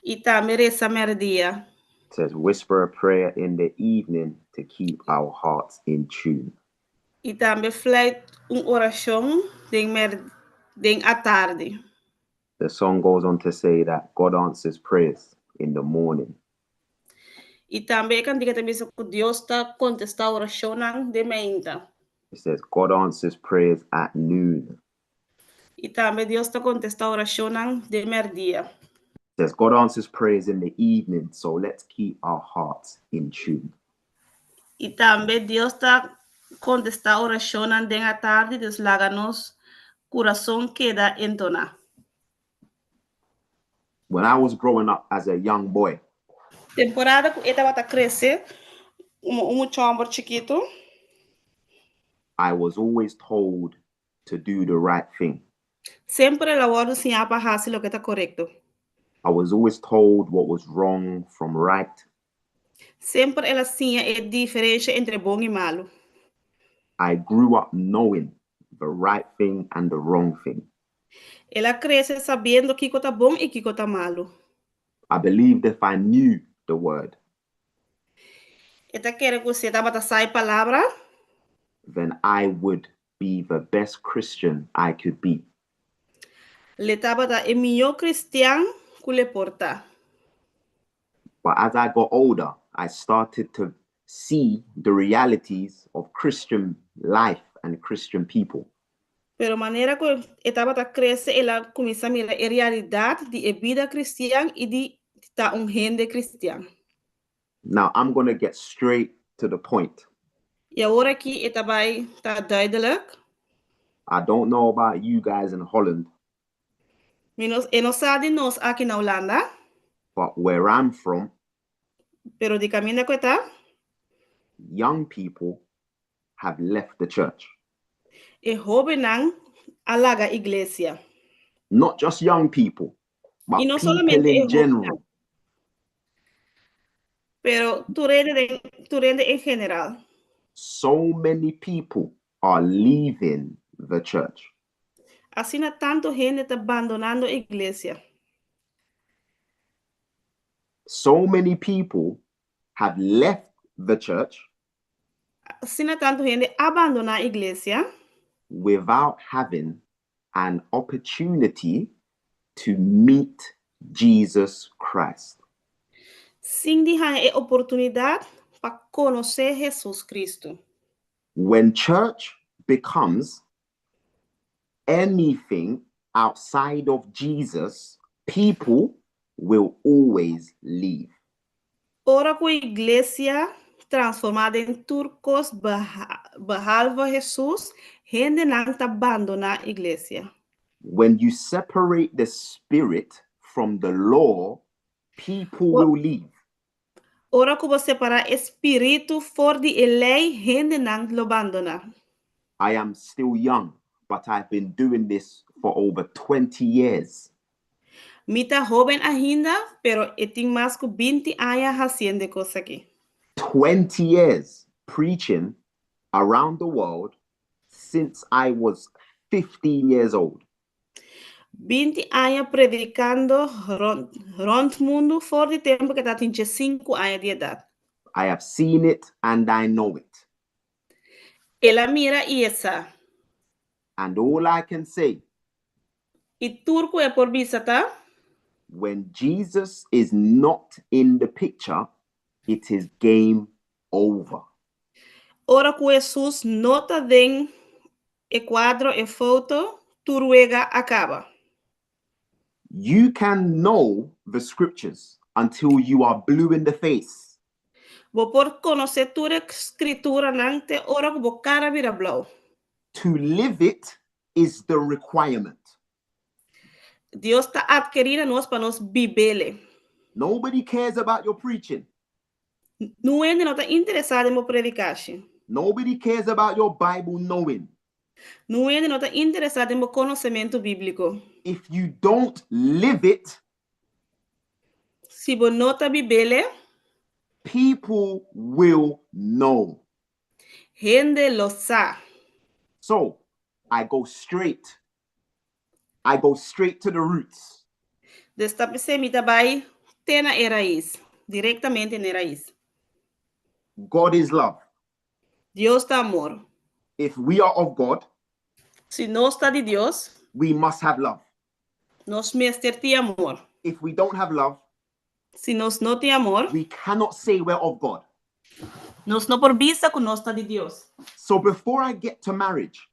Y también reza media. It says, whisper a prayer in the evening to keep our hearts in tune. Y también fleit oración den a tarde. The song goes on to say that God answers prayers in the morning. Y también kan diga também que Deus está contestando oração de manhã. It says God answers prayers at noon. E também Deus está contestando oração de meio-dia. It says God answers prayers in the evening, so let's keep our hearts in tune. E também Deus está contestando oração de a tarde, deslaga-nos coração queda entonar. When I was growing up as a young boy, Temporada que eu estava crescer, chombo chiquito, I was always told to do the right thing. sempre la ordem sim para fazer o que está correto. I was always told what was wrong from right. Sempre ela sim é diferença entre bom e malo. I grew up knowing the right thing and the wrong thing. Ela cresce sabendo que está bom e que está malo. I believed if I knew the word, Esta quer que você estava a sair palavra, then I would be the best Christian I could be. le estava a melhor cristiano que le porta. But as I got older, I started to see the realities of Christian life and Christian people. Pero maneira que estava a crescer, ela começa a mirar a realidade de vida cristã e de estar gente cristã. Now, I'm going to get straight to the point. E agora aqui estava tá duidelijk. I don't know about you guys in Holland, Eu não sabe nós aqui na Holanda, but where I'm from, pero de caminho que está, young people have left the church. e jovem não alaga a igreja. Not just young people, but E não people solamente in é general. pero turende em geral. So many people are leaving the church. Assim, tanto gente está abandonando a igreja. So many people have left the church Assim, tanto gente abandona a igreja without having an opportunity to meet Jesus Christ. sem deixar a oportunidade para conhecer Jesus Cristo. When church becomes anything outside of Jesus, people will always leave. Ora que a igreja transformada em turcos behalve Jesus, gente não está abandona a igreja. When you separate the spirit from the law, people will leave. Ora que você separar espírito fora de lei, gente não lo abandona. I am still young, but I've been doing this for over 20 years. Mita joven ainda, pero eu tenho mais que 20 anos fazendo coisa aqui. 20 years preaching around the world since I was 15 years old. 20 anos predicando rond mundo fora de tempo que está tinha 5 anos de idade. I have seen it and I know it. Ela mira essa. And all I can say, E turco é por visata. when Jesus is not in the picture, it is game over. Ora que Jesus nota den e quadro e foto, turuega acaba. You can know the scriptures until you are blue in the face. Vou por conhecer tua escritura nante ora que vou cara vira blau. To live it is the requirement. Deus está adquirindo nós para nós bibele. Nobody cares about your preaching. Não é não está interessado em predicar. Nobody cares about your Bible knowing. Não é não está interessado em conhecimento bíblico. If you don't live it, se você não está bibele, people will know. Gente lo sabe. So, I go straight to the roots. Desta pessoa me vai tem na raiz, diretamente na raiz. God is love. Deus está amor. If we are of God, Se nós está de Deus, we must have love. nós mestre tem amor. If we don't have love, Se nós não tem amor, we cannot say we're of God. nós não por vista que nós está de Deus. So before I get to marriage,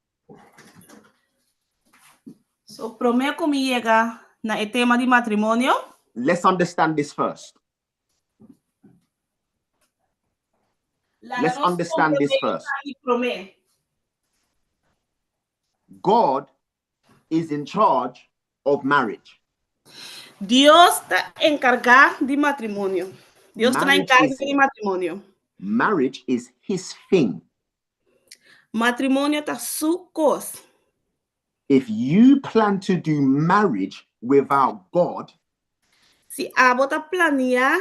So, primeiro que me chega na tema de matrimônio, let's understand this first. Let's understand this first. God is in charge of marriage. Deus está encargado de matrimônio. Deus está encargado de matrimônio. Marriage is his thing. Matrimônio está sua coisa. If you plan to do marriage without God, se a bota planear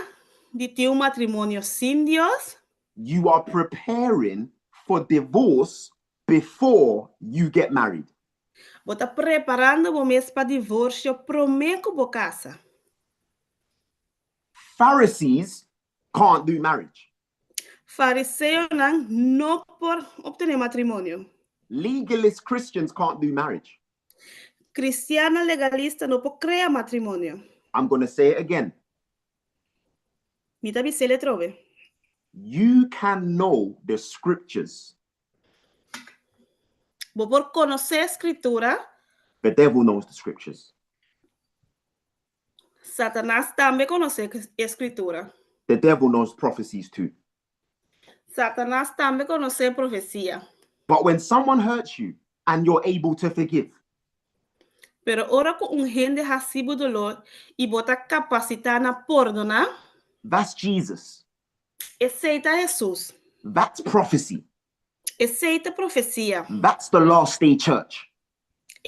de ter matrimônio sem Deus, you are preparing for divorce before you get married. Bota preparando o mês para divórcio primeiro que casa. Pharisees can't do marriage. Fariseu não por obter matrimônio. Legalist Christians can't do marriage. Cristiano legalista não pode criar matrimônio. I'm going to say it again. Mita se le trove. You can know the scriptures. Por conhecer a escritura, The devil knows the scriptures. Satanás também conhece a escritura. The devil knows prophecies too. Satanás também conhece a profecia. But when someone hurts you and you're able to forgive, pero ora que gente recibe dolor e bota capacidade na perdonar, that's Jesus. Aceita Jesus. That's prophecy. Aceita profecia. That's the last day church.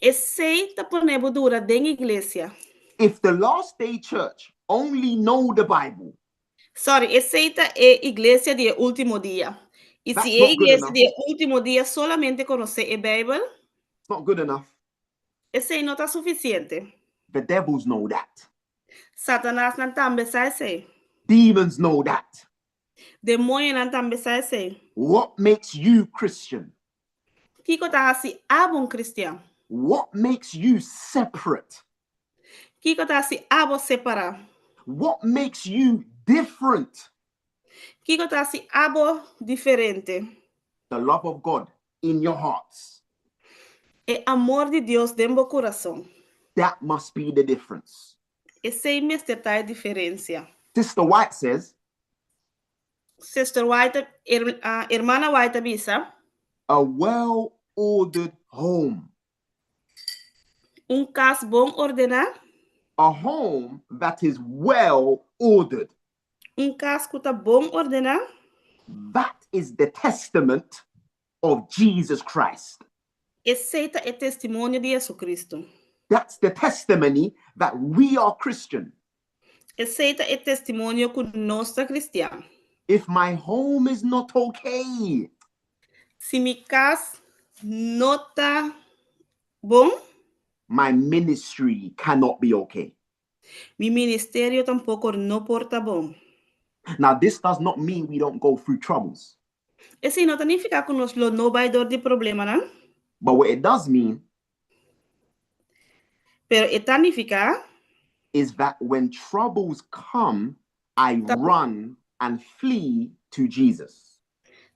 Aceita ponebudura dentro da igreja. If the last day church only know the Bible, aceita a igreja de último dia. E that's se a not good igreja enough. de último dia solamente conhece a Bíblia, It's not good enough. esse não está suficiente. The devils know that. Satanás não também sabe. Demons know that. Demônio não também sabe. What makes you Christian? Que está assim a bom cristão? What makes you separate? Que está assim a bom separar? What makes you different? Que está assim a bom diferente? The love of God in your hearts. É amor de Deus dentro do coração. That must be the difference. Essa é a diferença. Sister White says, Sister White, hermana White avisa, a well-ordered home. Casa bom ordenado. A home that is well-ordered. Casa que está bom ordenado. That is the testament of Jesus Christ. Esse é o testemunho de Jesus Cristo. That's the testimony that we are Christian. Esse é o testemunho que nós somos cristãos. If my home is not okay, se minha casa não está bom, my ministry cannot be okay. meu ministério tampouco não porta bom. Now, this does not mean we don't go through troubles. Esse não significa que nós não vai dar de problema, não? But what it does mean Pero significa is that when troubles come, I run and flee to Jesus.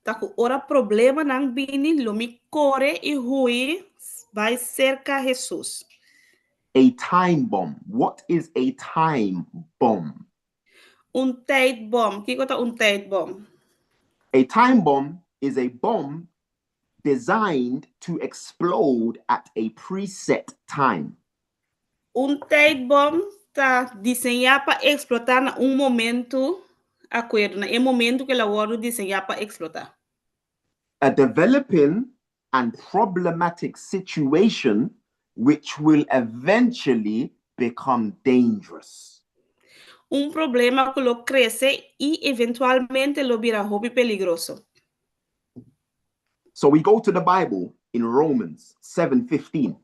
Taku ora problema nang bini lumi corre e hui vai cerca Jesus. A time bomb. What is a time bomb? Tijd bom. Que kota tijd bom? A time bomb is a bomb designed to explode at a preset time. Tijd bom está desenhado para explotar na momento acordo, na momento que ela vai desenhar para explotar. A developing and problematic situation which will eventually become dangerous. Problema que lo cresce e eventualmente lo vira hobby peligroso. So we go to the Bible in Romans 7:15.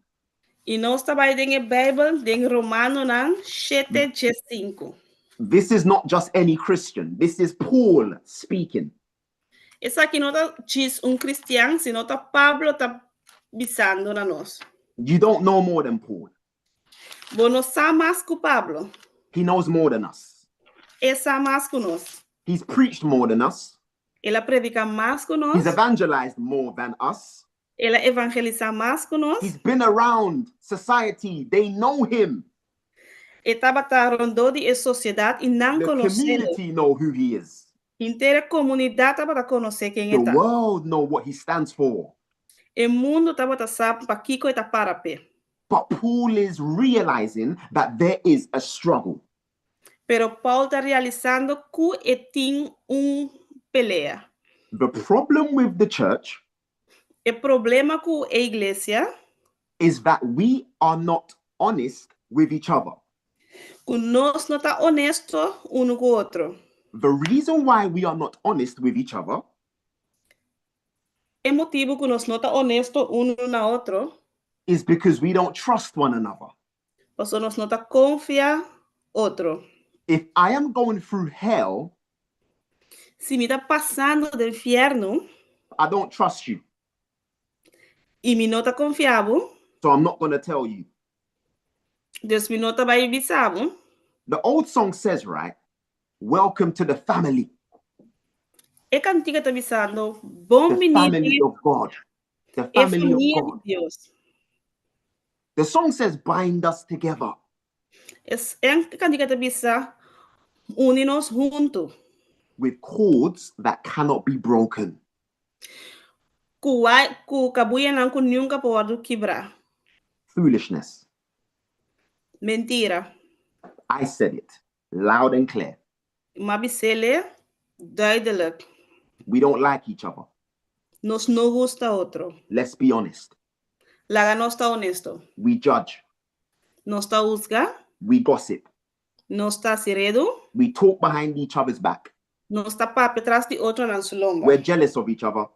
E nós trabalhamos em Bíblia, em Romano 7:5. This is not just any Christian. This is Paul speaking. Essa aqui não está diz cristiano, sino tá Pablo tá bisando na nós. You don't know more than Paul. Bom, não sabe mais que Pablo. He knows more than us. Ele sabe mais que nós. He's preached more than us. Ele predica mais que nós. He's evangelized more than us. Ele evangeliza mais que nós. He's been around society. They know him. Ele estava rondando a sociedade e não The conhece. community know who he is. Inteira comunidade estava conhecer quem The ele está. world know what he stands for. O mundo estava sabe para que coisa para pé. But Paul is realizing that there is a struggle. Pero Paulo está realizando que tem pelea. The problem with the church O problema com a igreja is that we are not honest with each other. que nós não está honesto com o outro. The reason why we are not honest with each other O motivo que nós não está honesto na outro, is because we don't trust one another. porque nós não está confia outro. If I am going through hell, Se me está passando do inferno I don't trust you. e me não está confiável, So I'm not going to tell you. Deus me não está vai avisar. The old song says, right? Welcome to the family. E cantiga está avisando, bom The family menino, of God. The é family família of de God. Deus. The song says, bind us together. É cantiga está avisando, une-nos juntos. With cords that cannot be broken. Cabuia não que nunca pode quebrar. Foolishness. Mentira. I said it loud and clear. Mabicele, duidelijk. We don't like each other. Nos não gusta outro. Let's be honest. Laga não está honesto. We judge. Não está juzga. We gossip. Não está segredo. We talk behind each other's back. Não está para atrás de outro na sua lomba. We're jealous of each other.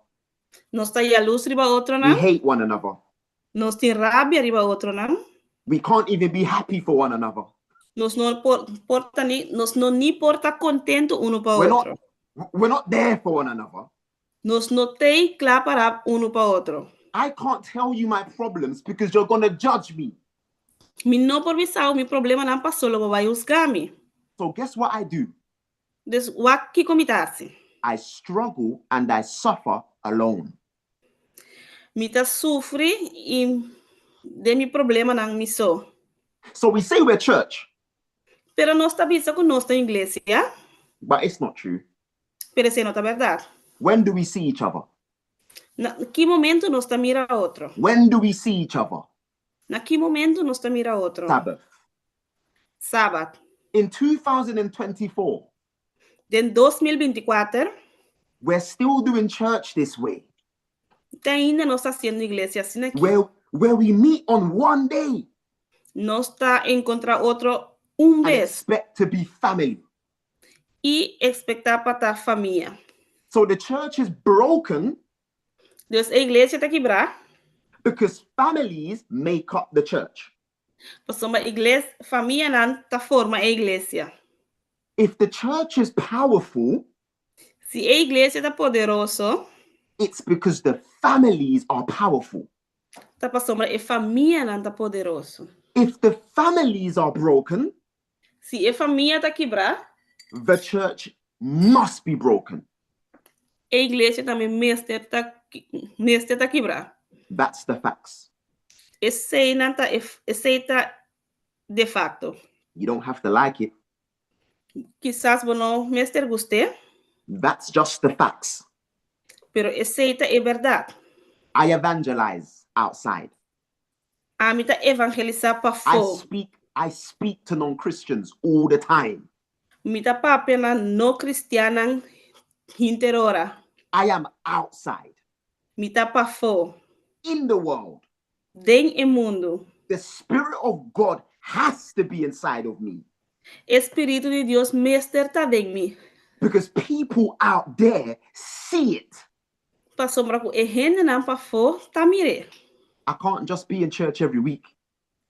Não está luz riba outro We não. hate one another. Não tem rabia riba outro não. We can't even be happy for one another. Nos não porta contento para outro. We're not there for one another. Nos não tem claro para para outro. I can't tell you my problems because you're going to judge me. Me não por visar meu problema não passou, logo vai juzgar me. So guess what I do? Des o que comitasse. I struggle and I suffer alone. Me tá sofre e de meu problema não me só. So we say we're church, Pero nós está vista com nós da igreja, but it's not true. pero isso não é verdade. When do we see each other? Na que momento nós está mira outro? When do we see each other? Na que momento nós está mira outro? Sabbath. Sábado. In 2024, Em 2024, we're still doing church this way, ainda nós está sendo igreja assim aqui. where we meet on one day Nós está encontrar outro and vez expect to be family. e expectar para estar família. So the church is broken Deus, a igreja está quebrada, because families make up the church. porque uma igreja, família não está forma a igreja. If the church is powerful, Se a igreja está poderosa, it's because the families are powerful. está passando a família não está poderosa. If the families are broken, Se a família está quebrada, the church must be broken. a igreja também está quebrada. That's the facts. Esse não está de facto. You don't have to like it. Quizás não mestre guste, That's just the facts. pero esse é verdade. I evangelize outside. A mim está evangelizar para fora. I speak to non-Christians all the time. Me está para apenas não cristiana inteira. I am outside Me está para fora. in the world. Den o mundo. The Spirit of God has to be inside of me Espírito de Deus mestre está em mim. because people out there see it. Para sombra com a gente não para fora, tá mire. I can't just be in church every week.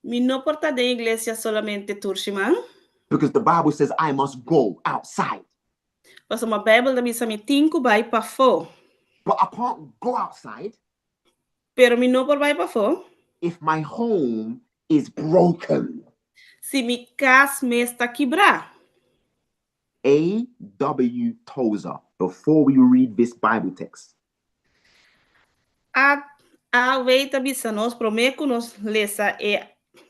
Me não porta de igreja solamente turchiman. Because the Bible says I must go outside. Parce que a Bíblia também diz que tem que vai para fora. But I can't go outside Pero mi não por vai para fora. if my home is broken. Se mi casa me está quebrada. A.W. Tozer, before we read this Bible text, A vai também se nós prometo nos lesa e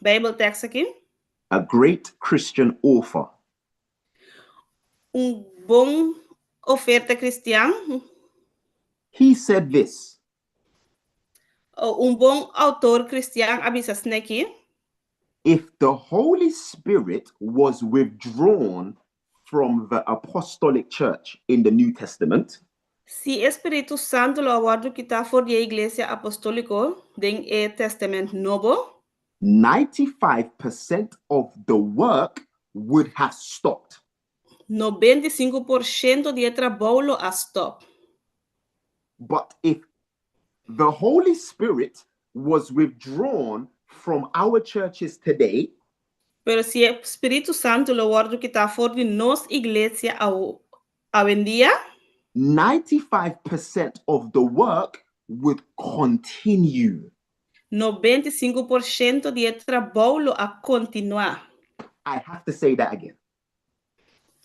Bible text aqui. a great Christian author, Bom oferta cristã. he said this: Bom autor cristão avisa aqui. if the Holy Spirit was withdrawn from the apostolic church in the New Testament, Se Espírito Santo lo aguardo que está fora da Igreja Apostólica den e Testamento Novo, 95% of the work would have stopped. 95% de trabalho a stop. But if the Holy Spirit was withdrawn from our churches today, Pero se Espírito Santo lo aguardo que está fora de nossa igreja hoje em dia, 95% of the work would continue. 95% de trabalho a continuar. I have to say that again.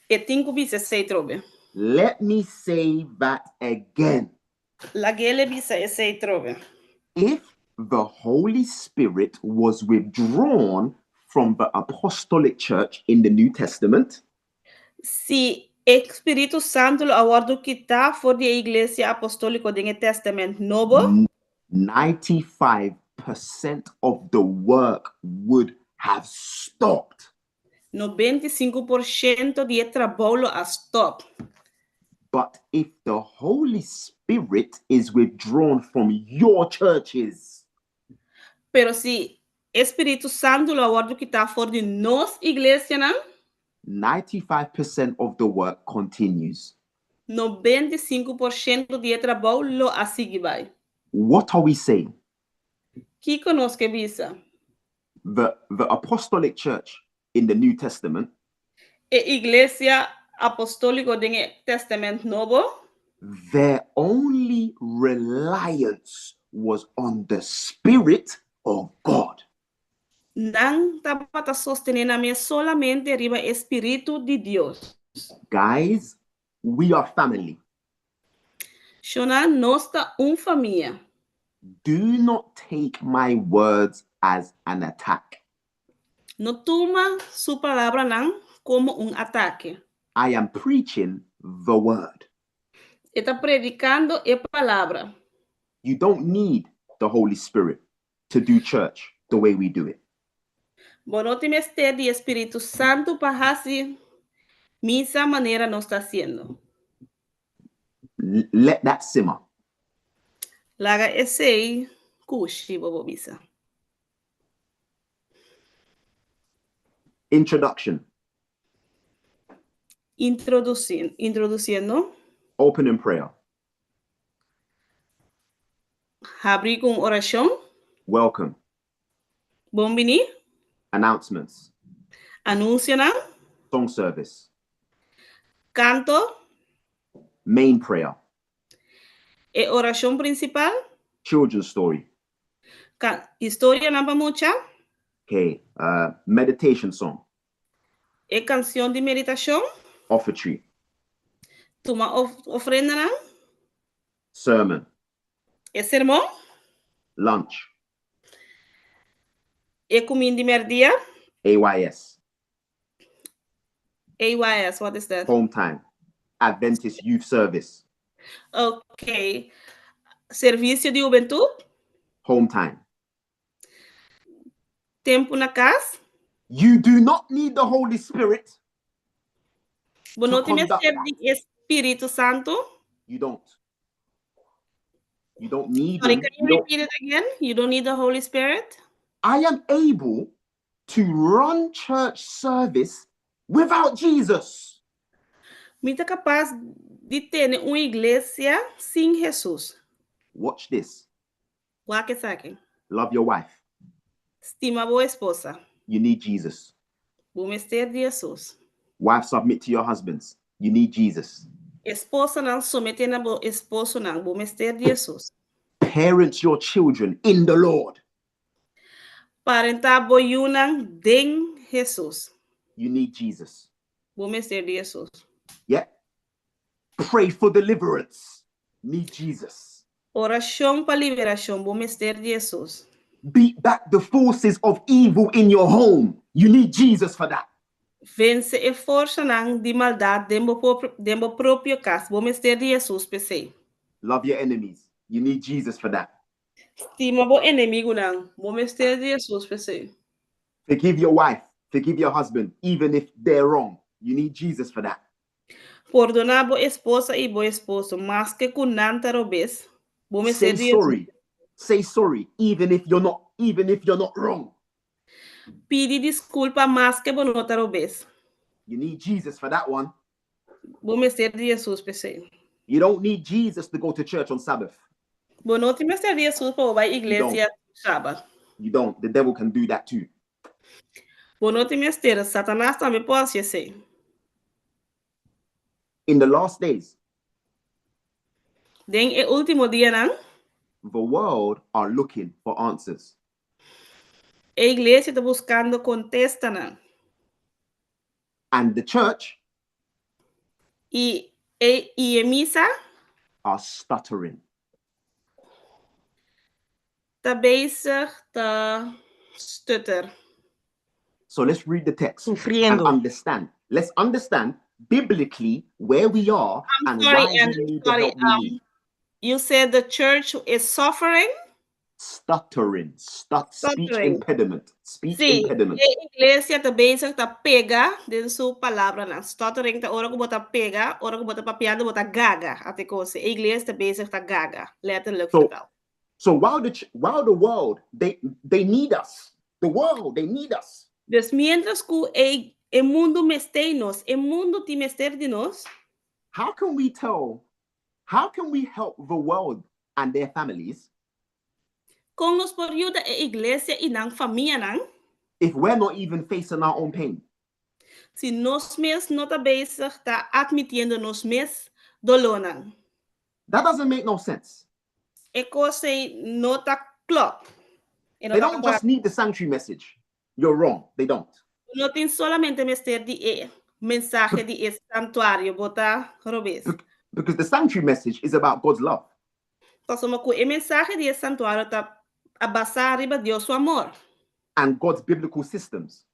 E tenho que dizer trobe. Let me say that again. La gele bisa esse trobe. If the Holy Spirit was withdrawn from the apostolic church in the New Testament, Se Espírito Santo lo aguardo que está fora da Igreja Apostólica do Testamento Novo, 95% of the work would have stopped. 95% de trabalho a stop. But if the Holy Spirit is withdrawn from your churches, Pero se Espírito Santo lo aguardo que está fora de nossa igreja, não? 95% of the work continues. 95% de trabalho a seguir vai. What are we saying? Que conosco bisa? The apostolic church in the New Testament, E Igreja Apostólica do Testamento Novo, their only reliance was on the Spirit of God. não estava sostenendo solamente arriba Espírito de Deus. Guys, we are family. Shona nós tá família. Do not take my words as an attack. Não toma sua palavra não como ataque. I am preaching the word. Está predicando a palavra. You don't need the Holy Spirit to do church the way we do it. Bom, não tem este de Espírito Santo para fazer missa maneira nós está haciendo. Let that simmer. Laga esse kushi bobo missa. Introduction. Introduzindo. Open in prayer. Abrir com oração. Welcome. Bom venir. Announcements. Anúncio, não? Song service. Canto. Main prayer. E oração principal. Children's story. História não para mucha. Okay. Meditation song. E canção de meditação. Offertory. Toma ofrenda, não? Sermon. E sermão. Lunch. E comida de merdia. AYS. AYS, what is that? Home time. Adventist Youth Service. Okay. Serviço de juventude. Home time. Tempo na casa. You do not need the Holy Spirit. Não tem de Espírito Santo. You don't. You don't need Sorry, him. can you repeat it again? You don't need the Holy Spirit? I am able to run church service without Jesus. Me tá capaz de ter uma igreja sem Jesus. Watch this. Saque. Love your wife. Estima boa esposa. You need Jesus. Bumester de Jesus. Wives, submit to your husbands. You need Jesus. Esposa não somete na bo esposo não. Bumester de Jesus. Parent your children in the Lord. Parenta boyunang ding Jesus. You need Jesus. Bumester de Jesus. Yeah. Pray for deliverance. Need Jesus. Oração para liberação. Bumester de Jesus. Beat back the forces of evil in your home. You need Jesus for that. Vence e força não de maldade dentro próprio casa. Bumester de Jesus, PC. Love your enemies. You need Jesus for that. Estima bo inimigo não. Bumester de Jesus, PC. Forgive your wife. Forgive your husband, even if they're wrong. You need Jesus for that. Perdonar bo esposa e bo esposo, mas que com nanta robes. Say sorry. Say sorry, even if you're not wrong. Pidi desculpa, mas que bo nota robes. You need Jesus for that one. Bumester de Jesus, PC. You don't need Jesus to go to church on Sabbath. Bonoti Mester de Jesus para vai igreja sábado. You don't. The devil can do that too. Bonoti Mester, Satanás também pode ser. In the last days, Den e último dia, não? the world are looking for answers. A igreja está buscando contesta, não? And the church E a missa are stuttering. está bezig te stutter. So let's read the text Sufriendo. and understand. Let's understand biblically where we are and why we need the help we need. You said the church is suffering? Stuttering. Speech impediment. Speech Sim, impediment. a igreja está bezig te pega de sua palavra, não? Stuttering, tá hora que bota pega, hora que bota papiado, bota gaga. Até coisa. A igreja está bezig te gaga. Letterlijk vertaal. So while the world, they need us. The world, they need us. Dus mientras que el mundo meste nos, el mundo te mester de nos, how can we help the world and their families con nos por ayuda a iglesia y nan familia nan, if we're not even facing our own pain? si nos mes no está bezig, está admitiendo nos mes dolor nan. That doesn't make no sense. E cosa no está klop. They don't just need the sanctuary message. You're wrong. They don't. No tiene solamente mester de mensaje de santuario, bota robes. Because the sanctuary message is about God's love. Entonces, el mensaje de santuario está a basar arriba de Dios su amor. And God's biblical systems.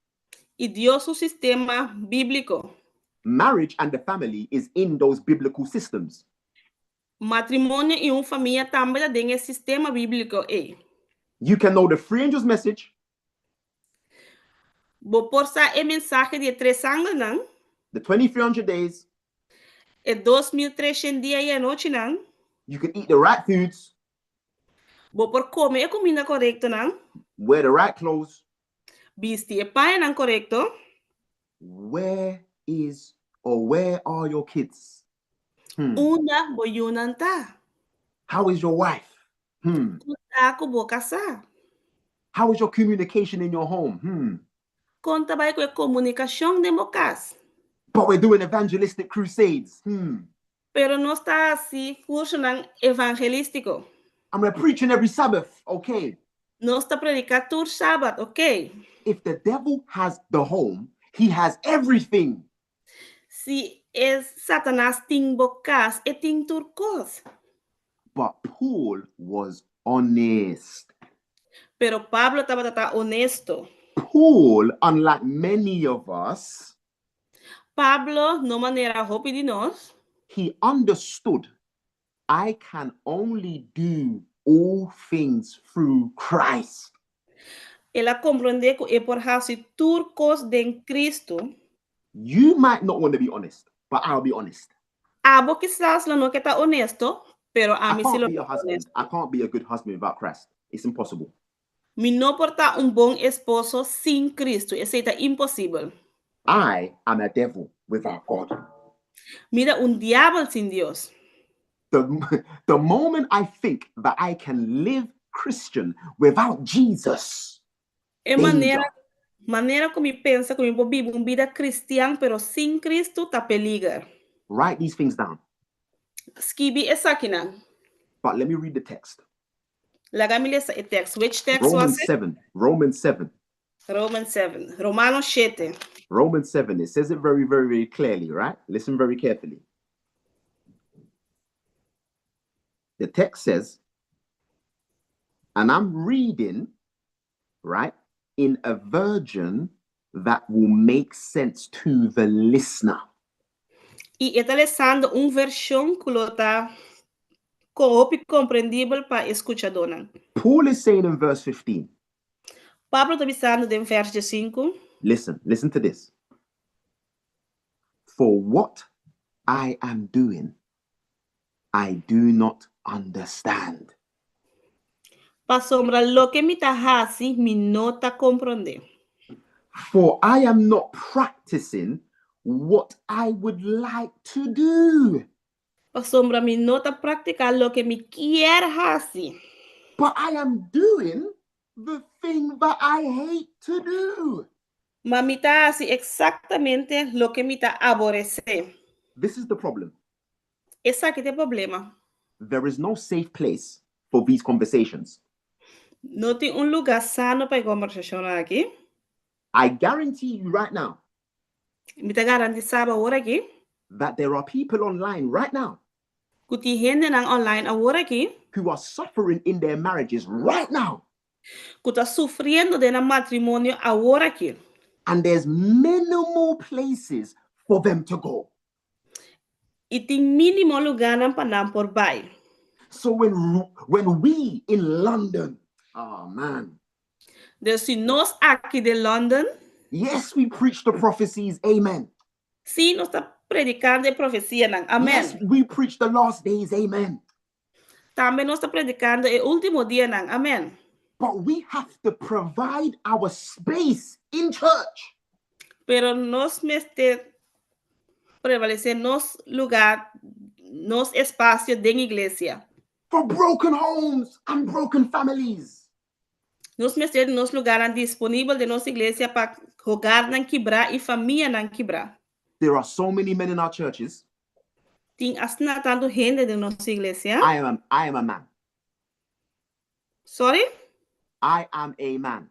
Y Dios su sistema bíblico. Marriage and the family is in those biblical systems. Matrimonio y una familia también en el sistema bíblico. You can know the 3 angels message. Bo por sa el mensaje de 3 años, ¿no? The 2300 days. El 2300 días y noche, ¿no? You can eat the right foods. Bo por comer comida correcta, ¿no? Wear the right clothes. Vestir pan, ¿no? Correcto. Where are your kids? Una boyunanta. How is your wife? How is your communication in your home? Conta vai com a comunicação de casa. But we're doing evangelistic crusades. Pero no está así curso evangelístico. And we're preaching every Sabbath. Okay. No está predicando todo sábado. Okay. If the devil has the home, he has everything. Si es Satanás timbo cas e ting turcos. But Paul was honest. Pero Pablo estaba honesto. Paul, unlike many of us, Pablo no manera hopi de nos. He understood, I can only do all things through Christ. Ela compreende que é por hacer turcos de Cristo. You might not want to be honest, but I'll be honest. Abo quizás no que está honesto, pero a mí sí lo honesto. I can't be a good husband without Christ. It's impossible. Mi no porta buen esposo sin Cristo. Eso es imposible. I am a devil without God. Mira, diablo sin Dios. The moment I think that I can live Christian without Jesus, Maneira como pensa, como vive uma vida cristã, pero sem Cristo tá peliga. Write these things down. Skibi essa aqui não. But let me read the text. Lagami essa e text. Which text Romans was it? 7. Romans 7. Romans 7. Romanos 7. Romans 7. It says it very, very, very clearly, right? Listen very carefully. The text says, and I'm reading, right, in a version that will make sense to the listener. E está lendo versão que está compreendível para escuchador. Paul is saying in verse 15. Pablo está dizendo em verso 5. Listen to this. For what I am doing, I do not understand. Pa sombra lo que me está haciendo, me no está comprende. For I am not practicing what I would like to do. Pa sombra me no está practicando lo que me quiere hacer. But I am doing the thing that I hate to do. Mas me está haciendo exactamente lo que me está aborrecer. This is the problem. Esse aqui é o problema. There is no safe place for these conversations. Não tem lugar sano para conversação aqui. I guarantee you right now Me está garantizando agora aqui that there are people online right now que tem gente online agora aqui who are suffering in their marriages right now. Que está sofrendo de matrimonio agora aqui. And there's minimal places for them to go. E tem mínimo lugar para não por baixo. So when we in London, oh man. Dus se nós aqui de London, yes, we preach the prophecies, amen. Sim, nós está predicando a profecia, amém. Yes, we preach the last days, amen. Também nós está predicando o último dia, amém. But we have to provide our space in church. Pero nós mesmo prevalecer nos lugar, nos espaço de igreja. For broken homes and broken families. Nós mesmo nos lugar disponível de nossa igreja para jogar não quebrar e família não quebrar. There are so many men in our churches. Tem assim tanto gente de nossa igreja. I am a man. Sorry? I am a man.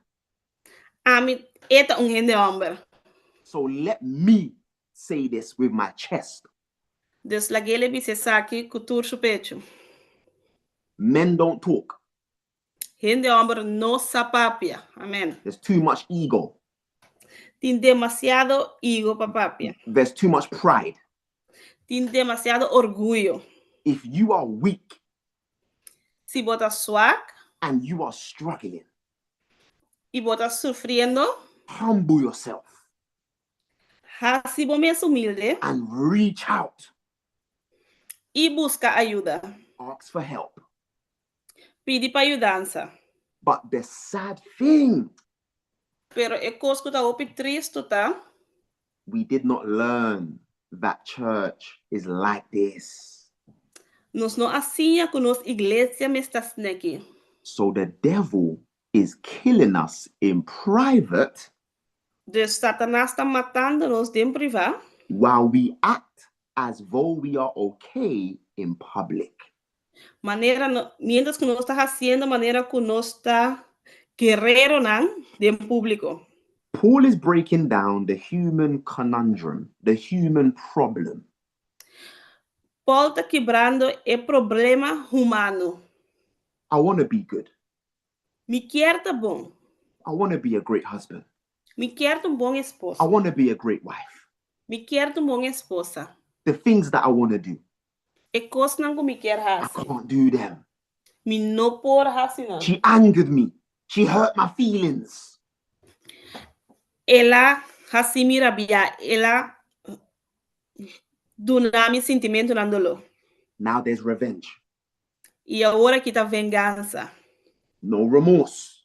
Ami eta gente homem. So let me say this with my chest. Dus la gele bi se saki couture su pecho. Men don't talk. Gente homem no sapapia. Amen. There's too much ego. Tem demasiado ego papapia. There's too much pride. Tem demasiado orgullo. If you are weak, si bota swak, and you are struggling, y bota sufriendo, humble yourself. Si vos me es humilde, and reach out. Y busca ayuda. Ask for help. Pide para ayudanza. But the sad thing, pero é coisa que tá opi triste, tá? We did not learn that church is like this. Nós não assim que nos igreja me está aqui. So the devil is killing us in private. De Satanás está matando nos em privado. While we act as though we are okay in public. Mientras que nós está fazendo maneira que nós está guerreiro em público. Paul is breaking down the human conundrum, the human problem. Paul está quebrando o problema humano. I want to be good. Me quer tá bom. I want to be a great husband. Me quer bom esposo. I want to be a great wife. Me quer bom esposa. The things that I want to do. E coisas que me quer I can't do them. Me não pode fazer não. She angered me. She hurt my feelings. Ela assim me rabia. Ela dona mi sentimento nandolo. Now there's revenge. E agora que tá vingança. No remorse.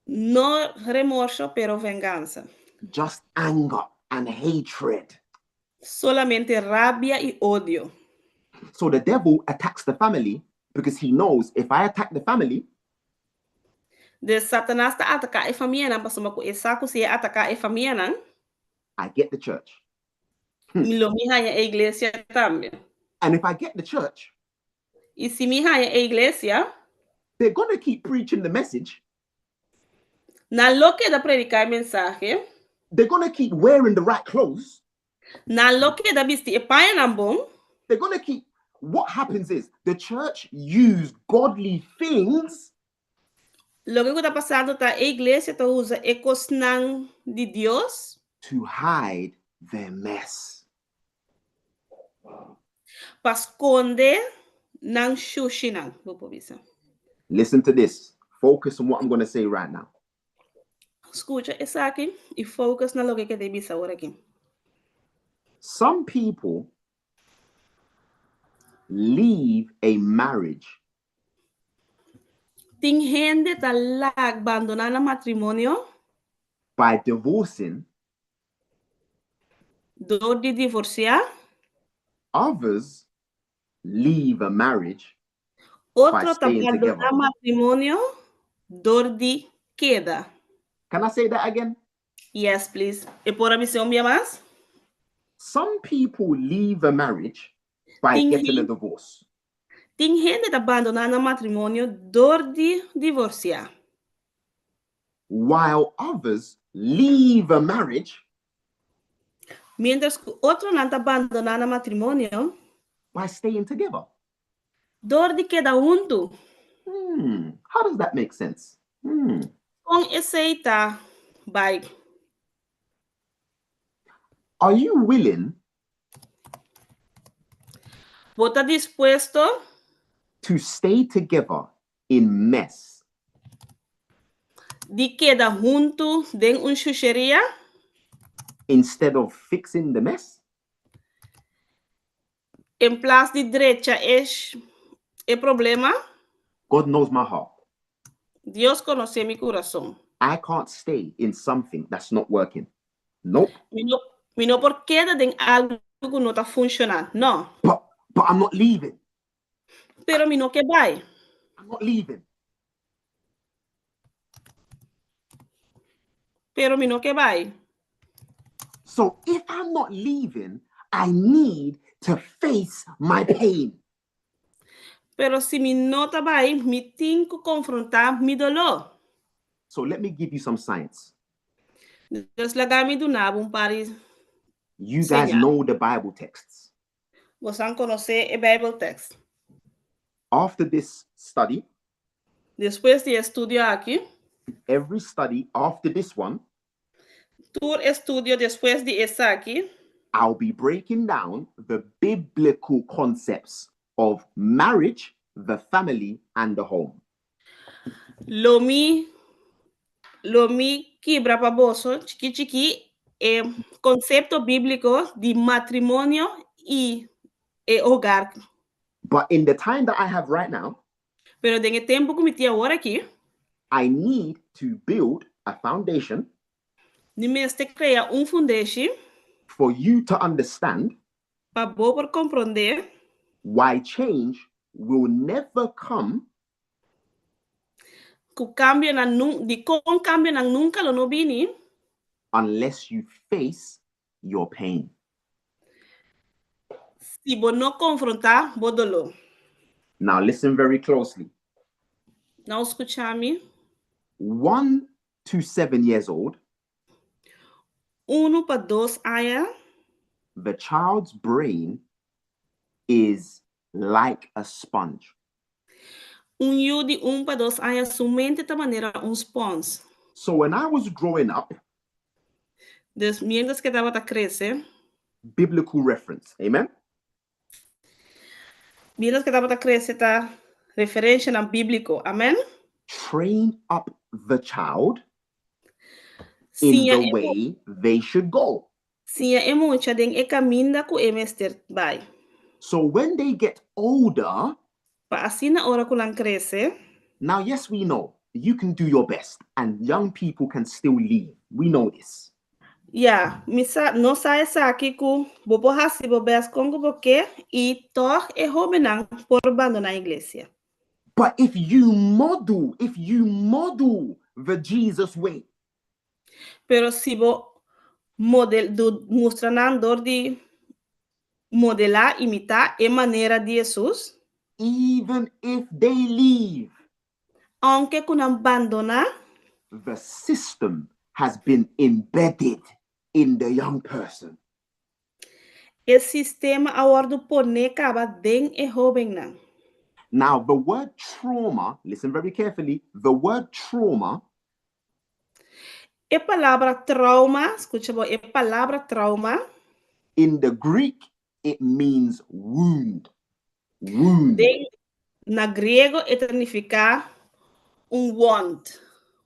No remorso, pero vingança. Just anger and hatred. Solamente rabia y odio. So the devil attacks the family because he knows if I attack the family, De Satanás ta atacar a família não, pastor, mas essa coisa atacar a família não. I get the church. Milo mi hanya a iglesia também. And if I get the church, E se mi hanya a iglesia, they're going to keep preaching the message. na lo que da predicar mensagem, They're going to keep wearing the right clothes. na lo que da vestir e paia na bom, They're going to keep. What happens is the church use godly things lo que está passando tá a iglesia tá usa e cosnan de Deus to hide their mess. para esconder nan xuxi nan. Vou pôr isso. Listen to this. Focus on what I'm going to say right now. Escucha isso aqui e focus na lo que deve ser agora aqui. Some people leave a marriage Tem gente tá lá abandonando matrimonio by divorcing. dor de divorciar. Others leave a marriage Outro tá staying together. abandonando matrimonio dor de queda. Can I say that again? Yes, please. E por a missão minha mais? Some people leave a marriage by Tem getting a gente- divorce. Tem gente tá abandonando matrimonio dor de divorciar. While others leave a marriage Mientras que outro não tá abandonando matrimonio by staying together. dor de queda junto. How does that make sense? Com esse tá vai. Are you willing Vou tá disposto to stay together in mess de queda junto de chucheria instead of fixing the mess? em place de derecha é problema. God knows my heart. Deus conhece mi coração. I can't stay in something that's not working. Nope. Mi no por queda de algo que não tá funcionando. Não. But I'm not leaving. Pero mi no que vai. I'm not leaving. Pero mi no que vai. So if I'm not leaving, I need to face my pain. Pero si mi no tá vai, mi tenho que confrontar mi dolor. So let me give you some science. Deus lagar-me do nabo para You guys Señal. know the Bible texts. você conhecer o Bible text. After this study, Depois de estudar aqui, every study after this one, tu estudio depois de essa aqui, I'll be breaking down the biblical concepts of marriage, the family, and the home. lo mi quebra para bolso, chiqui, concepto bíblico de matrimonio e hogar. But in the time that I have right now, Pero en el tempo que me tinha agora aqui, I need to build a foundation ni me este crea foundation for you to understand para por compreender why change will never come que cambio nunca lo no vini unless you face your pain. si vos no confrontar vos dolor. Now listen very closely. Não escuchar-me. 1 to 7 years old, 1 para 2 anos, the child's brain is like a sponge. Yu de 1 para 2 anos, sua mente de maneira sponge. So when I was growing up, Mientras que estava a crescer, biblical reference, amen? mientras que estava a crescer, tá referência na bíblico, amém? Train up the child in the way they should go. Sim, é muito den caminho que o mestre vai. So when they get older, Para assim na hora que ela cresce, now yes, we know you can do your best and young people can still leave. We know this. não sai aqui que vou porra se vou bes com porque e tor é homenang por abandonar a igreja. But if you model the Jesus way, Pero si vos mostrando de modelar, imitar a maneira de Jesus, even if they leave, aunque con abandonar, the system has been embedded in the young person. o sistema agora pone acaba den e jovem não. Now, the word trauma, listen very carefully, the word trauma A palavra trauma, escucha bom, a palavra trauma, in the Greek, it means wound. Wound. na grego, significa wound,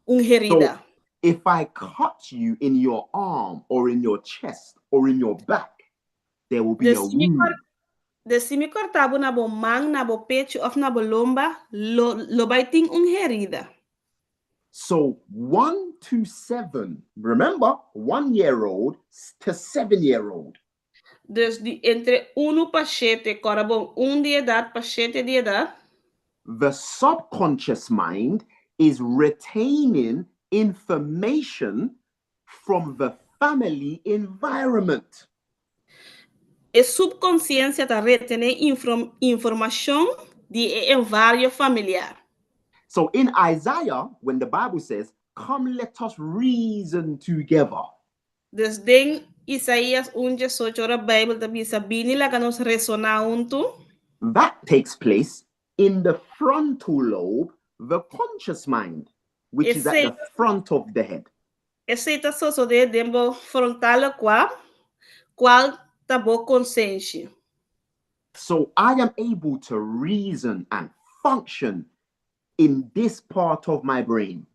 herida. So if I cut you in your arm or in your chest or in your back, there will be a wound. Se me cortava na bo mão, na bo pecho ou na bo lomba, lo vai ter herida. So 1 to 7, remember, 1-year-old to 7-year-old. Dus entre 1 para 7, agora bom, 1 de idade para 7 de idade, the subconscious mind is retaining information from the family environment. a subconsciência está retendo informação de envario familiar. So in Isaiah, when the Bible says, "Come, let us reason together," Dus den Isaías 1:18, a Bíblia também sabine lá que nos ressonar junto. that takes place in the frontal lobe, the conscious mind, which is at the front of the head. Esse está só de dembo frontal qual tá bo consciência. So I am able to reason and function in this part of my brain.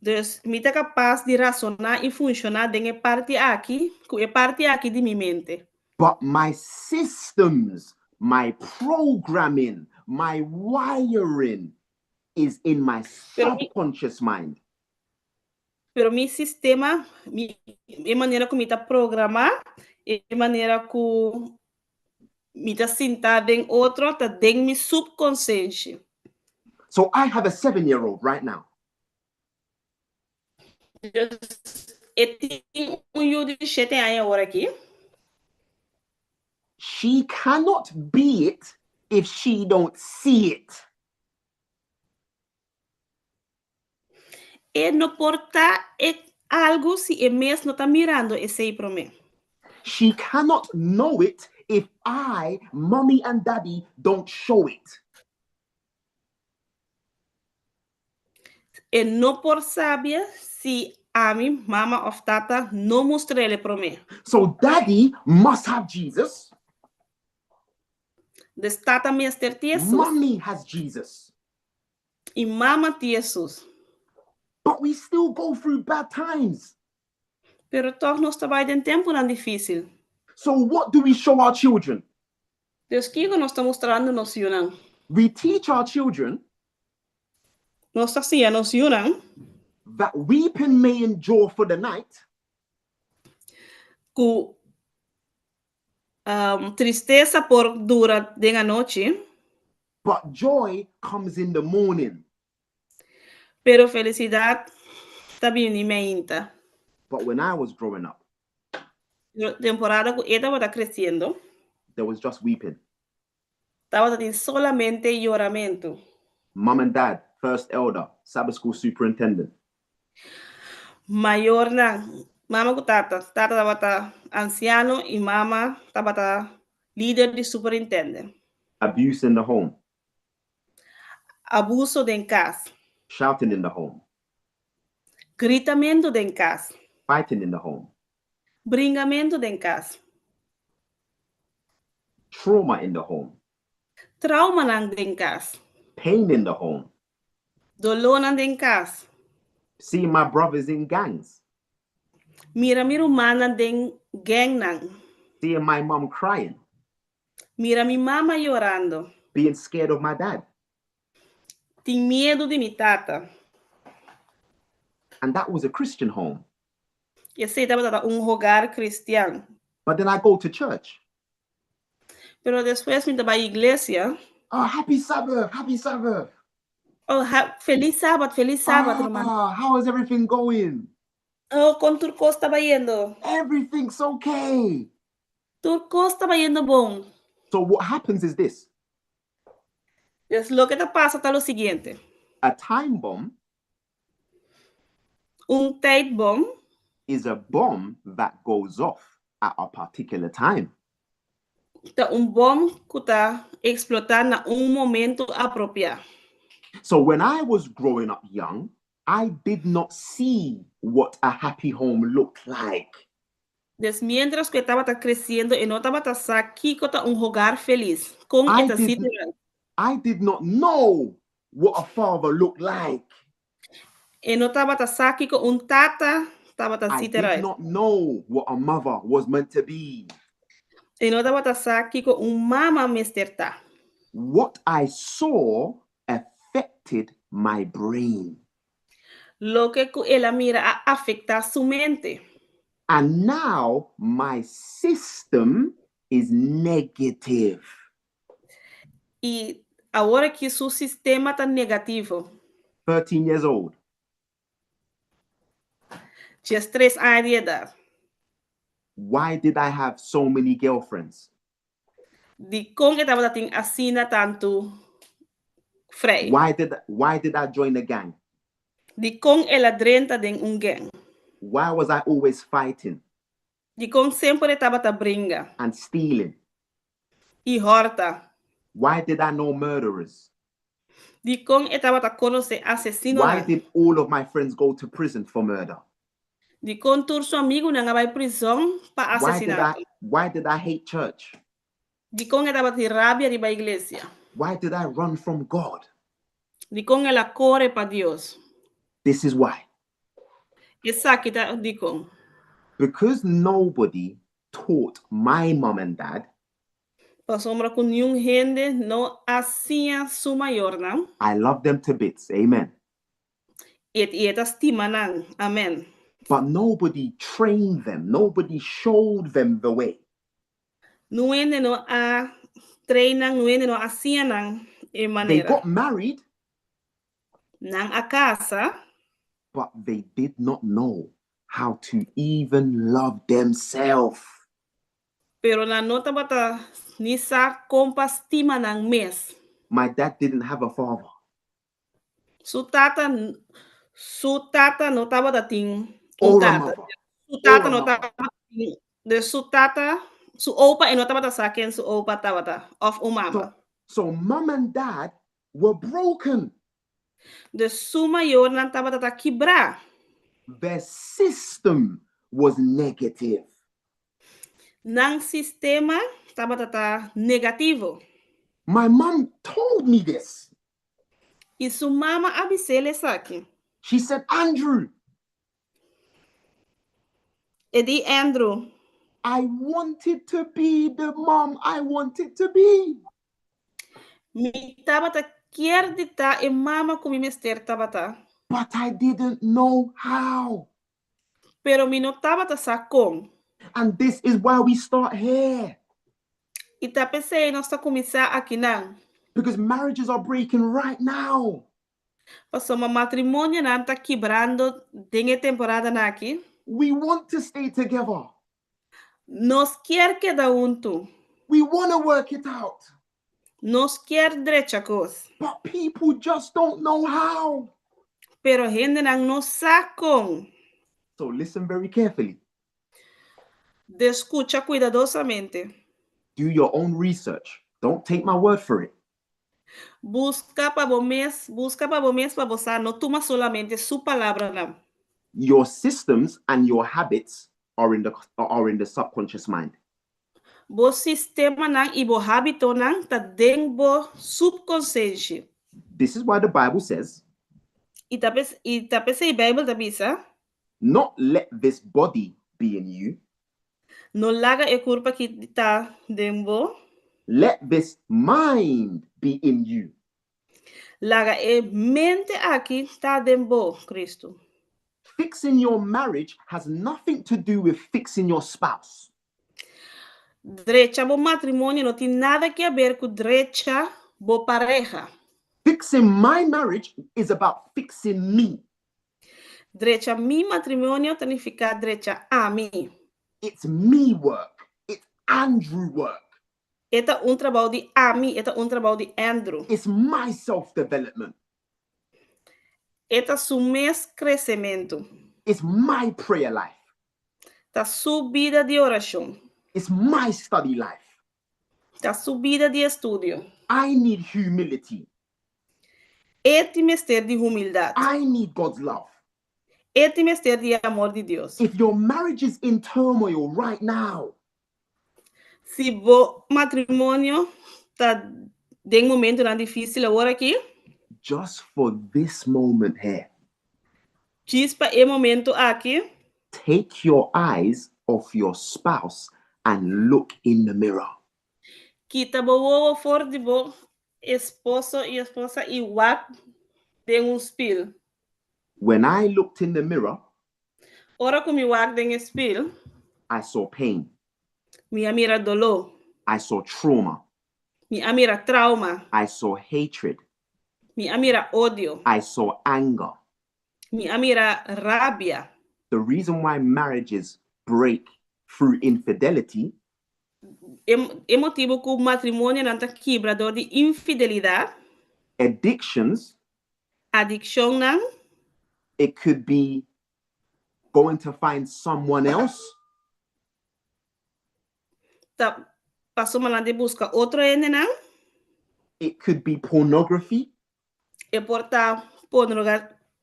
Dus, me tá capaz de razonar e funcionar em parte aqui de minha mente. But my systems, my programming, my wiring is in my subconscious mind. Pero mi sistema, a maneira como está programar, a maneira como me está sentado em outro, está dentro mi subconsciente. So I have a 7-year-old right now. Eu tenho de 7 anos agora aqui. She cannot be it if she don't see it. E não porta algo se mesmo não está mirando esse para mim. She cannot know it if I, mommy and daddy, don't show it. E não por saber se a minha mama ou tata não mostra ele para mim. So daddy must have Jesus. Des tata mesmo ter Jesus. Mommy has Jesus. E mama tem Jesus. But we still go through bad times. Pero toch nós trabalhamos em tempo não difícil. So what do we show our children? Dus que nós estamos mostrando nos unam. We teach our children Nós assim nos unam that weeping may endure for the night, que tristeza por dura de a noite, but joy comes in the morning. pero felicidade também em mente. But when I was growing up, Temporada que ela estava crescendo, there was just weeping. estava tendo solamente lloramento. Mom and dad, first elder, Sabbath school superintendent. Maior na mama com tata estava anciano e mama estava líder de superintendente. Abuse in the home. Abuso em casa. Shouting in the home. Gritamento em casa. Fighting in the home. Bringamento em casa. Trauma in the home. Trauma em casa. Pain in the home. Dolor em casa. Seeing my brothers in gangs. Mira humana em gang nang. Seeing my mom crying. Mira mi mama llorando. Being scared of my dad. Tem medo de mi tata. And that was a Christian home. Esse estava hogar cristiano. But then I go to church. Pero después me estava a iglesia. Oh, happy Sabbath, happy Sabbath. Oh, feliz Sabbath, hermano. How is everything going? Oh, con Turco estaba yendo. Everything's okay. Turco estaba yendo bom. So what happens is this. Es lo que te pasa está lo siguiente. A time bomb Tijdbom is a bomb that goes off at a particular time. está bom que está explotar na momento apropriado. So when I was growing up young, I did not see what a happy home looked like. Mientras que estaba crescendo e não estava aqui com hogar feliz com esta situação. I did not know what a father looked like. E não estava aqui com tata, estava I did not know what a mother was meant to be. E não estava aqui com mama mesterta. What I saw affected my brain. Lo que ela mira afecta su mente. And now my system is negative. E agora que seu sistema está negativo. 13 years old. Tinha 3 anos de idade. Why did I have so many girlfriends? De como que estava assim tanto frei. Why did I join a gang? De como ela drenta de gang. Why was I always fighting? De como sempre estava brinca. And stealing? E horta. Why did I know murderers? De como estava conhecer assassino. Why did all of my friends go to prison for murder? De como todos os amigos não vai prisão para assassinato. Why did I hate church? De como estava de rabia de igreja. Why did I run from God? De como ela corre para Deus. This is why. Exacto, de como. Because nobody taught my mom and dad. Sombra com nenhum gente não hacía su maior, não? I love them to bits, amen. E estima, não? Amen. But nobody trained them. Nobody showed them the way. Não é não a treinan, não é não hacía, não? E maneira. They got married. Não a casa. But they did not know how to even love themselves. Pero na nota bata nisa compastima ng mes. My dad didn't have a father. Su tata no taba dating Or a mother. Su tata no taba de su tata, su opa e no taba saken su opa taba of umama. So mom and dad were broken. De su mayor nan taba kibra. Their system was negative. Nang sistema taba negativo. My mom told me this. E su mama avisele saki. She said, Andrew. Eddie Andrew. I wanted to be the mom I wanted to be. Mi tabata kierdita e mama kumi mester tabata. But I didn't know how. Pero mi no tabata sakong. And this is why we start here. Itapese nosta kumisa akinang. Because marriages are breaking right now. Paso ma matrimonio nanta quebrando dengue temporada naki. We want to stay together. Nos quer queda unto. We want to work it out. Nos quer drechacos. But people just don't know how. Pero gente nang no sakong. So listen very carefully. De escucha cuidadosamente. Do your own research. Don't take my word for it. Busca para vos para vos, no toma solamente su palabra não. Your systems and your habits are in the subconscious mind. Bo sistema nang e bo hábito nang ta dentro bo subconsciente. This is why the Bible says, Itapese e Bible tabisa, not let this body be in you. No laga e culpa que tá dentro. Let this mind be in you. Laga e mente aqui tá dentro Cristo. Fixing your marriage has nothing to do with fixing your spouse. Derecha bo matrimônio não tem nada que ver com derecha bo pareja. Fixing my marriage is about fixing me. Derecha mi matrimonio significa derecha a mí. It's me work. It's Andrew work. Eta un trabalho de a mí, eta un trabalho de Andrew. It's my self-development. Eta su mes crescimento. It's my prayer life. Ta su vida de oração. It's my study life. Ta su vida de estudio. I need humility. Este mister de humildade. I need God's love. Este mister de amor de Deus. If your marriage is in turmoil right now, se o matrimônio está de momento não difícil agora aqui, just for this moment here, chispa é momento aqui, take your eyes off your spouse and look in the mirror. quita o fora de bo esposo e esposa e wak de espelho. When I looked in the mirror, ora como eu wak de espelho, I saw pain. minha mira dolor. I saw trauma. Minha mira trauma. I saw hatred. Minha mira ódio. I saw anger. Minha mira rabia. The reason why marriages break through infidelity é motivo que o matrimônio não está quebrado de infidelidade, addictions, adicção não, it could be going to find someone else. tá passou mal de busca outro ainda não, It could be pornography. é portar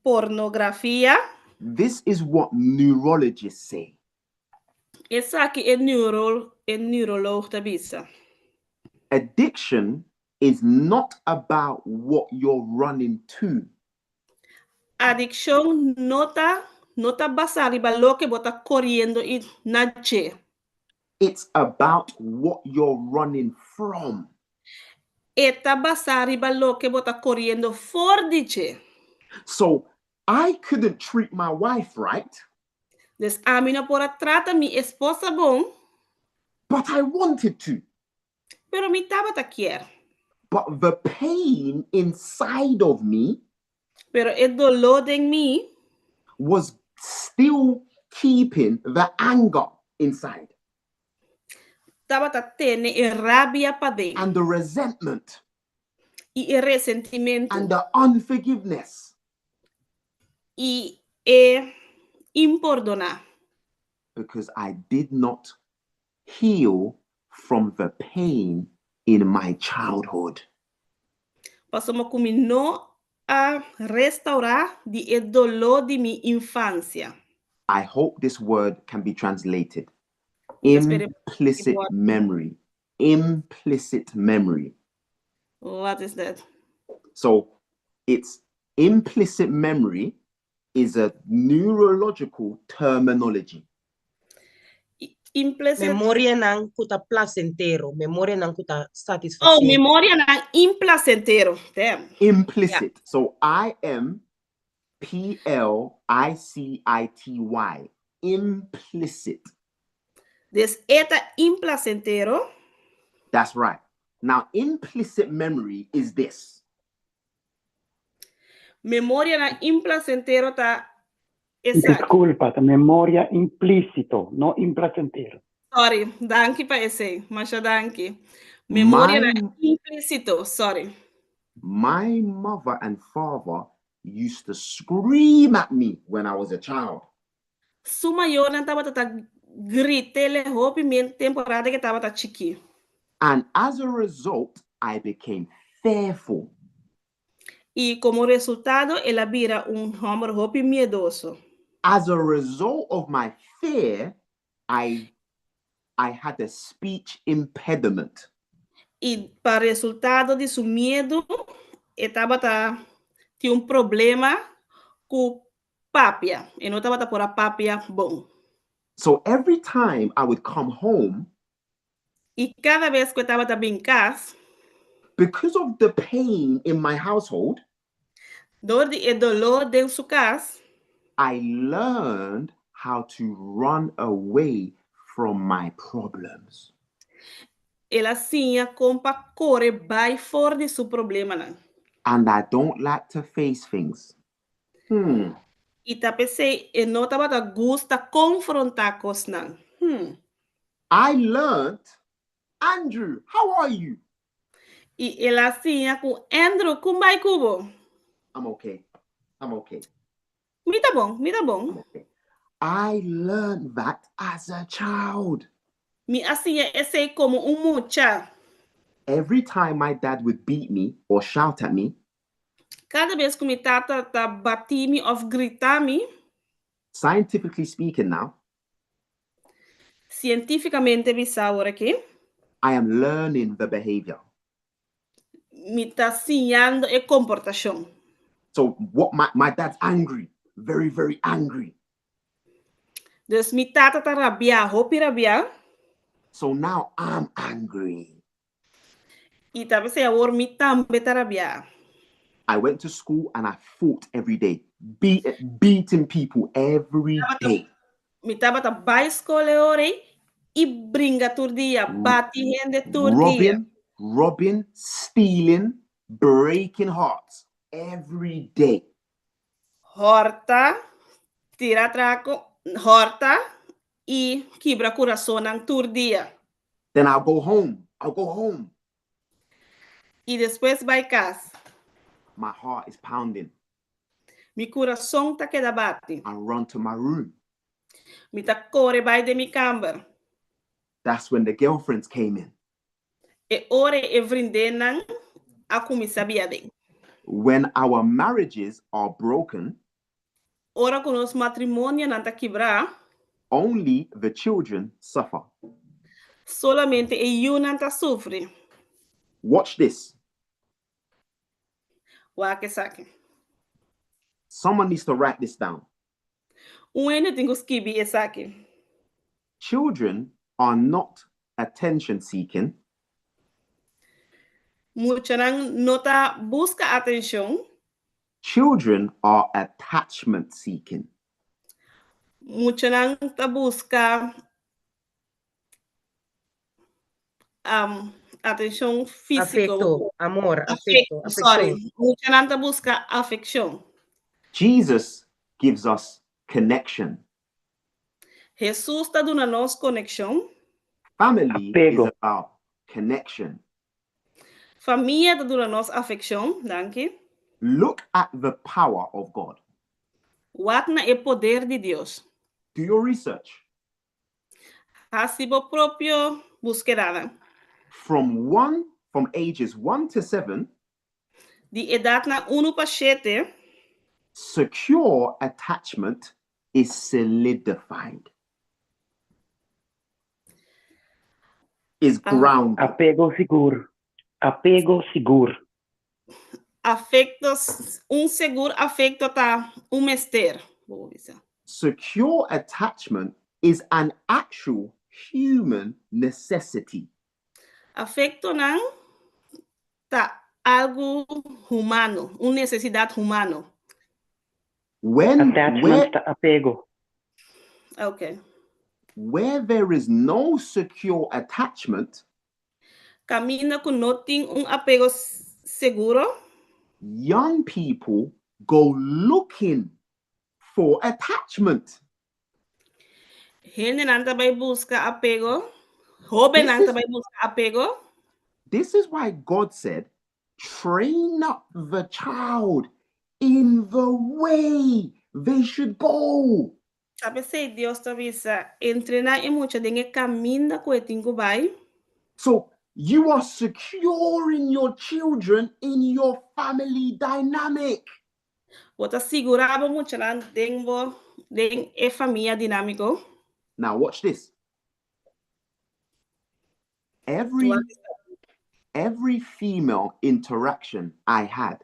pornografia. This is what neurologists say. Essa aqui é neurolog da bisa. Addiction is not about what you're running to. Adicção nota basada em lo que bota correndo e nace. It's about what you're running from. Eta basada em lo que bota correndo for dice. So I couldn't treat my wife right. Des a mim não pode tratar minha esposa bom. But I wanted to. Pero mi taba ta quer. But the pain inside of me Pero el dolor de mí was still keeping the anger inside. Taba ta tene e rabia pa dentro. And the resentment. Y el resentimiento. And the unforgiveness. Y e imperdonar. Because I did not heal from the pain in my childhood. Pasamos como no a restaurar de el dolor de mi infancia. I hope this word can be translated. Implicit memory. Implicit memory. What is that? So it's implicit memory is a neurological terminology. Memória não kuta placentero, memória não kuta satisfação. Oh, memória não implacentero. Damn. Implicit. Yeah. So IMPLICITY. Implicit. Des eta implacentero. That's right. Now, implicit memory is this. Memória não implacentero tá. Disculpa, memoria implícito, no implacentero. Sorry, danke pa esse, Masha danke. Memória implícito, sorry. My mother and father used to scream at me when I was a child. Suma yo não tava tata gritele hopi men temporada que tava tata chiqui. And as a result, I became fearful. E como resultado, ela vira homem hopi miedoso. As a result of my fear, I had a speech impediment. E para resultado de su medo, estava tinha problema com papia. E não estava por a papia bom. So every time I would come home, e cada vez que eu estava em casa, because of the pain in my household, dor de dolor de sua casa, I learned how to run away from my problems. ela sinha compa corre by for de su problema nan. And I don't like to face things. E tá pensei, e não tava da gusta confrontar cos nan. I learned, Andrew, how are you? E ela sinha com Andrew, kumbai kubo. I'm okay. I'm okay. Mi tá bom. Okay. I learned that as a child. Mi asinha esse como mucha. Every time my dad would beat me or shout at me, Cada vez que mi tata tá bati-me ou gritar-me, scientifically speaking now, cientificamente bisau aqui, I am learning the behavior. mi tá sinhando a comportação. So what my dad's angry, very, very angry. Dus mi tata tá rabiar, hopi rabiar, So now I'm angry. e tá pensei agora mi também tá rabiar. I went to school and I fought every day, beating people every day. Mi tava tá ba escola ore e brinca todo dia, bati gente todo dia. Robbing, stealing, breaking hearts every day. Horta, tira traco, horta e quebra coração todo dia. Then I'll go home. E depois vai casa. My heart is pounding. Mi coração tá queda bate. I run to my room. Mi tá corre vai de mi câmara. That's when the girlfriends came in. E ore e vrindenan a como sabia bem. When our marriages are broken, Ora com os matrimonio não tá quebrar, only the children suffer. solamente e não tá sofre. Watch this. Wa que saque. Someone needs to write this down. Ainda tenho que escrever e saque. Children are not attention seeking. Mucha não tá busca atenção. Children are attachment seeking. Mucha não tá busca atenção física. Afeto, amor, afeto, Sorry. afección. Mucha não tá busca afecção. Jesus gives us connection. Jesus está dando nos conexão. Family Apego. is about connection. Família está dando nos afecção. Danke. Look at the power of God. Wat na é poder de Deus. Do your research. Hasibo próprio búsqueda. From ages 1 to 7, De idade na 1 para 7, secure attachment is solidified. Is grounded. Apego seguro. Apego seguro. afectos, seguro afecto tá mester. Secure attachment is an actual human necessity. Afecto não tá algo humano, necessidade humano. Attachment to apego. Okay. Where there is no secure attachment, Camina com não tem apego seguro. young people go looking for attachment. Gente não vai buscar apego. Joven não vai buscar apego. This is why God said, train up the child in the way they should go. Sabe se Deus te avisa, entrenar e muito de caminho que tenho vai. So you are securing your children in your family dynamic. Bota segurava muito lá dentro de família dinâmico. Now watch this. Every female interaction I had,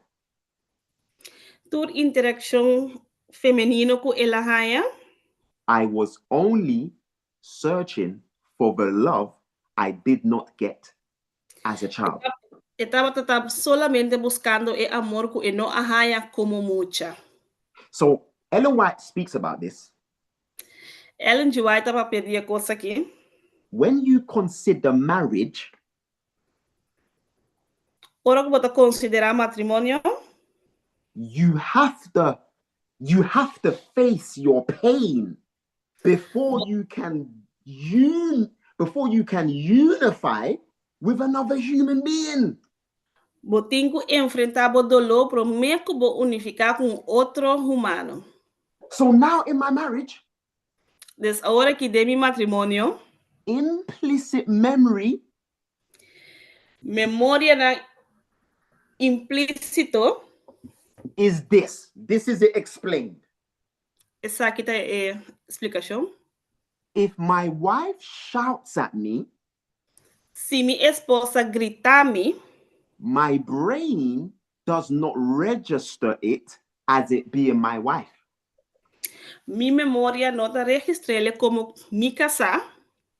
Toda interação feminina com ela raia, I was only searching for the love I did not get as a child. estava solamente buscando o amor que não arraia como mucha. So Ellen White speaks about this. Ellen G. White estava pedindo coisa aqui. When you consider marriage, Ora que bota considerar matrimonio, you have to face your pain before you can unify with another human being. botinho enfrentar o dolor para meio que bo unificar com outro humano. So now in my marriage, Des hora que de mi matrimonio, implicit memory memória na implícito, is this. This is it explained. essa aqui tá explicação. If my wife shouts at me, Se minha esposa gritar-me, my brain does not register it as it being my wife. minha memória não está registrada como me casar.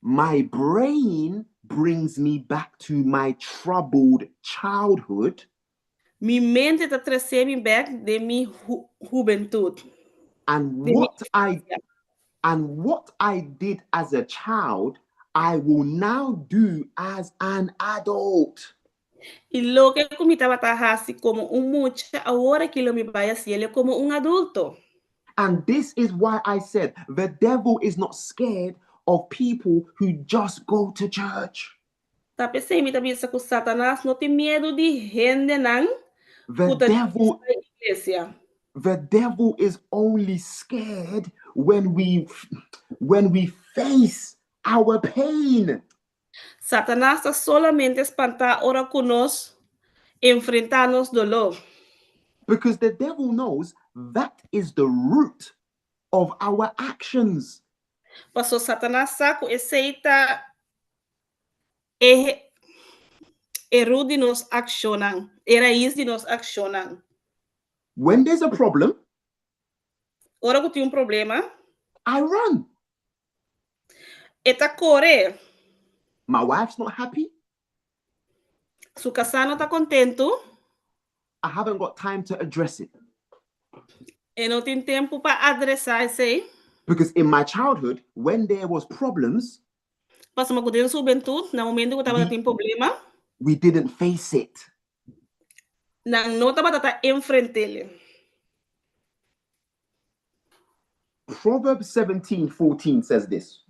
My brain brings me back to my troubled childhood, Minha mente está trazendo back de minha juventude. and De minha what I did as a child, I will now do as an adult. E lo que eu me estava fazendo como mucha, agora que eu me vai fazer como adulto. And this is why I said the devil is not scared of people who just go to church. Tá pensando, me também que Satanás não tem medo de gente não. The devil is only scared when we face our pain. Satanás está solamente espantar ora conosco, enfrentarnos dolor. Because the devil knows that is the root of our actions. Pastor Satanás saco aceita erro de nos accionan, raiz de nos accionan. When there's a problem, Ora que tem problema, I run. eta corre. My wife's not happy. Su casa não está contento. I haven't got time to address it. E não tem tempo para adressar isso. Because in my childhood, when there was problems, Passa uma coisa na juventude, no momento que estava tendo problema, we didn't face it. não estava enfrentando. Proverbs 17:14 says this.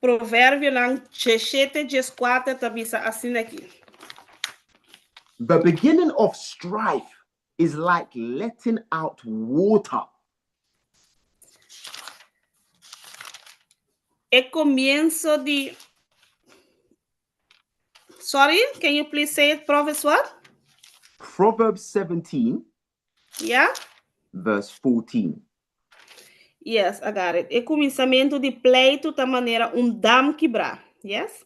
Provérbio 17:4 também assim aqui. The beginning of strife is like letting out water. Comienzo de... Sorry, can you please say it, Proverbs what? Proverbs 17, Yeah? verse 14. Yes, I got it. Começamento de pleito da maneira dam quebrar. Yes?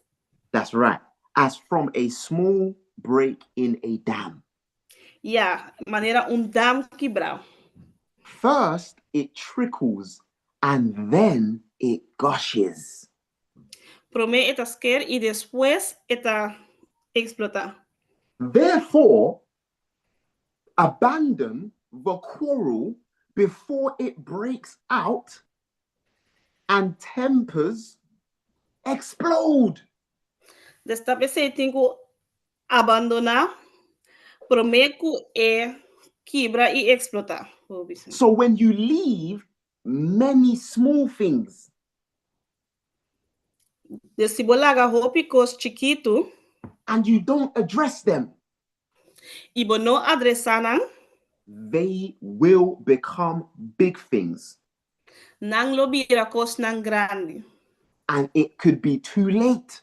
That's right. As from a small break in a dam. Yeah, maneira dam quebrar. First, it trickles and then it gushes. Primeiro está esquer e depois está explotar. Therefore, abandon the quarrel before it breaks out and tempers explode. Desta vez eu tenho que abandonar, primeiro quebra e explotar. So when you leave many small things, se você larga roupas chiquito and you don't address them, e você não adressar, they will become big things. não lo vira coisa não grande. And it could be too late.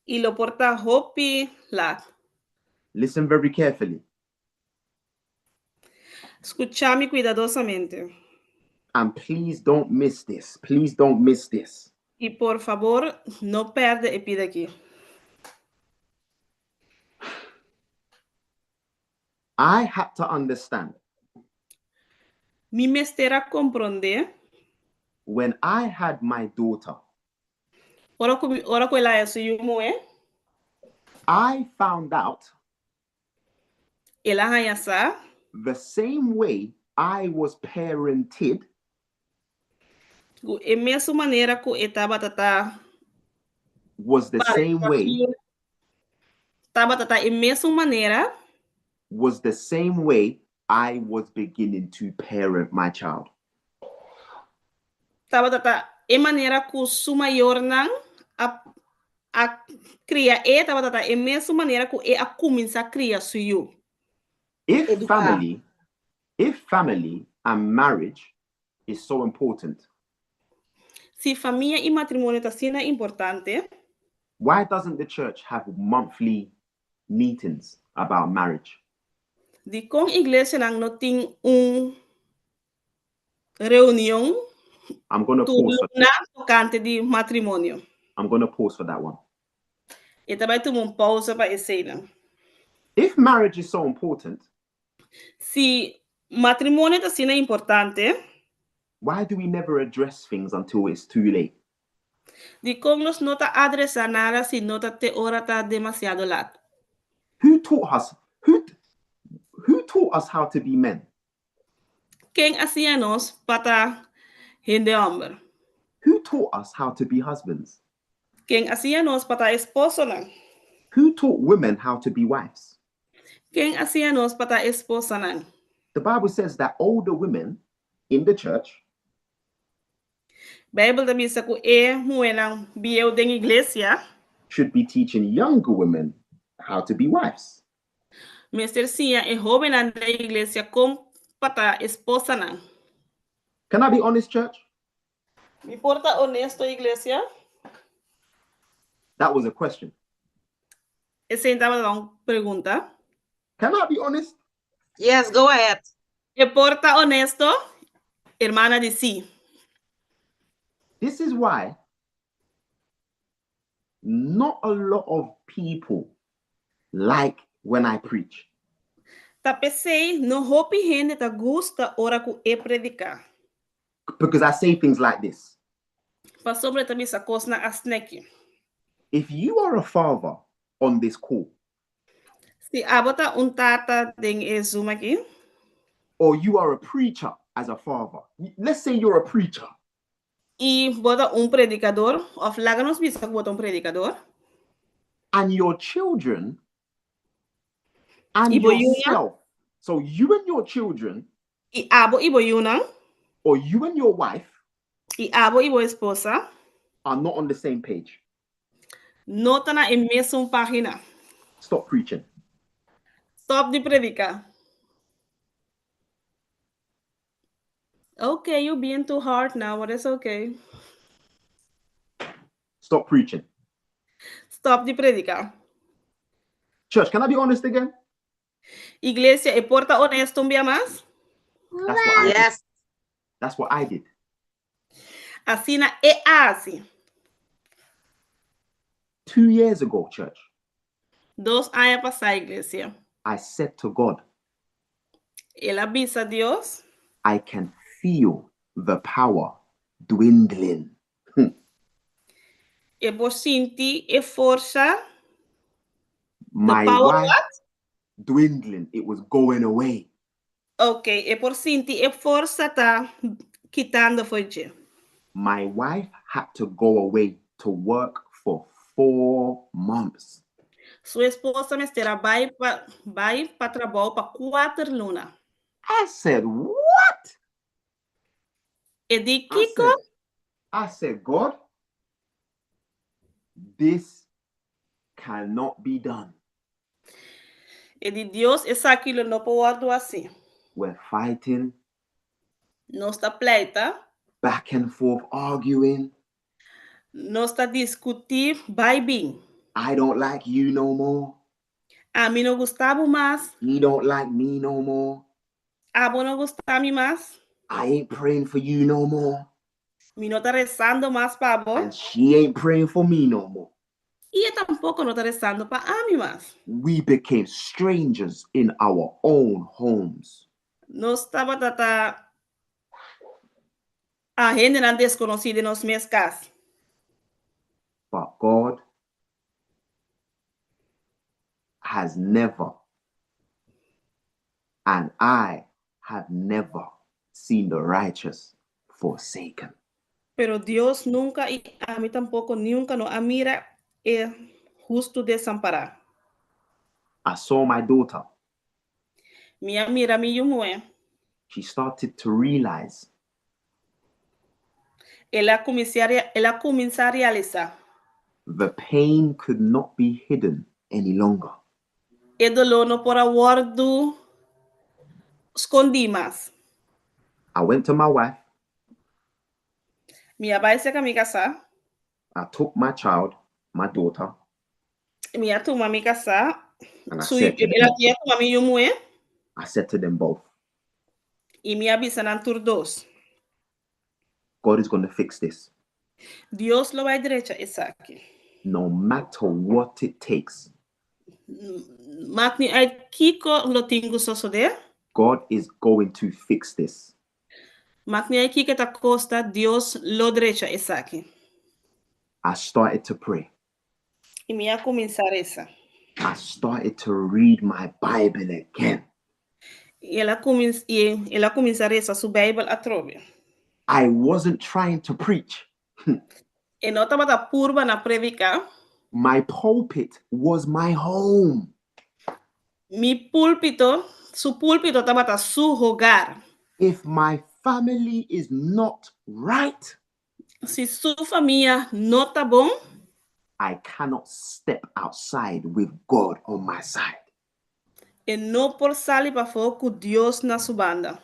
E lo porta roupa lá. Listen very carefully. Escuchame cuidadosamente. And please don't miss this. Please don't miss this. E por favor, não perde e pida aqui. I had to understand Me mestera compreender. when I had my daughter, Ora com ela é sumo I found out ela arranha the same way I was parented e mesma maneira que estava was the same way estava e mesma maneira was the same way I was beginning to parent my child. Taba tata, e maneira que su maior nang a cria taba tata, e mesma maneira que a kuminsa cria suyo. If Educar. family and marriage is so important, Si família e matrimônio tá sendo importante, why doesn't the church have monthly meetings about marriage? di com igreja nang não tem reunião I'm going to pause for na tocante de matrimônio. I'm going to pause for that one. E também tomar pausa para esse não. If marriage is so important, Si matrimônio tá sendo importante, why do we never address things until it's too late? di com nós não tá adressar nada se não tá te hora tá demasiado lado. Who taught us how to be men? Quem hacía nós para gente homem? Who taught us how to be husbands? Quem hacía nós para esposo não? Who taught women how to be wives? Quem hacía nós para esposa não? The Bible says that older women in the church Bible também diz que mulher biel da igreja, should be teaching younger women how to be wives. Mr. Sia jovem da igreja como para esposa não. Can I be honest, church? Me porta honesto igreja? That was a question. Essa estava uma pergunta. Can I be honest? Yes, go ahead. Me porta honesto, hermana de si. This is why not a lot of people like when I preach. Ta pensei, no hopi gente ta gusta ora ku e predicar. Because I say things like this. Pa sobre também essa coisa na asneki. If you are a father on this call, Si abota tata ding e Zoom aqui, or you are a preacher as a father, let's say you're a preacher, e bota predicador, of laganos bisa bota predicador, and your children and Ibo yourself, so you and your children, e abo ibo yuna, or you and your wife e abo ibo esposa, are not on the same page, nota na e mesma página. stop preaching. Stop de predicar. Okay, you're being too hard now, but it's okay. Stop preaching. Stop de predicar. Church, can I be honest again? Iglesia, e porta honesto um dia mais? That's what I did. Yes. That's what I did. Assim na e assim. 2 years ago, church, 2 anos passar, iglesia. I said to God, Ela avisa a Deus. I can feel the power dwindling. E por sinti e força. My power wife what? dwindling. It was going away. Ok, e por sinti e força tá quitando foi. My wife had to go away to work for 4 months. Sua esposa me estará vai para trabalho para 4 lunas. I said, what? E di Kiko, I said, God, this cannot be done. e di Deus, essa aquilo não pode assim. We're fighting, Não está pleita, back and forth, arguing. não está discutir, vai bem. I don't like you no more. A mim não gostava mais, You don't like me no more. a mim não gostava mais, I ain't praying for you no more. mim não está rezando mais para vós, And she ain't praying for me no more. e eu tampouco não está rezando para a mim mais. We became strangers in our own homes. Nós estava a gente não desconhecida nos meus casas. But God has never, and I have never seen the righteous forsaken. Pero Deus nunca, e a mim tampouco, nunca não a mira é justo desamparar. I saw my daughter Mia mira mi yumwe. she started to realize Ela comincia a realizar. the pain could not be hidden any longer. E dolor não pode guardo escondi mais. I went to my wife, Minha vai ser mi casa. I took my child, my daughter, Minha turma mi casa. and Ela tinha turma mi yumwe. I said to them both, E minha bisa nan tur dos. God is going to fix this. Dios lo vai derecha essa aqui. No matter what it takes, Makni ai kiko lo tingu soso de. God is going to fix this. Makni ai kiko ta costa Dios lo derecha essa aqui. I started to pray. E minha começar essa. I started to read my Bible again. E ela começar essa su Bible a trove. I wasn't trying to preach. E não estava da purba na predicar. My pulpit was my home. Su púlpito estaba da su hogar. If my family is not right, Se su família não está bom, I cannot step outside with God on my side. e não por sair para fora com Deus na sua banda.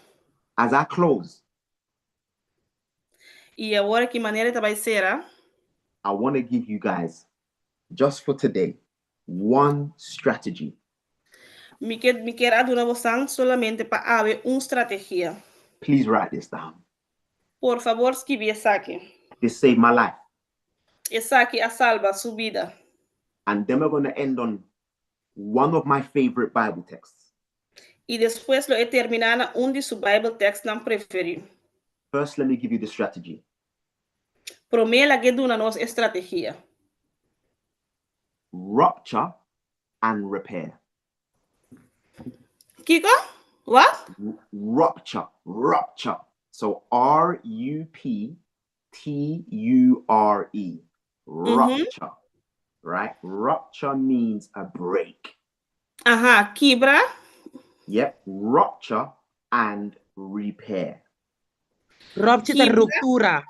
As I close, E agora que maneira vai ser? I want to give you guys, just for today, one strategy. Me quero adorar você solamente para haver uma estratégia. Please write this down. Por favor, escreve essa aqui. This saved my life. Essa aqui a salva sua vida. And then we're going to end on one of my favorite Bible texts. E depois lo terminar de su Bible text não preferido. First, let me give you the strategy. Promela que duna nos estratégia. Rupture and repair. Kiko? What? Rupture. So R-U-P-T-U-R-E. Rupture. Right? Rupture means a break. Aha, quebra. Yep. Rupture and repair. Ruptura.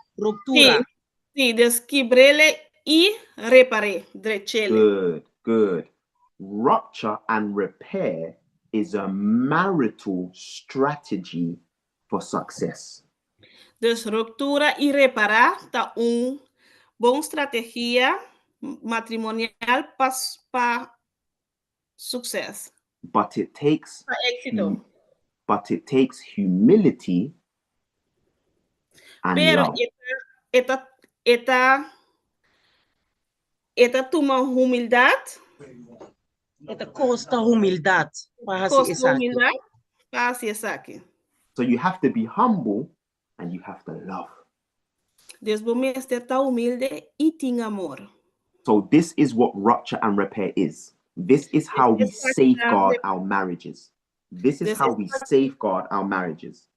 Sí, desquibrele y repare. Drechele. Good. Rupture and repair is a marital strategy for success. Dus ruptura y reparar está buena estrategia matrimonial para suceso. But it takes Éxito. humility and Pero love. esta toma humildad. Esta costa humildad. Costa humildad. Paz y saque. So you have to be humble and you have to love. Desbomeste está humilde y tiene amor. So this is what rupture and repair is. This is how we safeguard our marriages. This is how we safeguard our marriages.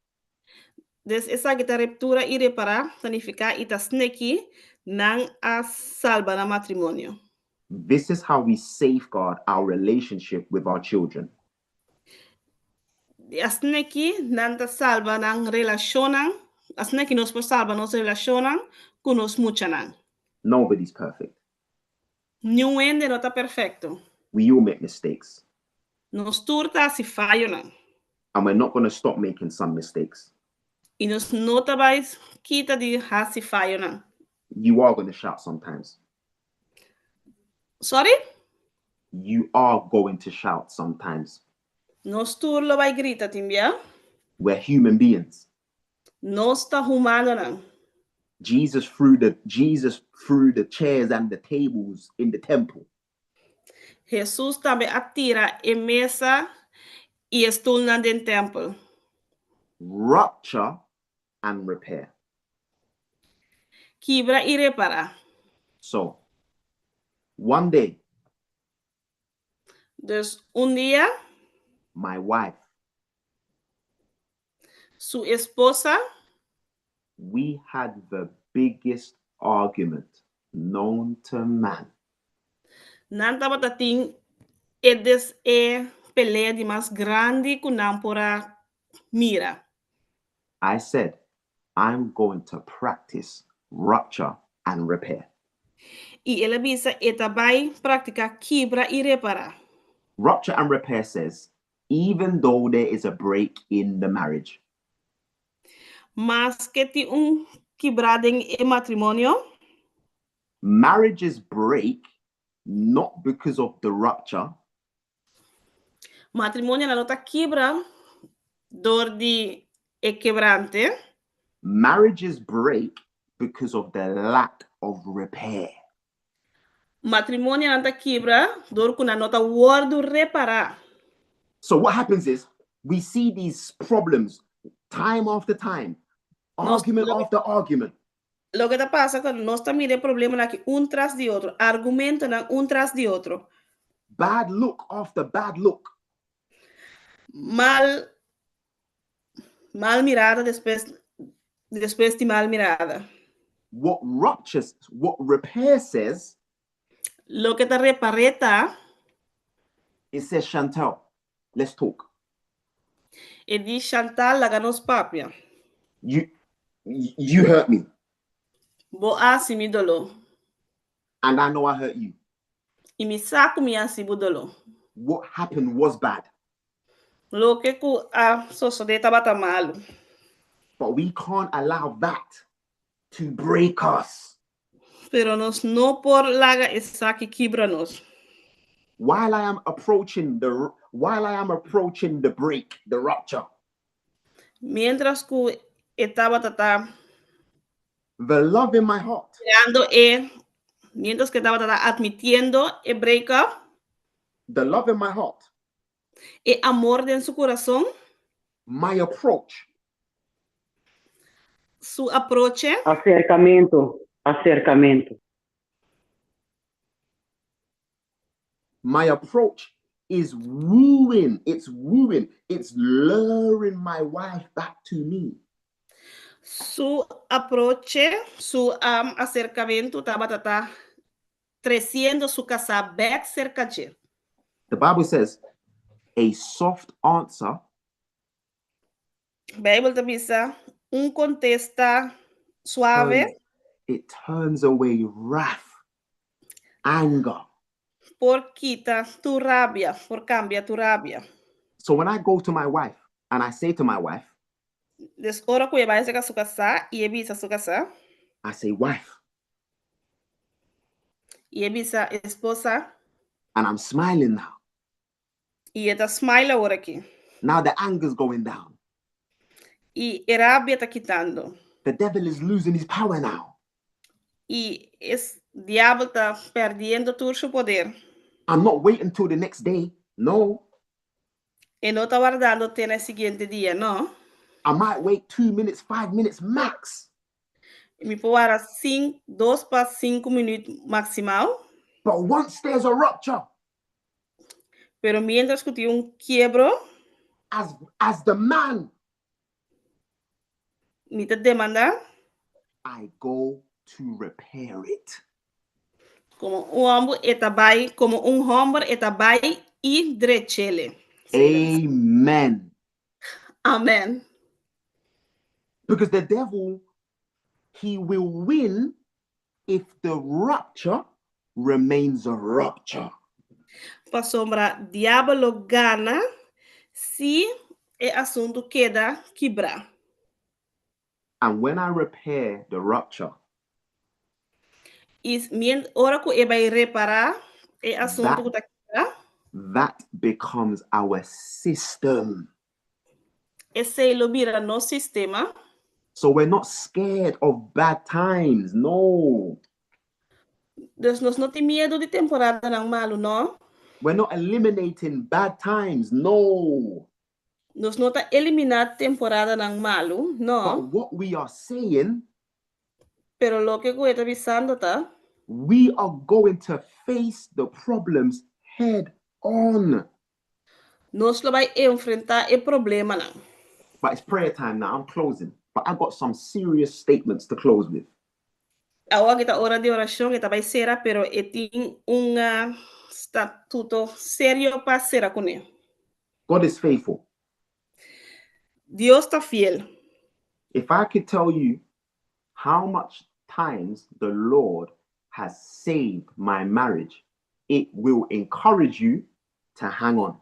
Des esa kita ruptura y reparar significa ita sneki nang a salva na matrimonio. This is how we safeguard our relationship with our children. Asneki nanta salva nang relacionan, asneki nos por salva nos relacionan con nos muchanan. Nobody's perfect. Ninguém no está perfecto. We all make mistakes. Nos turta si fallan. And we're not going to stop making some mistakes. Y nos nota vais quita di hasi fallan. You are going to shout sometimes. Sorry? You are going to shout sometimes. Nos turlo vai grita timbia. We're human beings. Nos ta humano nan. Jesus threw the chairs and the tables in the temple. Jesus também atira e mesa e stoel nan den tempel. Rupture and repair. Quebra y repara. So, one day, Dus día, my wife, su esposa, we had the biggest argument known to man. nanta batating edes pelea de más grande que nampora mira. I said, I'm going to practice rupture and repair. E ele bisa eta vai praticar quebra e reparar. Rupture and repair says, even though there is a break in the marriage, Mas que te quebrada em matrimonio, marriages break not because of the rupture, matrimonio na nota quebra dor de quebrante, marriages break because of the lack of repair. matrimonio na nota quebra dor na nota wordo reparar. So what happens is we see these problems time after time, argument after argument. Lo que te pasa cuando no está mire problema aquí un tras de otro, argumento un tras de otro. Bad look after bad look. Mal mirada después de mal mirada. What repair says, Lo que te repareta, it says, Chantal, let's talk. e di Chantal la ganos papia. You hurt me. Bo asi mi dolo. And I know I hurt you. E mi saco mi asi bu dolo. What happened was bad. Lo que ku a sosodeta bata malo. But we can't allow that to break us. Pero nos no por laga esa que quebranos. While I am approaching the break, the rupture, Mientras ku estaba tata the love in my heart, mientras que estaba tata admitiendo el breakup, the love in my heart, el amor en su corazón, my approach, su approche, Acercamiento. my approach is wooing. It's wooing. It's luring my wife back to me. su approche, su acercamiento estaba tata creciendo su casa back cerca de. The Bible says, a soft answer Bible te dice, un contesta suave, it turns away wrath, anger. por quita tu rabia, por cambia tu rabia. So when I go to my wife and I say to my wife, Des ora que vai a su casa y evita su casa, I say, wife, y evita esposa, and I'm smiling now. y esta smile ahora aquí. Now the anger's going down. Y rabia está quitando. The devil is losing his power now. Y es diablo está perdiendo todo su poder. I'm not waiting till the next day. No. Y no está guardando hasta el siguiente día, no. I might wait 2 minutes, 5 minutes max. Me puedo dar 2 para 5 minutos maximal. But once there's a rupture, Pero mientras que tiene un quiebro, as the man, me te demanda I go to repair it. como un hombre etabai, como un hombre etabai y drechele. Amen. Amen. Because the devil, he will win if the rupture remains a rupture. Pa sombra, diablo gana si el asunto queda quebrar. And when I repair the rupture, Y ahora que va a reparar el asunto que está quebrar, that becomes our system. ese lo mira no sistema. So we're not scared of bad times. No. Entonces, nos no tiene miedo de temporada tan malo, ¿no? We're not eliminating bad times. No. Nos no está eliminar temporada tan malo, But no. what we are saying, Pero lo que está avisando está, we are going to face the problems head on. nos lo va a enfrentar el problema, ¿no? But it's prayer time now. I'm closing. But I've got some serious statements to close with. Ahora que está hora de oración, que está vai ser, pero tiene un estatuto serio para ser con él. God is faithful. Dios está fiel. If I could tell you how much times the Lord has saved my marriage, it will encourage you to hang on.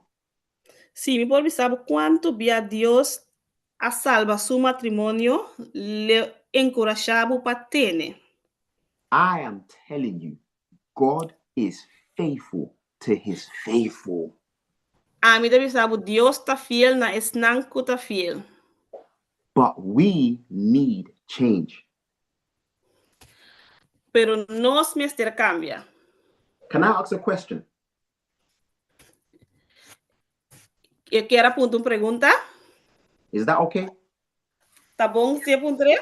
Si mi puedo saber cuánto vía Dios a salva su matrimonio, le encorajaba para tener. I am telling you, God is faithful to his faithful. A mí debe saber Dios está fiel na es nanku está fiel. But we need change. Pero nos mister cambia. Can I ask a question? ¿Quiere apuntar una pregunta? Is that okay? ¿Está bom si apuntaré?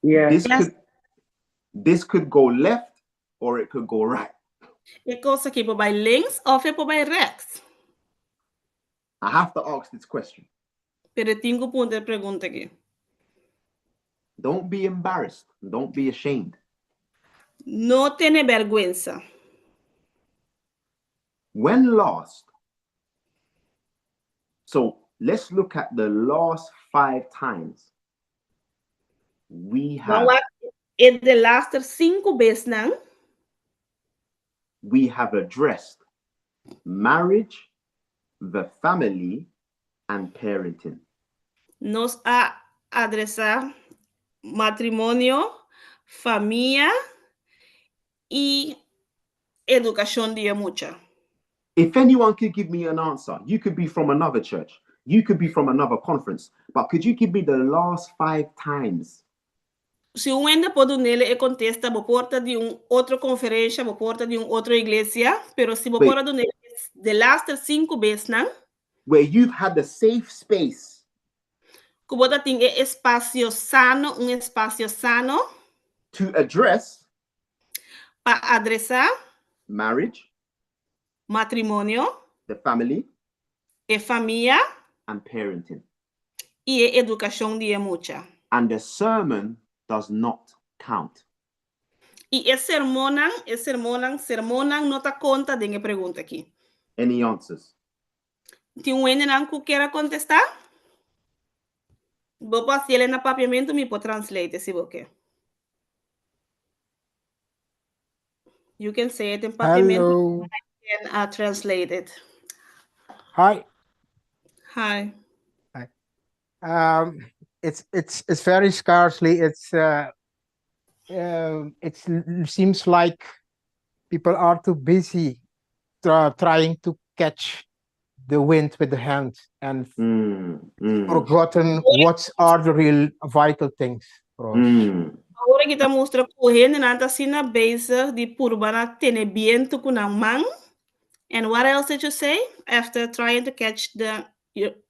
Yeah. This could go left or it could go right. É cosa que por bij links of por bij rechts. I have to ask this question. Pero tengo punto de pregunta aqui. Don't be embarrassed. Don't be ashamed. No tiene vergüenza. When last? So let's look at the last 5 times we have In de laatste 5 vezes we have addressed marriage, the family, and parenting. nos ha adresado matrimonio, familia y educación de mucha. If anyone could give me an answer, you could be from another church, you could be from another conference, but could you give me the last 5 times? Si un ende pode nele e contesta por porta de outra conferência, por porta de outra igreja, pero si por porta nele de laatste 5 vezes, where you've had the safe space que você tem espaço sano, espaço sano to address para adressar marriage, matrimônio, the family, e família and parenting. e educação de mucha. And the sermon does not count. E sermonan não dá conta de pergunta aqui. Any answers? Tem ende que queira contestar? Vou passar ele na papiamento, me pode translate se você. You can say it in papiamento. Hello. And translate it. Hi. Hi. It's very scarcely. It seems like people are too busy trying to catch the wind with the hand and forgotten what are the real vital things for us. Agora kita mostra correndo na sina bezig die purbana tene viento com a mão. And what else did you say after trying to catch the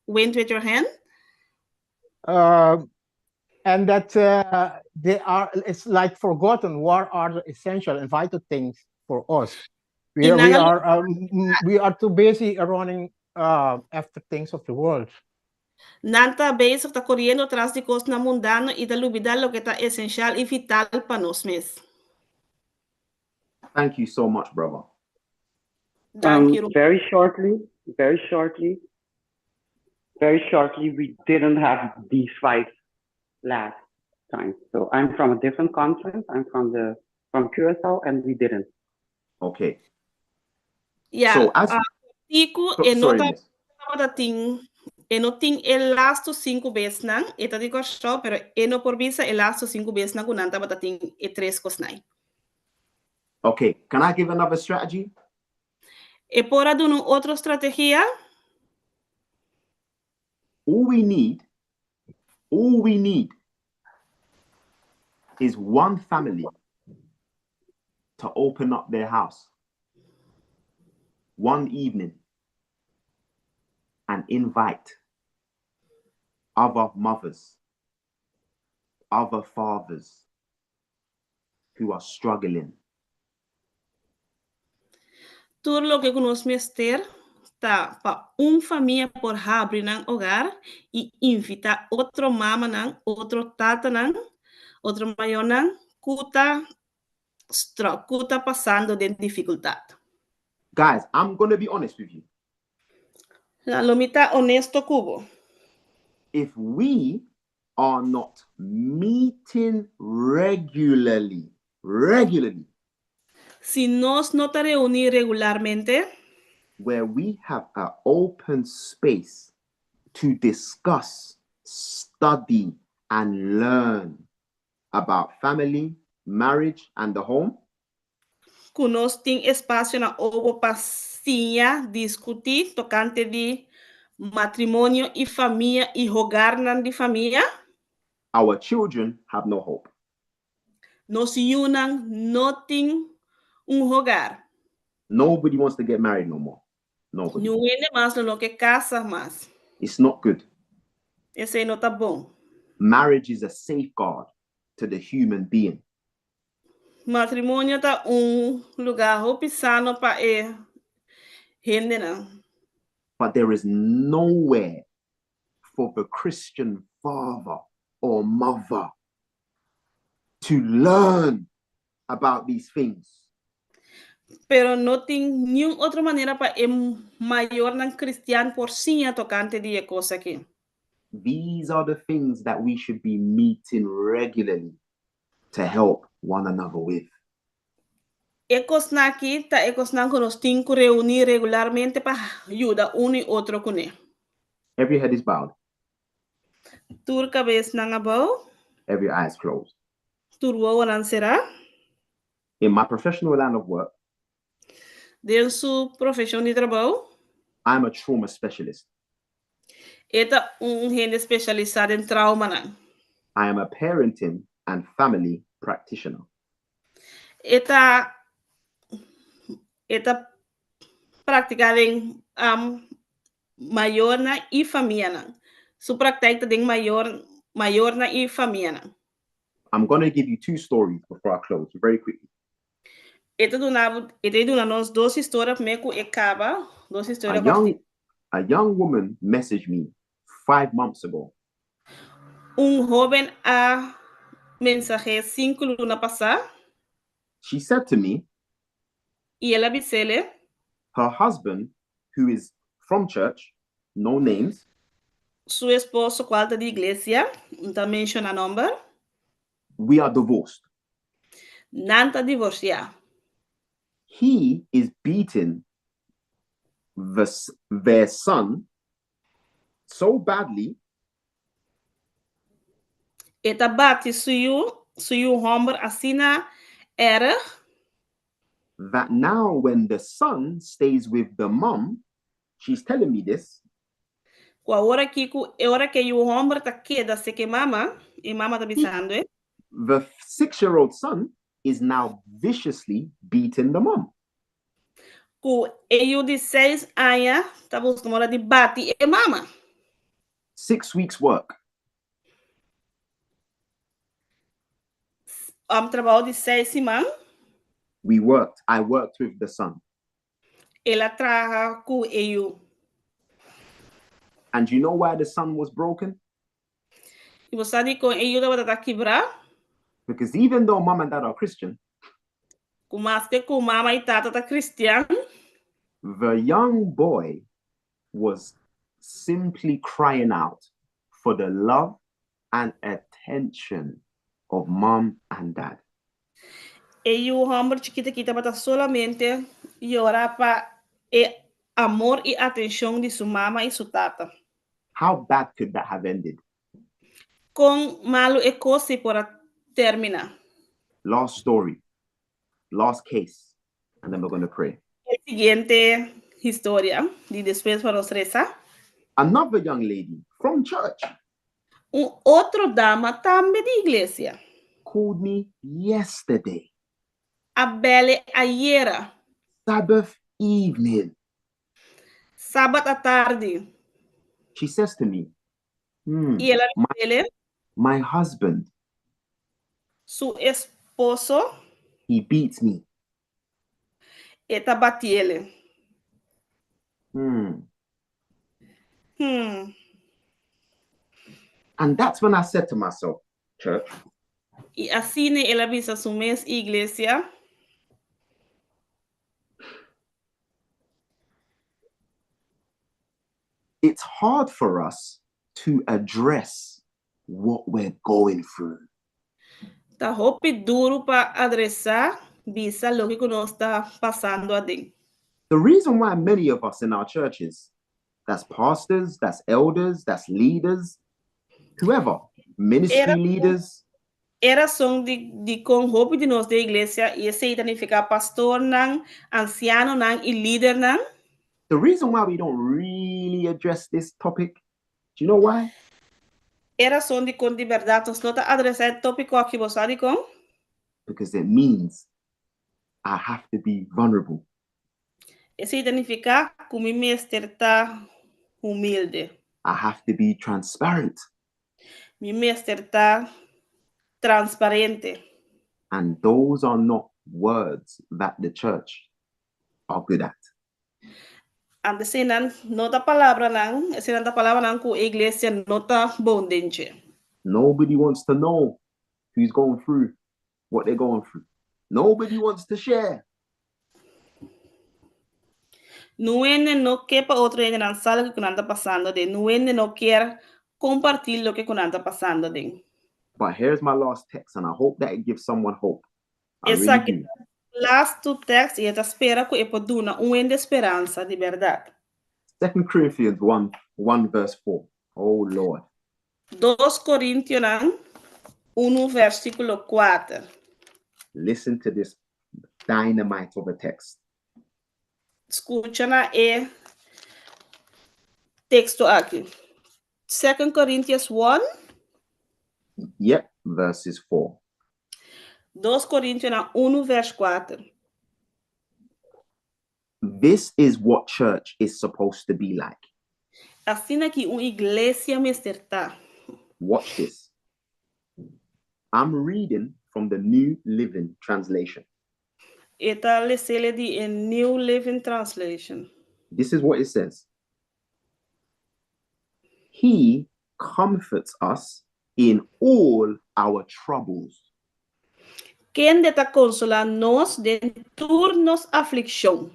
wind with your hand? And that it's like forgotten what are the essential and vital things for us. We are too busy running after things of the world. Nanta bezig está correndo atrás de coisas mundano e de olvidar lo que está essencial e vital para nós mesmos. Thank you so much, brother. Very shortly, we didn't have these 5 last time. So I'm from a different conference. I'm from Curacao, and we didn't. Okay. Yeah. So as não tem el lasto 5 vezes não, eta digo só, pero não por visa el lasto 5 vezes não kunanta bata tem 3 cosnai. Okay, can I give another strategy? E pora de uma outra estratégia? All we need is one family to open up their house one evening and invite other mothers, other fathers who are struggling. Tudo lo que conosco mister tá para família por abrir nang hogar e invitar outro mama nang, outro tata nang, outro maior nang, kuta passando de dificuldade. Guys, I'm going to be honest with you. La lomita honesto cubo. If we are not meeting regularly, Si nos no te reunir regularmente, where we have an open space to discuss, study, and learn about family, marriage, and the home, kunos ting espacio na obo pasinha discutir tocante de matrimonio y familia y hogar nan de familia, our children have no hope. nos yunang noting un hogar. Nobody wants to get married no more. Nobody. Não é mais no que casa mais. It's not good. Esse não tá bom. Marriage is a safeguard to the human being. Matrimônio tá lugar pisano para rende não. But there is nowhere for the Christian father or mother to learn about these things. Pero não tem nenhuma outra maneira para maior nan cristiano por sim tocante de coisa aqui. These are the things that we should be meeting regularly to help one another with. Ecos na aqui, tá ecos na que nós temos que reunir regularmente para ajudar e outro com ele. Every head is bowed, Tur cabeça na abau, every eye is closed. tur o nan será. In my professional line of work, Dentro sua profissão de trabalho, I'm a trauma specialist. eta gente especializado em trauma nan. I am a parenting and family practitioner. Eta prática em maior na e família nan. Su prática de maior na e família nan. I'm going to give you two stories before I close, very quickly. Eta do nós duas histórias meio que acaba, duas histórias. A young woman messaged me 5 months ago. Jovem a mensaje 5 luna passada. She said to me, E ela disse, her husband, who is from church, no names, su esposo quarta de iglesia, não menciona number, we are divorced. nanta divorciar. He is beating their son so badly Eta bate suyu homem assina era that now when the son stays with the mom, she's telling me this, com a hora que o homem tá queda se que mama, e mama tá bisando, the 6-year-old son is now viciously beating the mom. Com eu de 6 anos, tá buscando hora de bate e mama. 6 weeks work. Trabalho de 6 semanas. I worked with the son. Ela trabalha com eu. And you know why the son was broken? E você sabe com eu da quebrar? Because even though mom and dad are Christian, Com mais que com mama e tata tá cristiano, the young boy was simply crying out for the love and attention of mom and dad. E o homem chiquita bata solamente llorar para amor e atenção de sua mama e sua tata. How bad could that have ended? Com malo e coisa para terminar. Last story, last case, and then we're going to pray. Siguiente história de después para rezar. Another young lady from church Outro dama também de igreja. called me yesterday, A Belle ayer, Sabbath evening. sábado à tarde. She says to me, E ela disse, my husband, seu esposo, he beats me. eta bate ele. And that's when I said to myself, church, E assim ela avisa sua mês igreja. it's hard for us to address what we're going through. Tá hopi duro para adressar bisa lo que nós está passando adentro. The reason why many of us in our churches, that's pastors, that's elders, that's leaders, whoever, ministry leaders, Era razão de com hopi de nós da igreja e esse significa pastor não, anciano não e líder não. the reason why we don't really address this topic, do you know why? Era razão de com de verdade nós não adressar tópico aqui você sabe com? Because it means I have to be vulnerable. Esse significa que mi mestre está humilde. I have to be transparent. Mi mestre está transparente. And those are not words that the church are good at. Ande senan nota palavra não, senan da palavra não que a igreja nota bondente. Nobody wants to know who's going through what they're going through. Nobody wants to share. No quer para outro ainda não sabe o que está passando de. Não quer compartilhar o que está passando de. But here's my last text, and I hope that it gives someone hope. I Essa really do. last two text e esta espera que pode dar de esperança de verdade. 2 Corinthians 1 verse 4. Oh Lord. 2 Coríntios 1 versículo 4. Listen to this dynamite of a text. Escucha e texto aqui. 2 Coríntios 1. Yep, verses 4. 2 Coríntios 1 verso 4. This is what church is supposed to be like. Assim que uma igreja está. Watch this. I'm reading from the New Living Translation. Esta lesele di in New Living Translation. This is what it says. He comforts us in all our troubles. Quem deta consola nos de turnos aflição.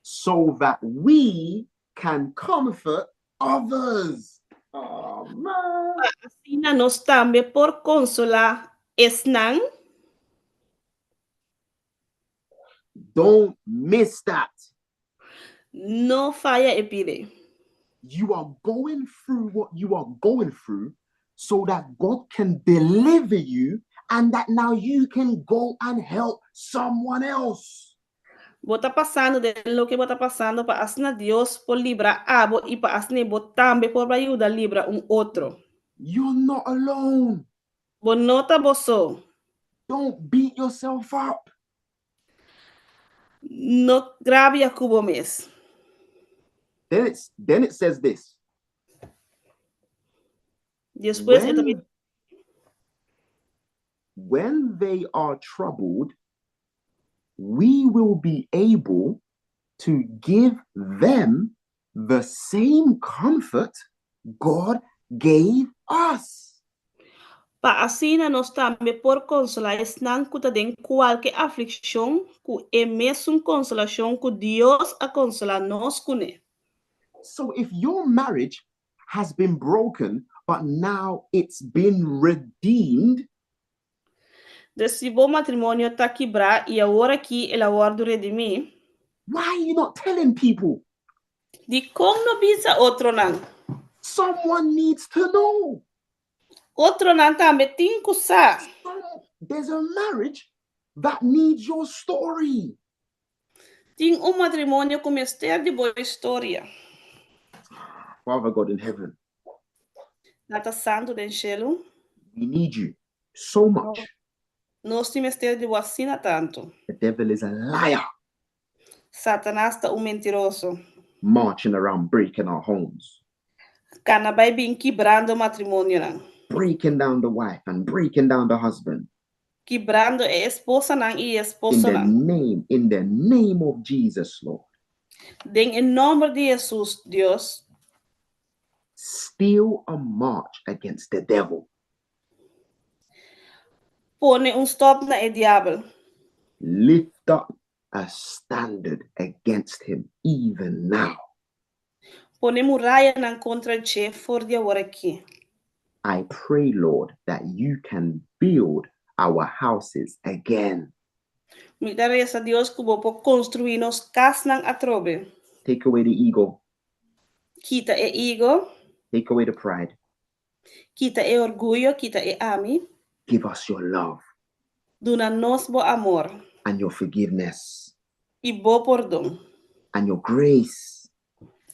So that we can comfort others. Oh man. Assim nós também por consolar esnan. Don't miss that. No falha epide. You are going through what you are going through so that God can deliver you and that now you can go and help someone else. Bota passando de lo que bota passando para asna Deus por librar abo e para asne botambe por ayuda libra outro. You're not alone. Bonota boso. Don't beat yourself up. No grave a cubo mes. Then it says this. Después when they are troubled, we will be able to give them the same comfort God gave us. Pa asina nós também por consolar esnan kuta den qualquer aflição ku é mesmo consolação ku Deus a consolar nós kune. So if your marriage has been broken, but now it's been redeemed, Se bom matrimônio tá quebrar e agora aqui ela hora do redimir, why are you not telling people? de como não bisa outro não. Someone needs to know. Outro não também tem que usar. There's a marriage that needs your story. Tem matrimônio com mistério de boa história. Father God in heaven, Nata santo do cielo. we need you so much. Nós temos mistério de boa sina tanto. The devil is a liar, Satanás tá mentiroso. marching around breaking our homes, Cana vai bem quebrando o matrimônio não. breaking down the wife and breaking down the husband. Quebrando a esposa não e esposo não. In the name of Jesus, Lord. Em nome de Jesus, Deus. Still a march against the devil. Pone stop na diabo. Lift up a standard against him even now. pone muralla nan contra che for dia waraki. I pray, Lord, that you can build our houses again. Mi da resa Dios kubo po construir nos cas nan atrobe. Take away the ego, Kita e ego, take away the pride. kita e orgullo, kita e ami. Give us your love Duna nos bo amor. and your forgiveness Y bo perdón. and your grace.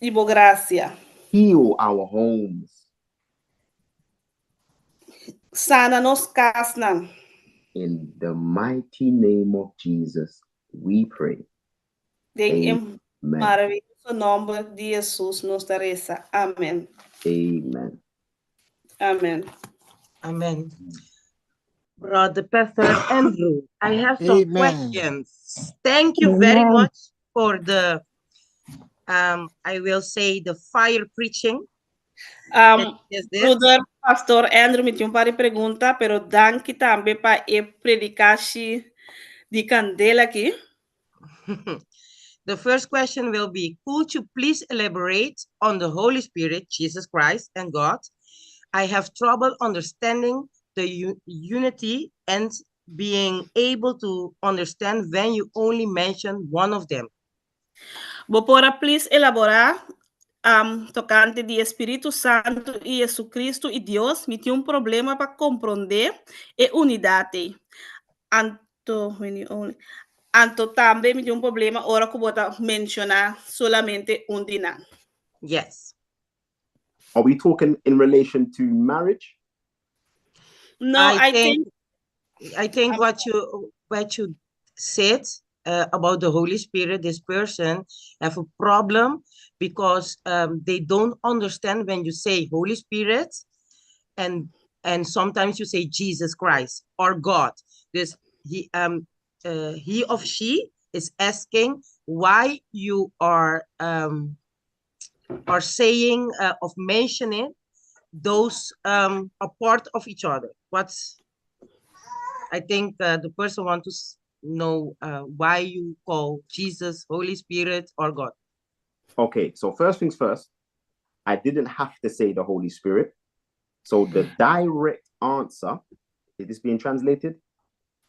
Y bo gracia. Heal our homes. Sana nos cas nan. In the mighty name of Jesus, we pray. Den Amen. maravilloso nombre de Jesús nos da resa. Amen. Amen. Amen. Amen. Brother Pastor Andrew, I have some Amen. questions. Thank you very much for the, I will say, the fire preaching. Brother Pastor Andrew me tinha um par de pergunta, pero danke também para e predicashi de candela aqui. The first question will be, could you please elaborate on the Holy Spirit, Jesus Christ, and God? I have trouble understanding the unity and being able to understand when you only mention one of them. Bopora, please elaborar tocante de Espírito Santo e Jesucristo e Deus. Me tinha um problema para compreender a unidade. Anto também me tinha um problema ora que bota mencionar solamente um dina. Yes. Are we talking in relation to marriage? No, I think what you said about the Holy Spirit, this person have a problem because they don't understand when you say Holy Spirit and sometimes you say Jesus Christ or God. This he or she is asking why you are saying of mentioning those a part of each other. I think the person wants to know why you call Jesus, Holy Spirit, or God. Okay, so first things first, I didn't have to say the Holy Spirit. So the direct answer, is this being translated?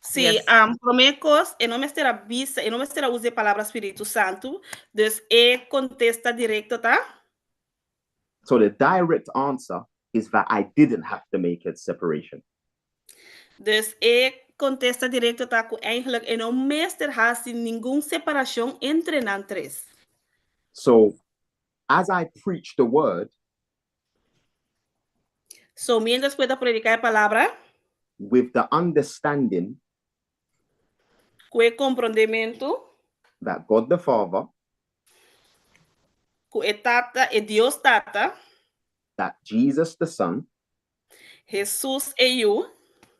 Sí, Yes. promecos, e não me estará vista, e não me estará usar a palavra Espírito Santo, dus contesta directo, tá? So the direct answer is that I didn't have to make a separation. Dus contesta directo, tá? Que eigenlijk e não me estará sin nenhuma separação entre nós três. So as I preach the word, so mientras pueda predicar a palavra, with the understanding que compreendimento, that God the Father, que tata, Dios tata, that Jesus the Son, Jesús e eu,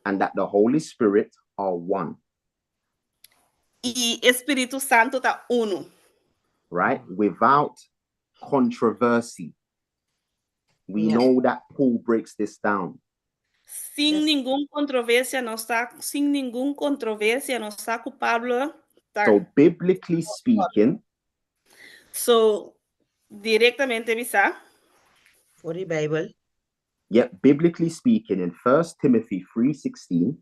and that the Holy Spirit are one. E Espírito Santo tá uno. Right? Without controversy. We know that Paul breaks this down. Sem nenhuma controvérsia, não está, sem nenhuma controvérsia, não está com Pablo. Tá. So biblically speaking, so directamente bisa for the Bible. Yep, biblically speaking, in 1 Timothy 3:16,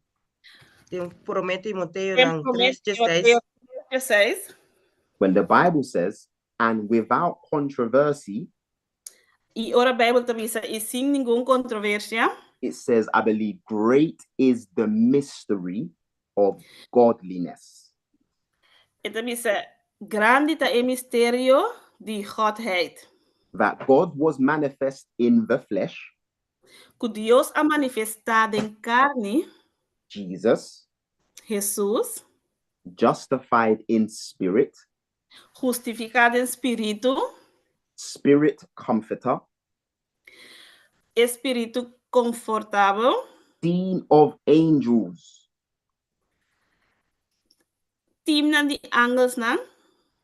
when the Bible says, and without controversy, e ora Bible também diz, e sem nenhuma controvérsia, it says, I believe, great is the mystery of godliness. E também diz, grande é o mistério de Godheid. That God was manifest in the flesh, que Deus a manifestado em carne, Jesus, Jesus, justified in spirit, justificado em espírito, spirit comforter, espírito confortável, seen of angels, timna de anjos nan,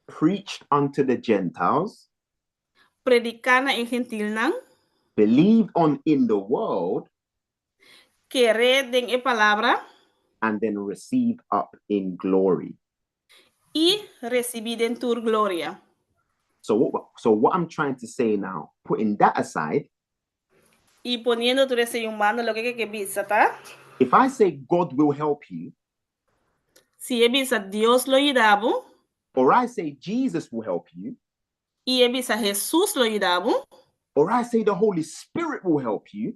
preached unto the Gentiles, predicana em gentil nan, believed on in the world, querem a palavra, and then received up in glory. e recebido em tua glória. So what I'm trying to say now, putting that aside, Y poniendo tu ese humano lo que bisa ta. if I say God will help you, Si e bisa Dios lo idabo, or I say Jesus will help you, y e bisa Jesús lo idabo, or I say the Holy Spirit will help you,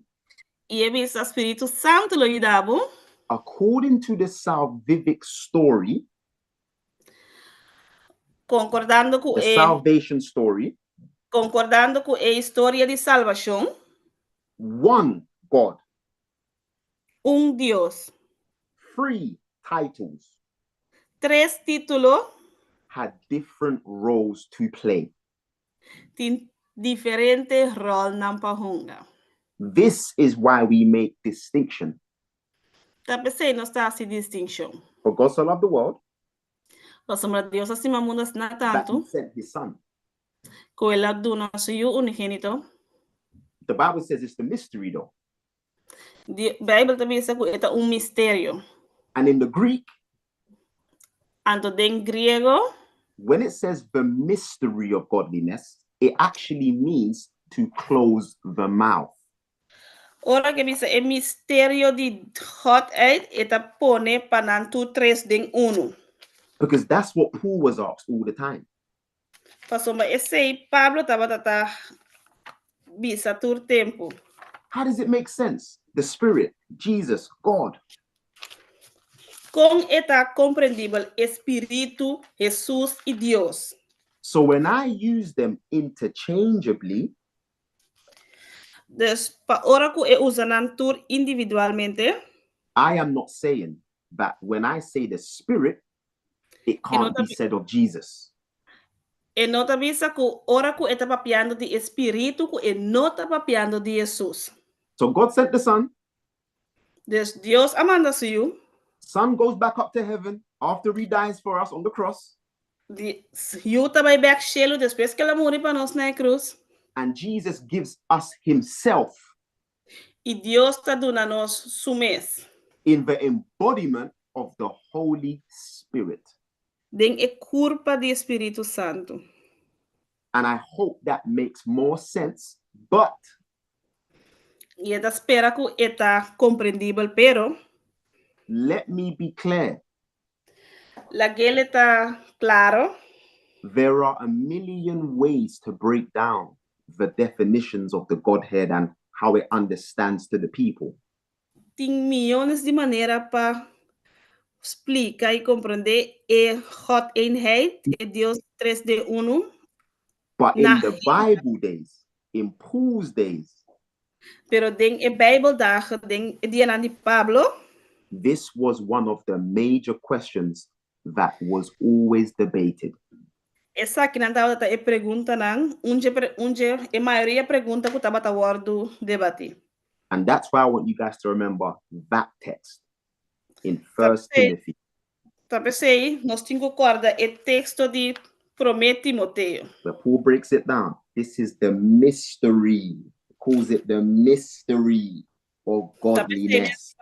y e bisa Espíritu Santo lo idabo, according to the salvific story, concordando com the salvation story, a história de salvação, one God, Deus, 3 titles, 3 títulos, had different roles to play. tem diferente rol na pahunga. This is why we make distinction. Tá pensando não está assim distinção. For God so loved the world Mas Deus assim o mundo na that he tanto, sent his son. que ele deu nosso unigênito. The Bible says it's the mystery though. A Bíblia também diz que é mistério. And in the Greek, Anto em grego, when it says the mystery of godliness, it actually means to close the mouth. ora que bisa é mistério de godheid, eta pone panantu 3 em 1. Because that's what Paul was asked all the time. Pasoma esse Pablo tava bisa tur tempo. How does it make sense? The Spirit, Jesus, God. Com eta compreendível Espírito, Jesus e Deus. So when I use them interchangeably, Ora que usa tur individualmente, I am not saying that when I say the Spirit, it can't be said of Jesus. e nota bisa que ora que eta papiando de Espírito que e nota papiando de Jesus. So God sent the Son. Dus Deus amanda suyo. Son goes back up to heaven after he dies for us on the cross. Yuta vai back shelo depois que ela morre para nós na cruz. And Jesus gives us himself E Deus está dando a nós sumes. in the embodiment of the Holy Spirit. Den e culpa de Espírito Santo. And I hope that makes more sense, but E ela espera que está compreendível, pero let me be clear. La guele está claro. There are a million ways to break down the definitions of the Godhead and how it understands to the people. Tem milhões de maneiras para explicar e compreender a God-eenheid, a Deus 3D1. But in the Bible days, in Paul's days, pero den a Bible dagen, den dia de Pablo, this was one of the major questions that was always debated. Essa aqui não estava a pergunta não, onde a maioria pergunta que estava a word debate. And that's why I want you guys to remember that text in 1 Timothy. Tá pensei, nós temos korda o texto de Promete Timoteo. Where Paul breaks it down. This is the mystery. He calls it the mystery of godliness.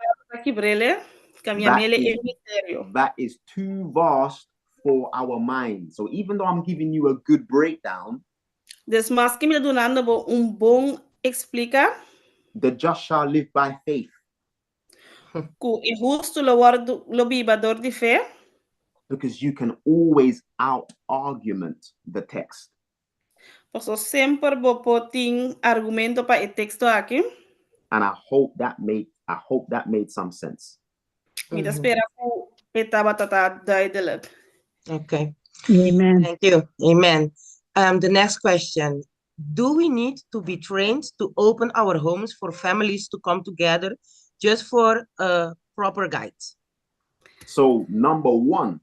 That is too vast for our mind. So even though I'm giving you a good breakdown, des mas que me donando bom explica, the just shall live by faith. Que é justo lo vivador de fé. Because you can always out-argument the text. Posso sempre botar argumento para o texto aqui. And I hope that made some sense. Me espera que estava duidelijk. Okay. Amen. Thank you. Amen. The next question. Do we need to be trained to open our homes for families to come together just for a proper guide? So, number one.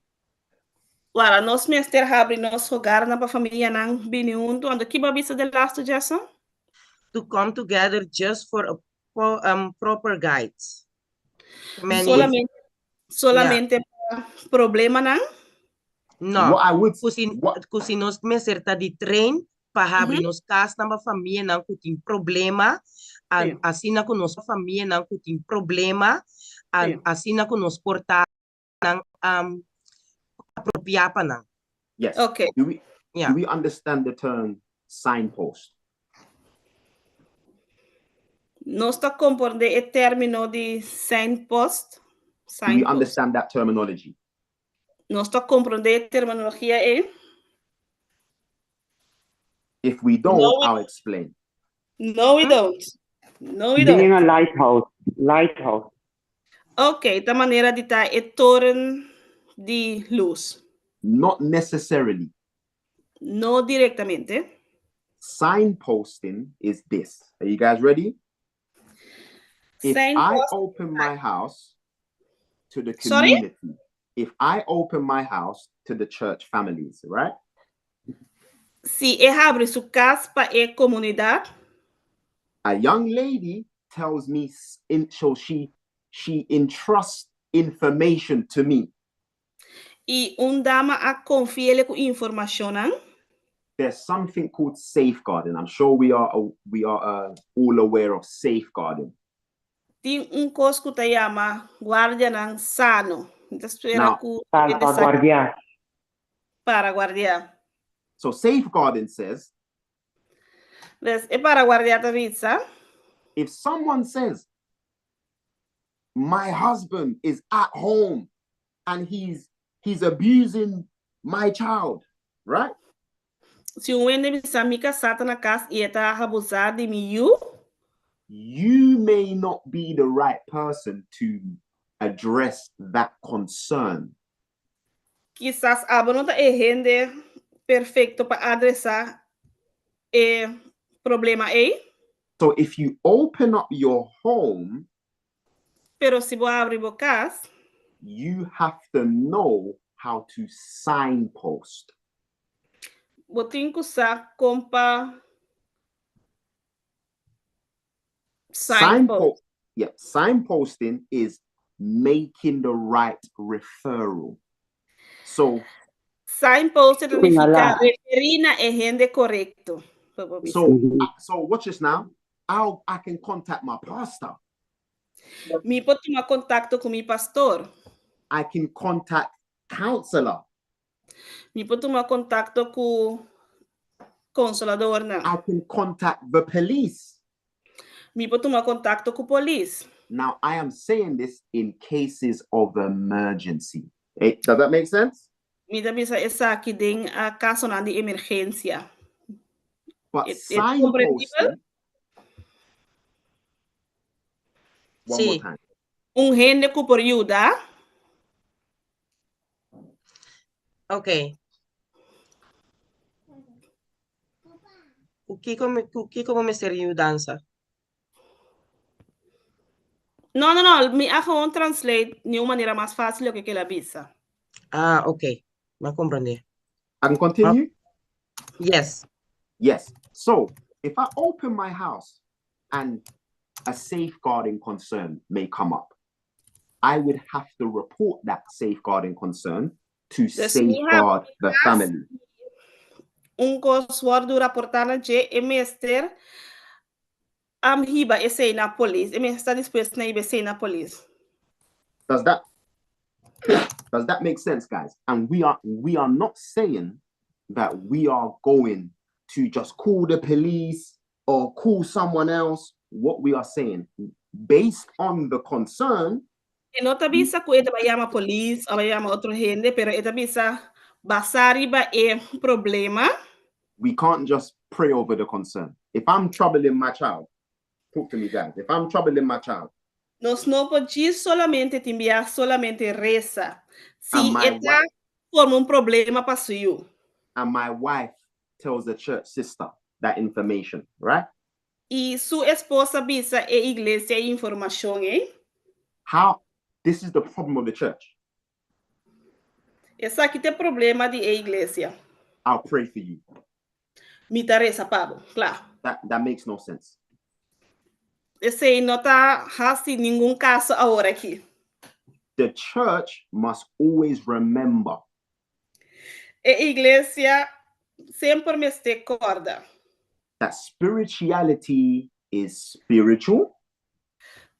Lara, nós meester hebben nos hogar na família nang biniunto ando kiba bisa de last Jason? To come together just for a proper guide. Solamente problema nang? No. What I would kusi nos me certa di train para abrir nos casa na família nang kuting problema an asina ko nos família nang kuting problema an asina ko nos portar nang apropriar pa nang. Yes. Okay. Yeah. Do we understand the term signpost? No está comprende el término de signpost. Do we understand that terminology? No está comprende la terminología. If we don't, No, I'll explain. No, we don't. No, we Being don't. a lighthouse. Ok, esta manera de estar el toren de luz. Not necessarily. No directamente. Signposting is this. Are you guys ready? If I Signpost- open my house to the Sorry? community, if I open my house to the church families, right? Si abre su casa para la comunidad, A young lady tells me, she entrusts information to me. y un dama a confiarle con información, There's something called safeguarding. I'm sure we are all aware of safeguarding. tem coisa que se chama guardião sano. Então, Now, para guardiar. So safeguarding says, É para guardiar a vida. if someone says, my husband is at home and he's abusing my child, right? Se homem bisa me casar na casa e está abusando de mim, you may not be the right person to address that concern. Quizás abo não é gente perfeito para adressar o problema aí. So if you open up your home, pero se você abre a casa, you have to know how to signpost. Você tem que usar compa signpost. Yeah, signposting is making the right referral. So Signpost significa referir a gente correcto. So watch this now. I can contact my pastor. Me pode tomar contato com meu pastor. I can contact counselor. Me pode tomar contato com consolador. I can contact the police. Me pode tomar contato com polícia. Now, I am saying this in cases of emergency. Does that make sense? Me da bisa essa aqui tem a caso de emergência. But signposting. One more time. Gente que por ajuda. Ok. O que como me seria dança? Não. Me hago translate de uma maneira mais fácil do que ela avisa. Ah, ok. Me compreender. I can continue? Yes. Yes. So, if I open my house and a safeguarding concern may come up, I would have to report that safeguarding concern to safeguard the family. Coisa do reportagem é mestre hiba esse na polícia. Está disposto na esse na polícia. Does that make sense, guys? And we are not saying that we are going to just call the police or call someone else. What we are saying, based on the concern, não está bisa que ele vai chamar a polícia ou vai chamar outra gente, pero ele bisa basar riba problema. We can't just pray over the concern. If I'm troubling my child, talk to me, guys. If I'm troubling my child, nós não podemos solamente te enviar solamente reza. Se está como problema para you. And my wife tells the church sister that information, right? E sua esposa bisa a igreja informação, How? This is the problem of the church. Essa aqui tem problema de igreja. I'll pray for you. Me reza, Pablo, claro. That makes no sense. Esse não está assim nenhum caso agora aqui. The church must always remember. A igreja sempre me recorda. That spirituality is spiritual.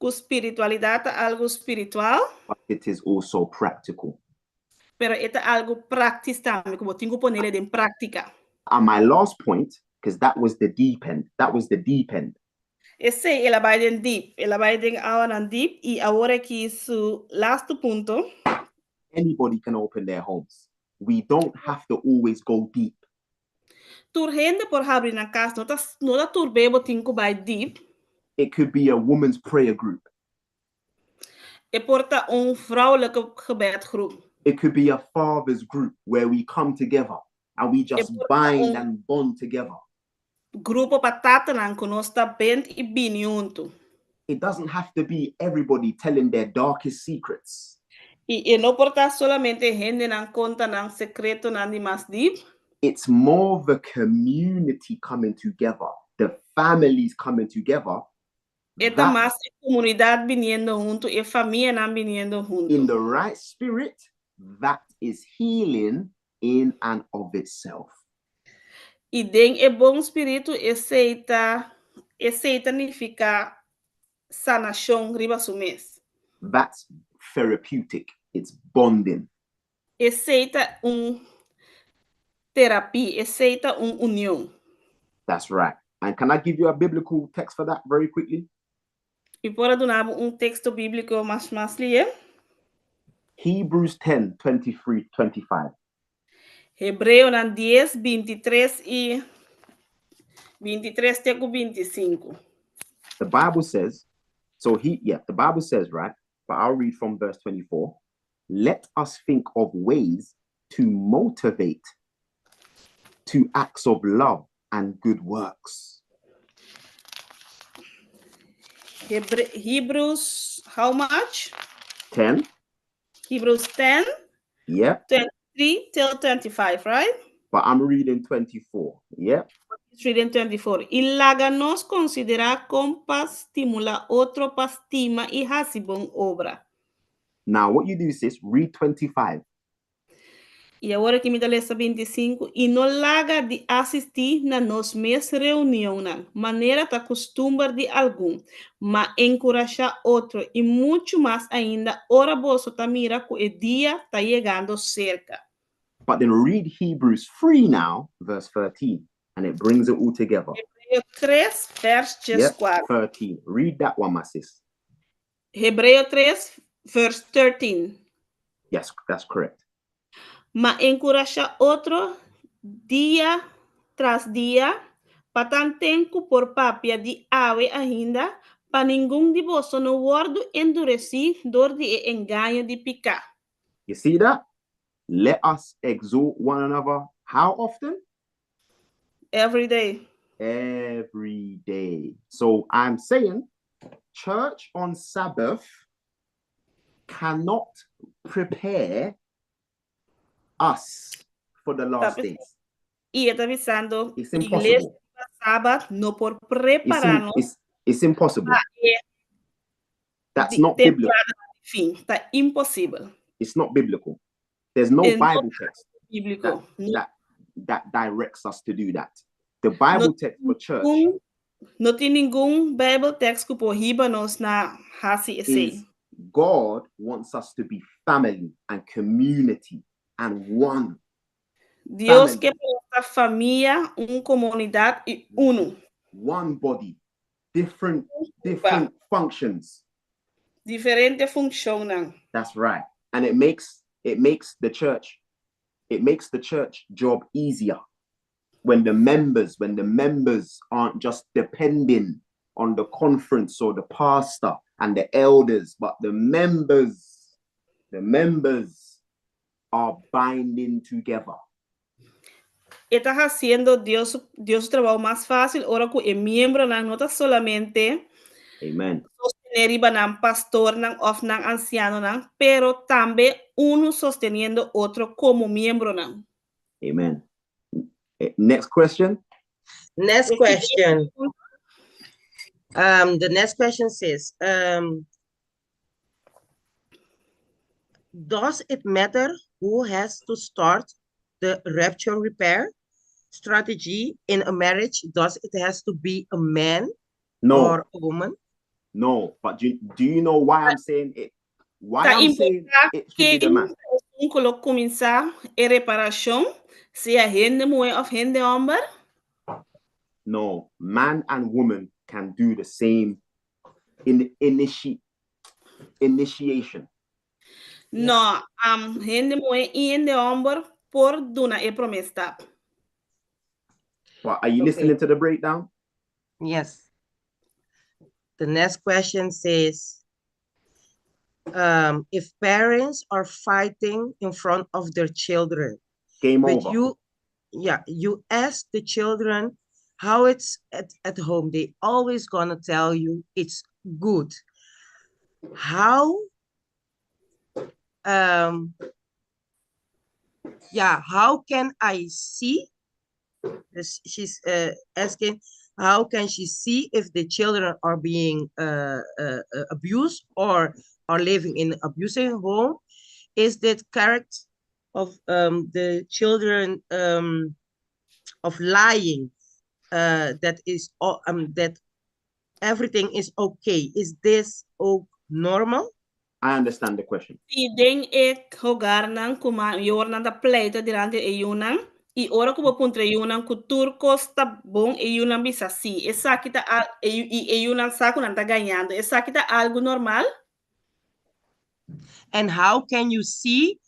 Que espiritualidade é algo espiritual. But it is also practical. Pero é algo prático também, como tenho que pôr em prática. And my last point, because that was the deep end. That was the deep end. Esse ela vai den deep. Ela vai den ahora en deep. Y ahora aquí su last punto. Anybody can open their homes. We don't have to always go deep. Tur gente por abrir na casa, no da tur bebo tinko by deep. It could be a woman's prayer group. E porta vrouwelijke gebedgroep. It could be a father's group where we come together and we just bind and bond together. Grupo patata nan conosta bent I bini junto. It doesn't have to be everybody telling their darkest secrets. Y no porta solamente gente nan conta nan secreto nan di más deep. It's more the community coming together, the families coming together. Esta más comunidad viniendo junto y familia nan viniendo junto. In the right spirit, that is healing in and of itself. Y den e bom espírito eceita significa sanación riba su mes. That's therapeutic. It's bonding. Eceita terapia, eceita unión. That's right. And can I give you a biblical text for that very quickly? Y por donar texto bíblico más lie. Hebrews 10, 23, 25. Hebreo 10, 23 y 23 teco 25. The Bible says, the Bible says, right? But I'll read from verse 24. Let us think of ways to motivate to acts of love and good works. Hebrews, how much? 10. Hebrews 10. Yeah. 23 till 25, right? But I'm reading 24. Yeah. It's reading 24. Y láganos considera compas stimula otro pastima y hasibon obra. Now, what you do is this, read 25. Y ahora que me da essa 25, e no laga de assistir na nos mes reunião, maneira ta costumar de algum, mas encorajar outro, e muito mais ainda, ora bolso ta mira que o dia tá chegando cerca. But then read Hebrews 3 now, verse 13, and it brings it all together. Hebreo 3, verse 4. 13. Read that one, my sis. Hebreo 3, verse 13. Yes, that's correct. Mas encorajar outro dia tras dia, para tan tempo por papia de ave ainda, para nenhum de vós no wordo endurecidor de engaño de picar. You see that? Let us exhort one another. How often? Every day. Every day. So I'm saying church on Sabbath cannot prepare us for the last days. Y está avisando, It's Iglesia impossible. sábado no por prepararnos. It's impossible. That's not biblical. Fin, está impossible. It's not biblical. There's no Bible text Bíblico. that directs us to do that. The Bible text for church no tiene ningún Bible text que prohíba-nos na hasi esse. God wants us to be family and community and one. Dios que para familia, comunidad y uno. One body, different functions. Diferente funcionan. That's right. And it makes the church job easier when the members aren't just depending on the conference or the pastor and the elders, but the members are binding together. Está haciendo Dios trabajo más fácil ahora que el miembro no está solamente Amen. sostener iba nan pastor nan of nan anciano nan, pero también uno sosteniendo otro como miembro nan. Amen. Next question. Next question. The next question says, does it matter who has to start the rupture repair strategy in a marriage? Does it has to be a man or a woman? No, but do you know why I'm saying it? Why I'm saying it should be the man? Ongeluk kuminsa reparação, se a hende mulher of hende homem. No, man and woman can do the same initiation. No, hende mulher e hende homem por duna e promesta. Well, are you Okay. listening to the breakdown? Yes. The next question says, if parents are fighting in front of their children, Game but over. you ask the children how it's at home, they always gonna tell you it's good. How can I see? She's asking, how can she see if the children are being abused or are living in an abusive home? Is that character of the children of lying that is that everything is okay? Is this normal? I understand the question. Si den ek hogar nan kuma yor nan da pleito durante e yunan. E ora que vou puntre yunan ku turco está bom e yunan bisa si. Essa aqui tá e yunan saco não tá ganhando. Essa aqui tá algo normal. And how can you see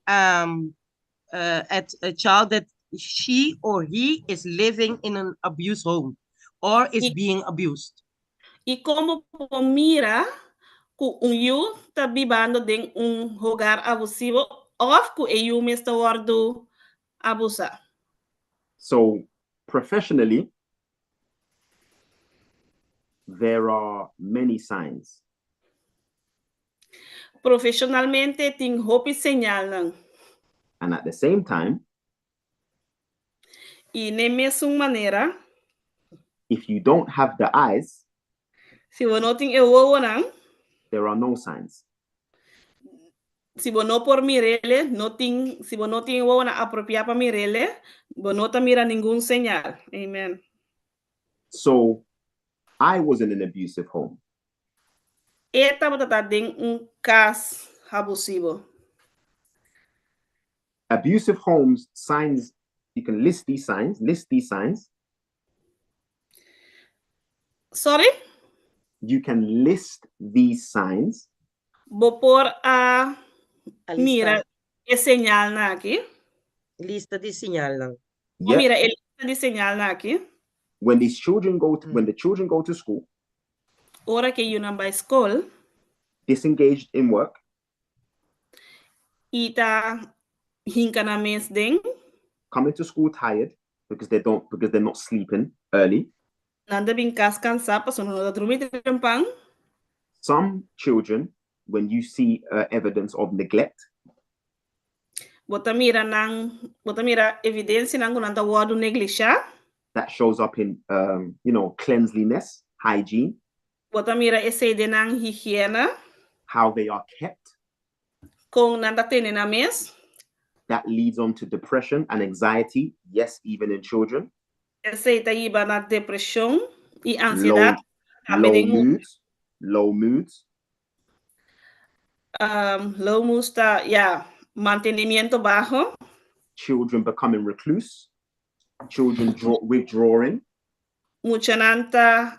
at a child that she or he is living in an abuse home or is being abused? E como mira ku yu tá vivendo em hogar abusivo of ku e yu está wordo abusa. So professionally, there are many signs. Profissionalmente tem hopi señal nan. And at the same time, E na mesma maneira, if you don't have the eyes, se você não tem o nan, there are no signs. se você não por mirele, não tem, se você não tem o na apropriado para mirele, você não tá mira nenhum señal. Amen. So I was in an abusive home. Eta botata den caso abusivo. Abusive homes, signs, you can list these signs. Sorry? You can list these signs. Vou por a mira e señal na aqui. Lista de señal lang. Yep. Mira e lista de señal na aqui. When these children when the children go to school, Ora que yun by school, disengaged in work, ita hinka na mes ding, coming to school tired because they're not sleeping early. nanda bin kas cansa pa sono da dormir tempang. Some children, when you see evidence of neglect, Bota mira evidência nang nanda wadu neglisha. that shows up in cleanliness, hygiene, Bota mira esse de nang higiene, how they are kept. kung nanda tene na mes. That leads on to depression and anxiety. Yes, even in children. Esse ita iba na depressão e ansiedade. Low moods. Low moods ta, mantenimiento bajo. Children becoming recluse. Children withdrawing. Mucha nanta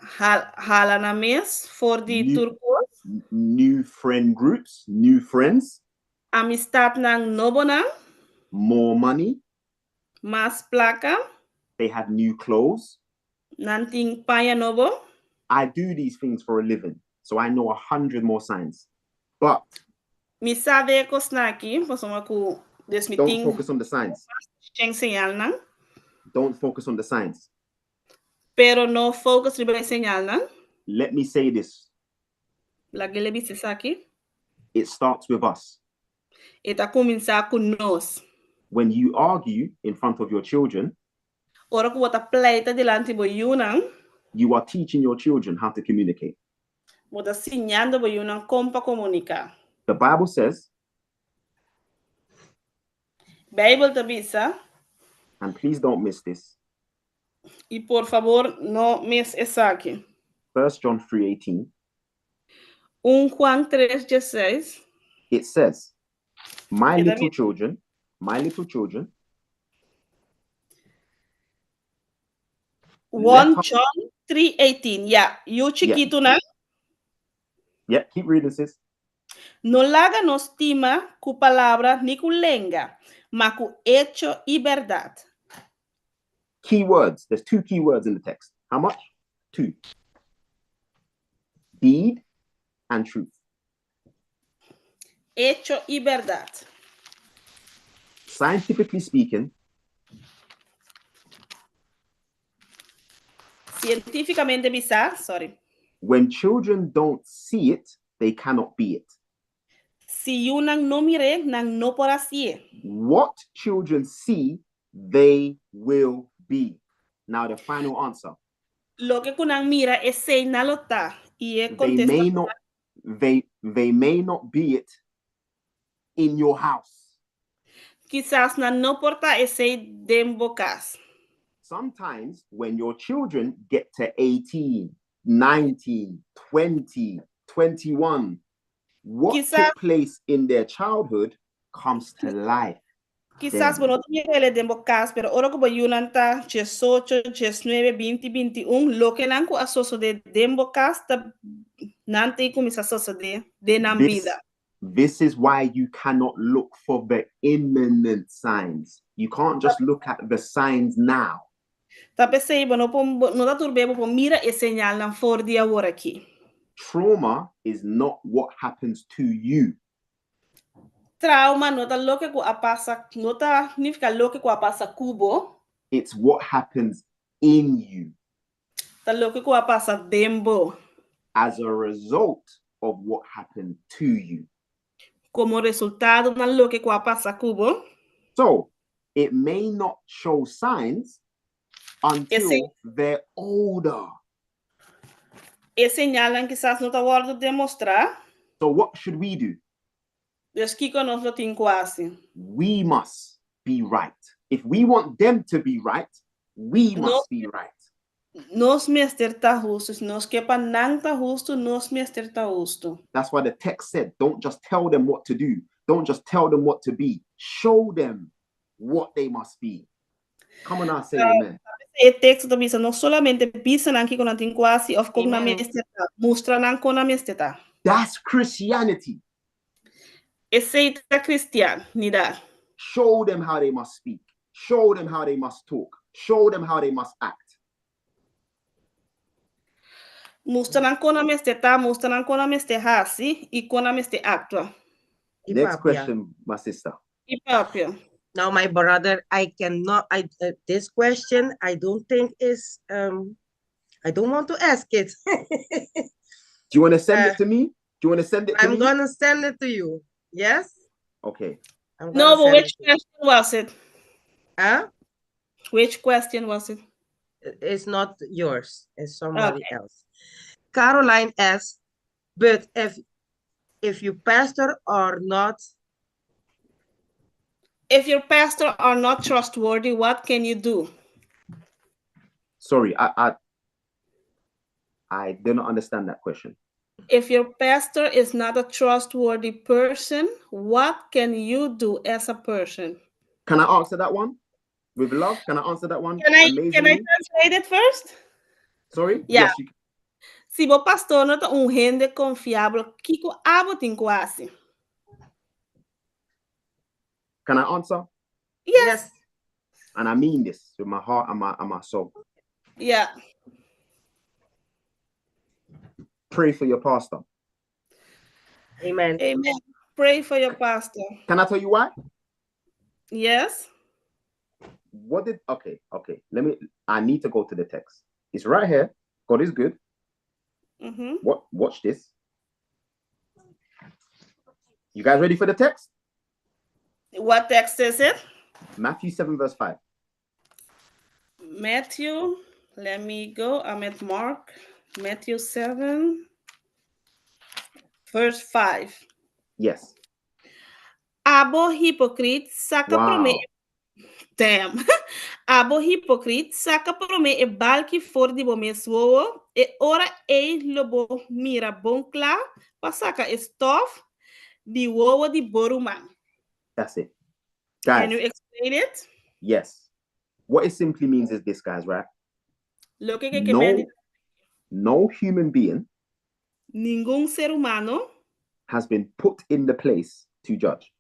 hala na mes for the turcos. New friend groups, new friends. Amistad nang nobo nang. More money. Mas placa. They have new clothes. Nanting paya nobo. I do these things for a living, so I know 100 more signs. But Mi sabe kosnaki, posomaku don't focus on the signs. Don't focus on the signs. Pero no focus riba señal nang. Let me say this. La gelebisi saki. It starts with us. Eta kuminsa ku nos. When you argue in front of your children, ora ku wata pleita delante bo yunang, you are teaching your children how to communicate. Wata ensinando bo yunang como comunicar. The Bible says, Bible tabisa, and please don't miss this. Y por favor, no miss essa aqui. 1 John 3:18. Juan 3:16. It says, My Queda little bien. children, my little children, 1 John 3:18. Yeah, you chiquito na. yeah, keep reading, sis. No laga no estima cu palabra ni cu lenga, ma cu hecho y verdad. Key words. There's 2 key words in the text. How much? 2. Deed and truth. Hecho y verdad. Scientifically speaking, Científicamente bisa, sorry. when children don't see it, they cannot be it. Si yunang no mire, nang no por así. What children see, they will be. Now the final answer. Lo que kunang mira es señalota y es They contesta. may not be it in your house. Quizás na no porta ese dembocas. Sometimes when your children get to 18, 19, 20, 21, what took place in their childhood comes to life. Quizás, bueno, también el dembocas, pero ahora como yunanta, 18, 19, 20, 21, lo que nanku asoso de dembocas, ta nante kumisa asoso de nan vida. This is why you cannot look for the imminent signs. You can't just look at the signs now. Tapesei, bueno, no da turbebo, po mira e señal nan for di agora aqui. Trauma is not what happens to you. Trauma no ta lo que pasa, no ta significa lo que pasa cubo. It's what happens in you. Ta lo que pasa dembo. As a result of what happened to you. Como resultado de lo que pasa cubo. So, it may not show signs until they're older. E señalan quizás no te voy a demostrar. So what should we do? We must be right. If we want them to be right, we must be right. Nos mister ta justo, nos kepa nang ta justo, nos mister ta justo. That's why the text said, don't just tell them what to do. Don't just tell them what to be. Show them what they must be. Come on now, say amen. El texto dice, no solamente pisan aquí con la tinquasi of con la miesteta, mostran con la miesteta. That's Christianity. Ese es cristianidad. Show them how they must speak. Show them how they must talk. Show them how they must act. Mostran con la miesteta, mostran con la miestehasi y con la mieste actua. Next question, my sister. Y papio. Now, my brother, I cannot, this question, I don't think is, I don't want to ask it. Do you want to send it to me? Do you want to send it to me? I'm going to send it to you. Yes? Okay. No, but which question was it? Huh? Which question was it? It's not yours. It's somebody else. Caroline asks, but if you pastor or not, if your pastor are not trustworthy, what can you do? Sorry, I do not understand that question. If your pastor is not a trustworthy person, what can you do as a person? Can I answer that one? With love, can I answer that one? Can I translate it first? Sorry? Yeah. Yes, you can. Si vos pastor no está gente confiable, kiko abo tinko asi. Can I answer? Yes. And I mean this with my heart and my soul. Yeah. Pray for your pastor. Amen. Amen. Pray for your pastor. Can I tell you why? Yes. Okay. I need to go to the text. It's right here. God is good. Watch this. You guys ready for the text? What text is it? Matthew 7 verse 5. Matthew, let me go. I'm at Mark. Matthew 7 verse 5. Yes. Abo hypocrite saca prome. Damn. Abo hypocrite saca prome e balki for di bome suo e ora e lobo mira bon kla pasaka stof di wowo di boruman. That's it. Can Guys, you explain it? yes. What it simply means is this, guys, right? Lo que No human being ningún ser humano has been put in the place to judge.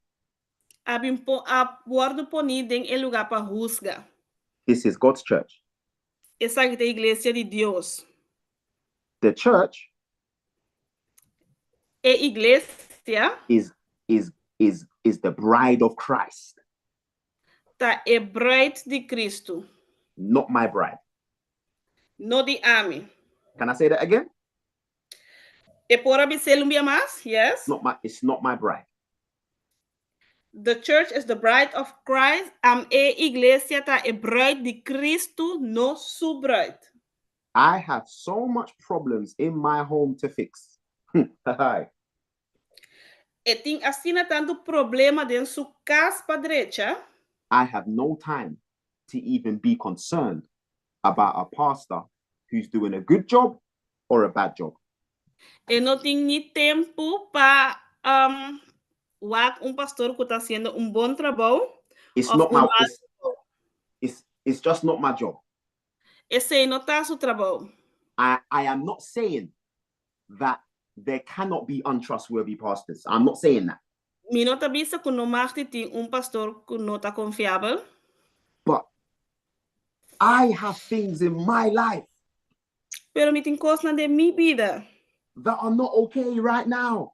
ha sido ponido en el lugar para juzgar. This is God's church. Esa es la iglesia de Dios. The church Iglesia is the bride of Christ. ta é bride de Cristo. Not my bride. No de ami. Can I say that again? E por avisar um dia mais? Yes. It's not my bride. The church is the bride of Christ. Iglesia ta é bride de Cristo, no su bride. I have so much problems in my home to fix. E tem assim tanto problema dentro sua casa para direita. I have no time to even be concerned about a pastor who's doing a good job or a bad job. E não tem nem tempo para pastor que está fazendo bom trabalho. It's not my it's just not my job. Esse não está seu trabalho. I am not saying that there cannot be untrustworthy pastors. I'm not saying that. Mi não está vista que não mais tem pastor que não está confiável. But I have things in my life Pero me tem coisas de minha vida that are not okay right now.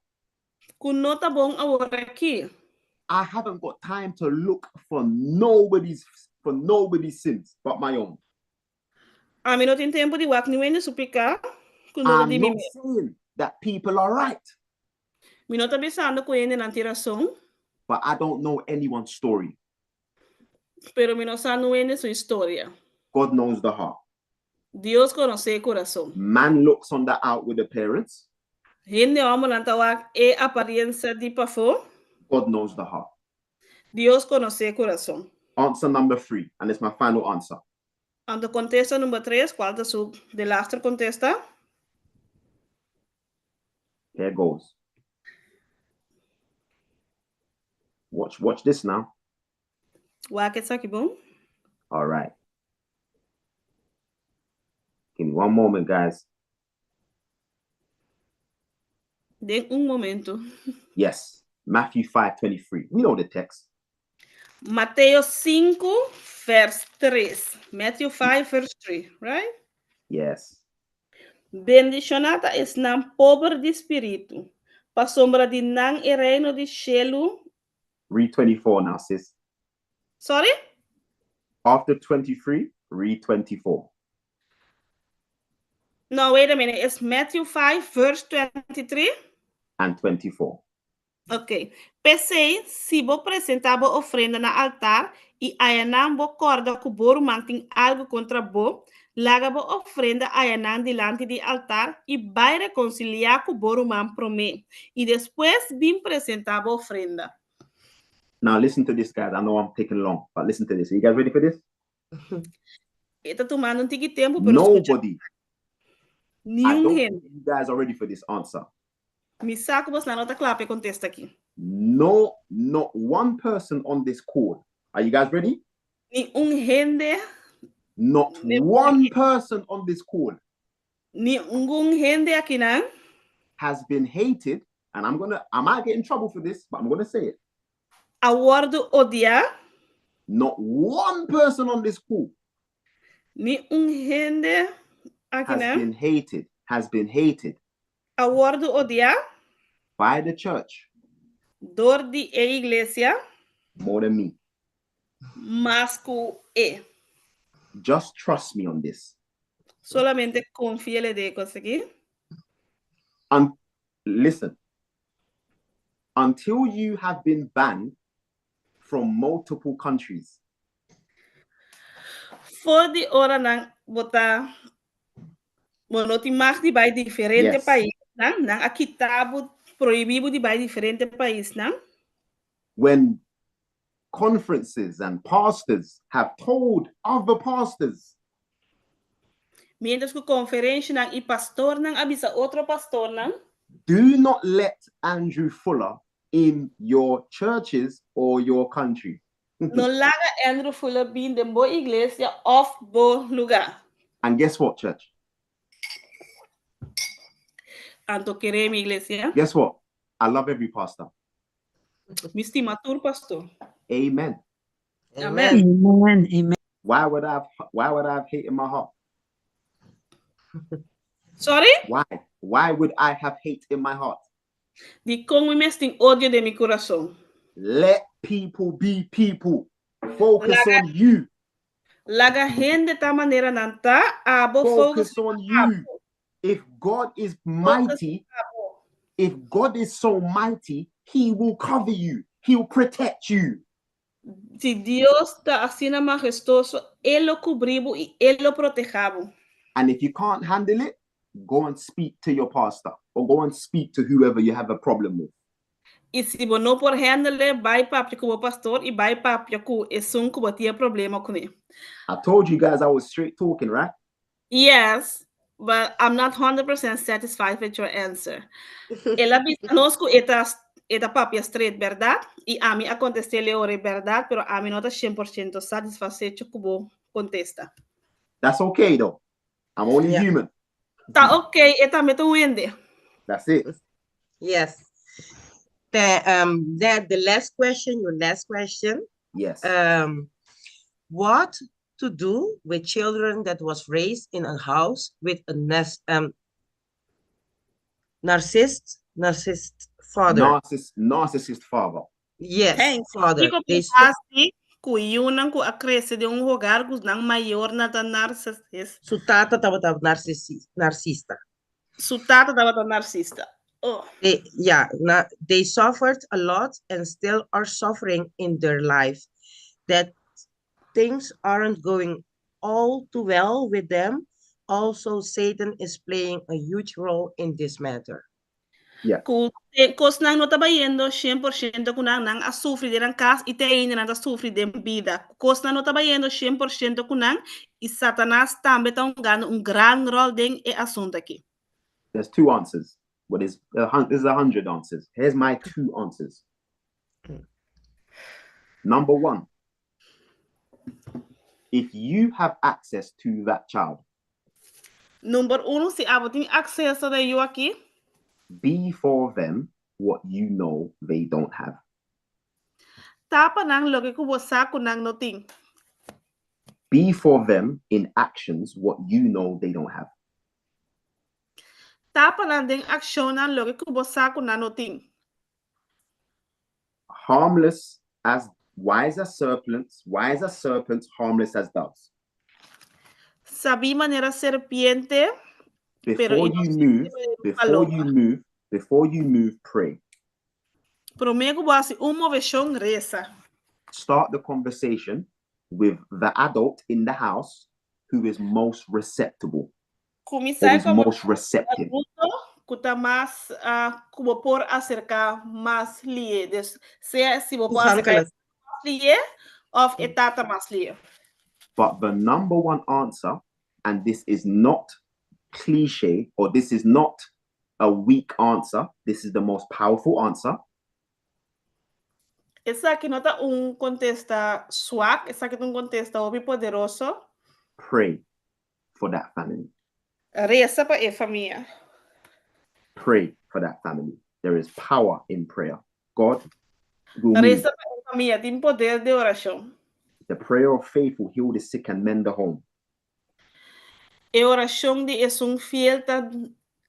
Que não está bom agora aqui. I haven't got time to look for nobody's sins but my own. A mim não tem tempo de work nem de suplicar. I'm not saying that people are right. Mi não está pensando que ele não tem razão. But I don't know anyone's story. Pero mi no sabe sua história. God knows the heart. Dios conoce el corazón. Man looks on the outward appearance. Gente homem não tá e aparência de pafo. God knows the heart. Dios conoce el corazón. Answer number 3, and it's my final answer. And the contesta número 3, ¿cuál es su de la otra contesta? Here goes. Watch this now. Wakit aqui bom. All right. Give me one moment, guys. Den momento. Yes. Matthew 5:23. We know the text. Mateo 5, verse 3. Matthew 5, verse 3, right? Yes. Bendicionada es nan pobre de espírito, pa sombra de nan e reino de cielo. Read 24 now, sis. Sorry? After 23, read 24. No, wait a minute. It's Matthew 5, verse 23? And 24. Ok. Pensei, se vou apresentar a ofrenda na altar e ayanam bo korda que boro manting algo contra bo, laga bo ofrenda ayanam delante de altar e vai reconciliar com boro man promê. E depois vim apresentar a ofrenda. Now listen to this, guys. I know I'm taking long, but listen to this. Are you guys ready for this? Está tomando tempo, pero nobody. I don't think you guys are ready for this answer. Me saco você na nota clave contesta aqui. No, not one person on this call. Are you guys ready? Ni gente. Not one person on this call. Ni gente aqui não. Has been hated, and I might get in trouble for this, but I'm gonna say it. Award odiar. Not one person on this call. Ni gente aqui has been hated. Award odiar. By the church. Door de iglesia. More than me. Masco e. Just trust me on this. Solamente confíale de conseguir. Listen. Until you have been banned from multiple countries. For the hora nang bota monoti mag di bij diferente país nang akitabo proibido di bij diferente país nang. When conferences and pastors have told other pastors. Mientras que conferência nang pastor nang abisa outro pastor nang. Do not let Andrew Fuller in your churches or your country. No laga Andrew Fuller bin de bo iglesia of bo lugar. And guess what, church? Anto querer mi iglesia. Guess what? I love every pastor. Mi estima tur pastor. Amen. Amen. Amen. Amen. Why would I have hate in my heart? Sorry? Why would I have hate in my heart? Di con mi mesting odio de mi corazón. Let people be people. Focus on you. Laga gente ta manera nanta abo Focus on you. If God is mighty, if God is so mighty, he will cover you. He'll protect you. Si Dios está así majestuoso, él lo cubribo y él lo protejabo. And if you can't handle it, go and speak to your pastor or go and speak to whoever you have a problem with. Y si vos no por handle, vai papi como pastor y vai papi ku es un kubatia problema con él. I told you guys I was straight talking, right? Yes, but I'm not 100% satisfied with your answer. Ela conozco esta papi straight, ¿verdad? Y a mí a contestarle ore, ¿verdad? Pero a mí no está 100% satisfecho como contesta. That's okay though. I'm only human. Está okay, esta me wende. That's it. Yes. The last question, your last question. Yes. What to do with children that was raised in a house with a narcissist father? Narcissist father. Yes, Thanks. father. Kuyunan ku acresce de hogar kus nang mayor na ta narcisista. Su tata estava narcisista. Su tata estava narcisista. Oh. They suffered a lot and still are suffering in their life. That things aren't going all too well with them. Also, Satan is playing a huge role in this matter. Yeah. Kos nang no tabayendo 100% kunang nang asufri de rankas ite ine nang asufri de vida. Kos nang no tabayendo 100% kunang y Satanás tambe tá ganhando gran rol den e assunto aqui. There's two answers. There's 100 answers. Here's my two answers. Number one, if you have access to that child, Number uno, si abo tem acesso de eu aqui, be for them what you know they don't have. Tapa nang logi ko bosa ko nang noting. Be for them in actions what you know they don't have. Tapa nang ding aksyon nang logi ko bosa ko nang noting. Harmless as wise as serpents, harmless as doves. Sabi manera serpiente. Before you move, pray. Promego basi moveshon reza. Start the conversation with the adult in the house who is most receptive. Or is most receptive. Kuta más como por acercar más lie, sea si vos acercar más lie of etata más lie. But the number one answer, and this is not cliche or this is not a weak answer, this is the most powerful answer. Esa que no está contesta swag, esa que un contesta muy poderoso. Pray for that family. Reza para a familia. Pray for that family. There is power in prayer. God will move. Familia, tem poder de oração. The prayer of faith will heal the sick and mend the home. E oração de es fiel ta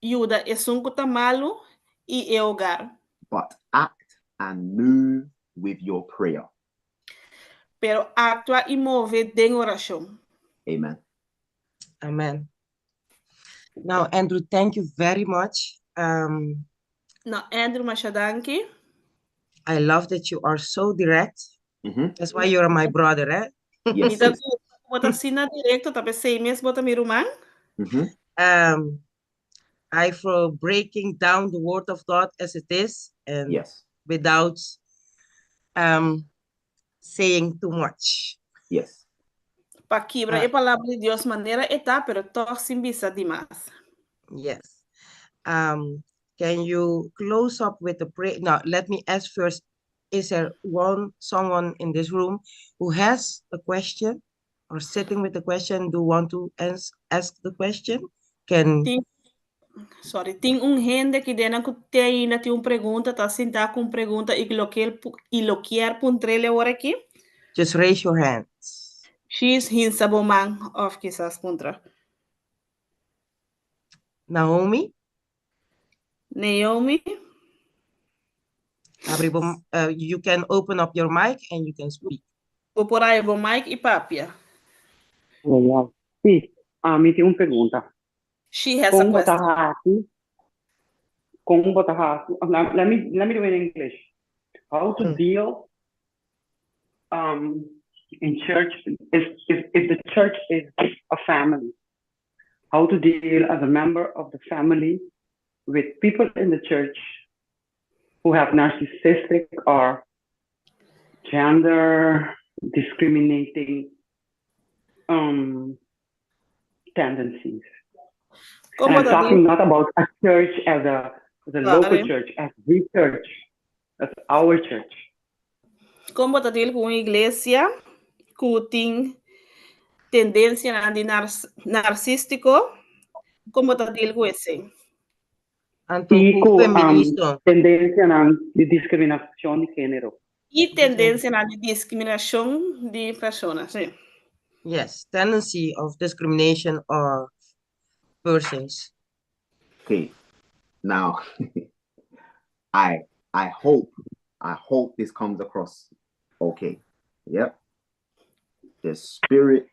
ayuda, es kuta malo y e hogar. But act and move with your prayer. Pero actúa y move de oração. Amen. Amen. Now, Andrew, thank you very much. Now, Andrew, mashadanki. I love that you are so direct. Mm-hmm. That's why you're my brother, eh? Yes. I for breaking down the word of God as it is, and yes, without saying too much. Yes. Pa quebra a palavra de Deus maneira eta, pero toch sin visa demais. Yes. can you close up with the prayer? Now, let me ask first, is there someone in this room who has a question or sitting with a question, do want to ask the question? Tem gente que dena que tem ainda tem uma pergunta, tá sentar com pergunta e lo quer puntrele agora aqui. Just raise your hand. She's hinsa bomang of quizás puntra. Naomi, Naomi, you can open up your mic and you can speak. vou por aí bom Mike e Papia. Sì, mi tem uma pergunta. She has a question. Let me do it in English. How to deal in church if the church is a family? How to deal as a member of the family with people in the church who have narcissistic or gender discriminating tendencies. And I'm talking not about a church as a local church, as the church, as our church. Como está deal com a igreja que tem tendência a narcístico? Como está deal com esse? Tendência de discriminação de gênero. E tendência a discriminação de pessoas, sim. Yes, tendency of discrimination of persons. Okay, now I hope this comes across okay. Yep. The spirit,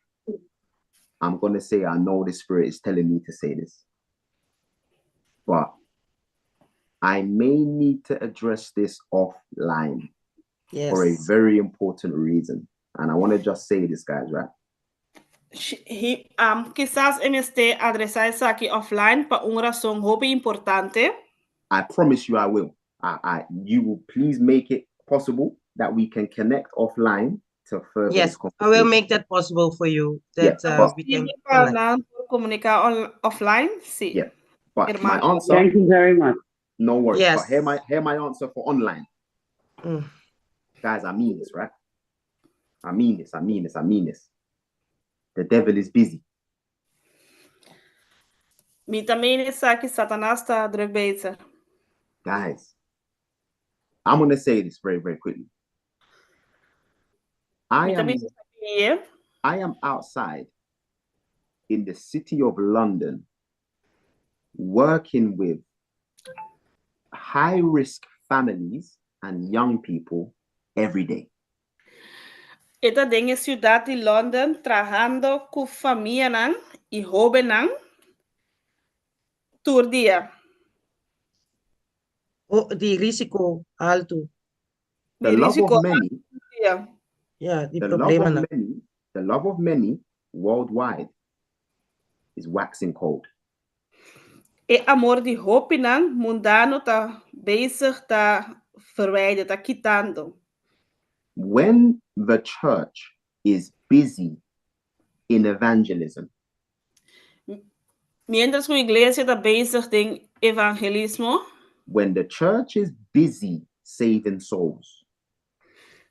I'm gonna say I know the spirit is telling me to say this, but I may need to address this offline for a very important reason. And I want to just say this, guys, right? Quizás esté adresar isso aqui offline para uma razão muito importante. I promise you I will. You will please make it possible that we can connect offline to further this conversation. I will make that possible for you. That we can comunicar offline. Sí. Yeah. But my answer. Thank you very much. No worries. Yes. But hear my answer for online. Guys, I mean this, right? I mean this. The devil is busy. Me também sabe que Satanás está druk bezig. Guys, I'm going to say this very, very quickly. I am outside in the city of London working with high-risk families and young people every day. Esta en la ciudad de London trabajando con familias y jóvenes todo el día. Die risico alto. The love of many. Yeah, the love of many worldwide is waxing cold. El amor de jóvenes mundano está bezig, está verwijderd, está quitando. When the church is busy in evangelism, mientras la iglesia está bezig en evangelismo, when the church is busy saving souls,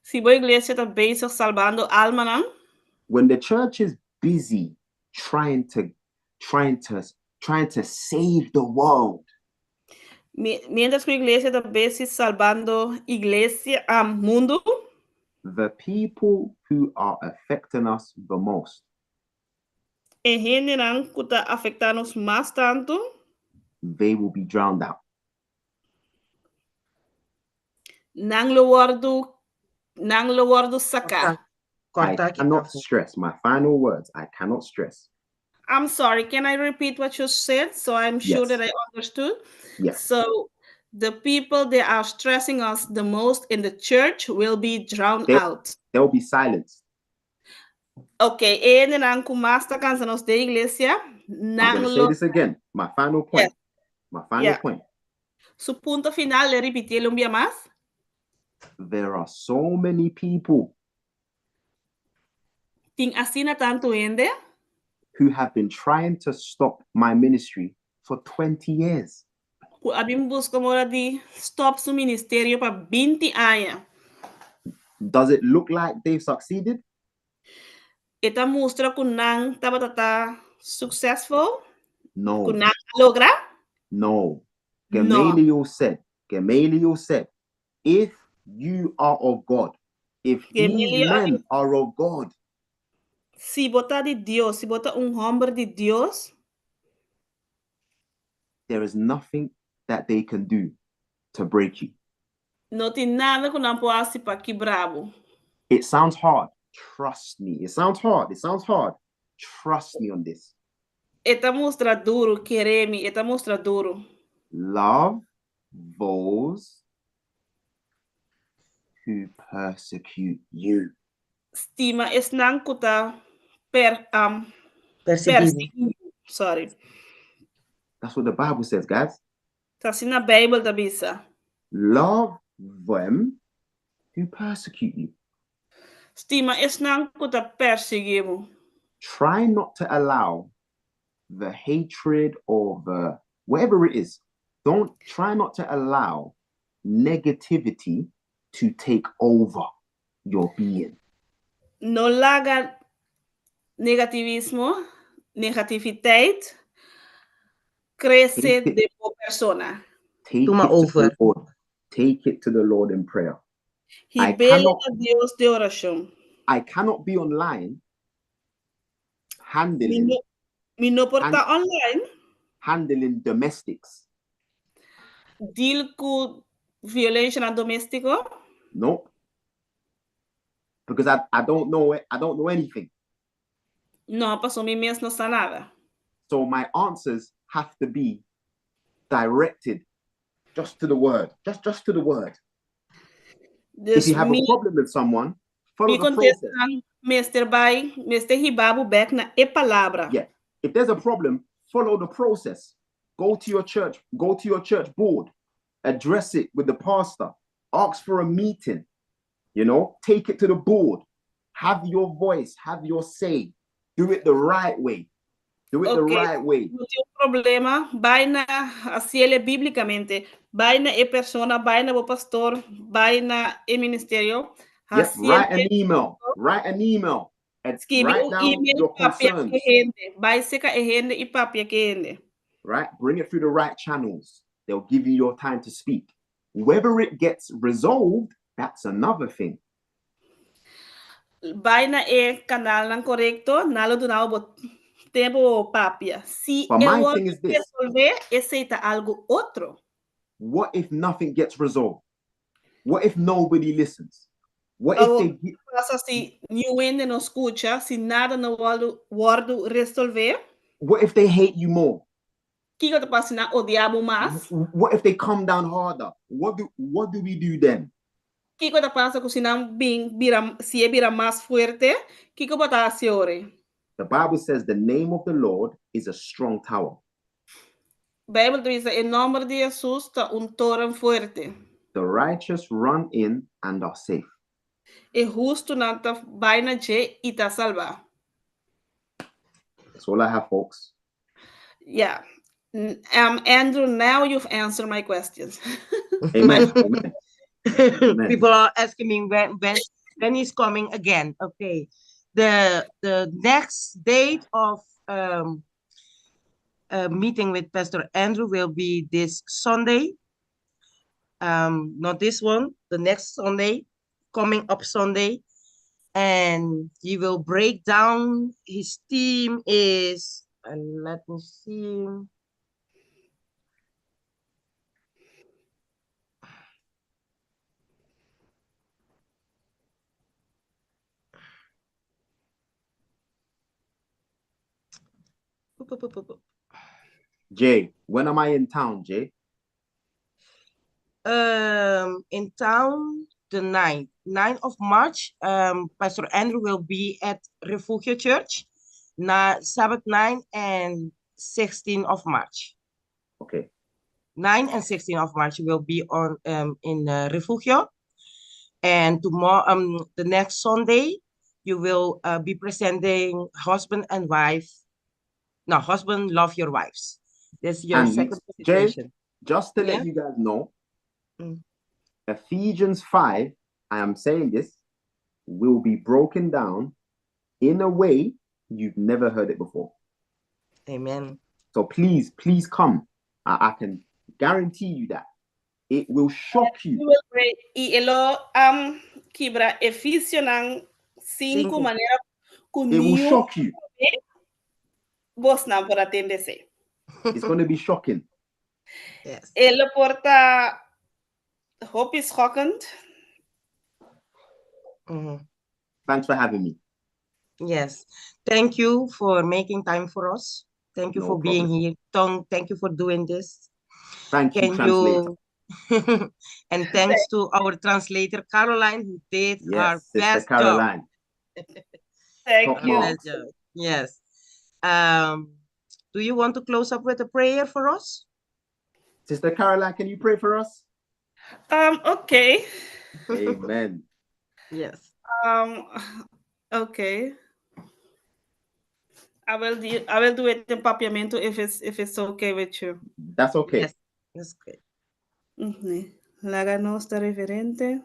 si la iglesia está bezig salvando almas, when the church is busy trying to save the world, mientras la iglesia está bezig salvando mundo, the people who are affecting us the most, en general que está afectándonos más tanto, they will be drowned out. Nang lo wardo sacar. I cannot stress my final words. I cannot stress. I'm sorry. Can I repeat what you said so I'm sure that I understood? Yes. So the people that are stressing us the most in the church will be drowned out. They'll be silenced. Okay. En dan kumasta cansanos de iglesia. I'm going to say this again. My final point. Yes. My final point. Su punto final, le repetirlo un día más. There are so many people who have been trying to stop my ministry for 20 years. Abim busca mora de stop su ministério para 20 anos. Does it look like they've succeeded? Eta mostra que não estava successful, No. que não logra. No. No. Gamaliel said, if you are of God, if these men are of God, Se botar de Deus, se botar homem de Deus, there is nothing that they can do to break you. não tem nada que não possa para quebrar. It sounds hard. Trust me. It sounds hard. Trust me on this. Eta mostra duro, querer-me, eta mostra duro. Love those who persecute you. Estima es não kuta Perseguido. Sorry. That's what the Bible says, guys. Tá assim na Bíblia da bisa. Love them who persecute you. Estima es não kuta perseguimos. Try not to allow the hatred or the whatever it is. Try not to allow negativity to take over your being. No laga negativiteit cresce de uma persona. Take it to the Lord in prayer. Revela a Deus de oração. I cannot be online handling domestics. Deal com violência doméstica? Nope. Because I don't know it. I don't know anything. No, pastor, mi mesmo não sabe nada. So my answers have to be directed just to the word. Just to the word. If you have a problem with someone, follow the process. Yeah. If there's a problem, follow the process. Go to your church board, address it with the pastor, ask for a meeting, take it to the board, have your voice, have your say, do it the right way. Do it the right way. No tem problema, vai na asiele biblicamente, vai na persona, vai na pastor, vai na ministério. Yep, write an email. And write down your concerns. Right? Bring it through the right channels. They'll give you your time to speak. Whether it gets resolved, that's another thing. Vai na canal não correto, nalo do não tempo papia. Se eu resolver, aceita algo outro. What if nothing gets resolved? What if nobody listens? What if they se ninguém não escuta, se nada não word resolver? What if they hate you more? Que que passa na odiamos mais? What if they come down harder? What do we do then? Que que passa se não vira mais forte? Que que pode fazer? The Bible says the name of the Lord is a strong tower. Bible diz em nome de Jesus está torre forte. The righteous run in and are safe. E justo não tá vai na e está salva. That's all I have, folks. Yeah. Andrew, now you've answered my questions. Amen. Amen. People are asking me when he's coming again. Okay. The next date of meeting with Pastor Andrew will be this Sunday. Not this one, the next Sunday, coming up Sunday. And he will break down. His theme is, let me see. Jay, when am I in town, Jay? In town, the 9th of March. Pastor Andrew will be at Refugio Church, Sabbath 9 and 16 of March. Okay. 9 and 16 of March will be on in Refugio, and tomorrow, the next Sunday, you will be presenting husband and wife. No, husband, love your wives. That's your second presentation. just to let you guys know, Ephesians 5, I am saying this, will be broken down in a way you've never heard it before. Amen. So please come. I can guarantee you that. It will shock you. Y elo kibra Efesio ng 5 manera It will shock you. Vos na por atendese. It's going to be shocking. Yes. Elo porta hope is schokkend. Thanks for having me. Yes. Thank you for making time for us. Thank you for being here. Thank you for doing this. Thank you, translator. And thanks to our translator, Caroline, who did our best Caroline. job. Thank you. Yes. Do you want to close up with a prayer for us? Sister Caroline, can you pray for us? Okay. Amen. Yes. Okay. I will do it in papiamento if it's okay with you. That's okay. Yes, that's great. Laga nostra reverente.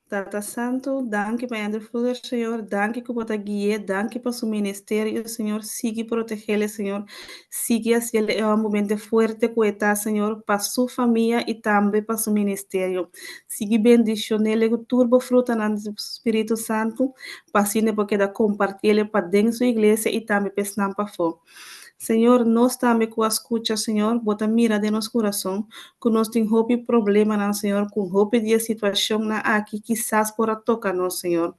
Tata Santo, danke para a fuller, Senhor. Danke por a guia, danke para su ministério, Senhor. Sigue protegê-le, Senhor. Sigue hacer um momento forte cueta, Senhor, para sua família e também para su ministério. Sigue bendicionele com turbo fruta no Espírito Santo, para assim porque da compartilhar para dentro da igreja e também para para fora. Senhor, nós também com a escuta, Senhor, bota mira de nosso coração, que nós temos hope problema, não, Senhor, com hope de situação na aqui, quizás por tocar nós, Senhor.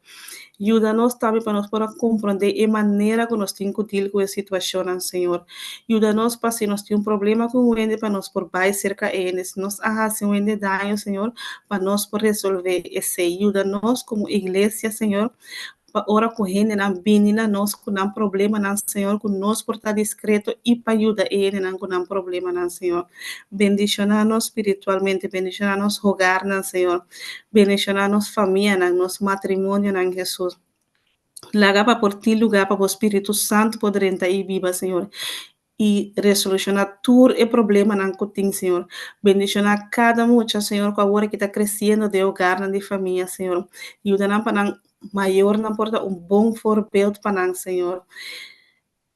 Ajuda-nos também para nós para compreender a maneira que nós temos que lidar com a situação, não, Senhor. Ajuda-nos para se nós temos problema com o ende, para nós por baixo cerca eles, nós se o ende daño, Senhor, para nós por resolver esse. Ajuda-nos como igreja, Senhor, ora correndo na benina nós com um problema não Senhor com nós por estar discreto e para ajudar ele não com um problema não Senhor bendicionar-nos espiritualmente bendicionar-nos hogar não Senhor bendicionar-nos família não nosso matrimônio não Jesus laga para por ti lugar para o Espírito Santo poder entrar e viva Senhor e resolucionar todo o problema não que tem, Senhor. Bendicionar cada mucha, Senhor, com a hora que está crescendo de hogar, de família, Senhor. E ajuda para maior, não porta bom forbeeld para nós, Senhor.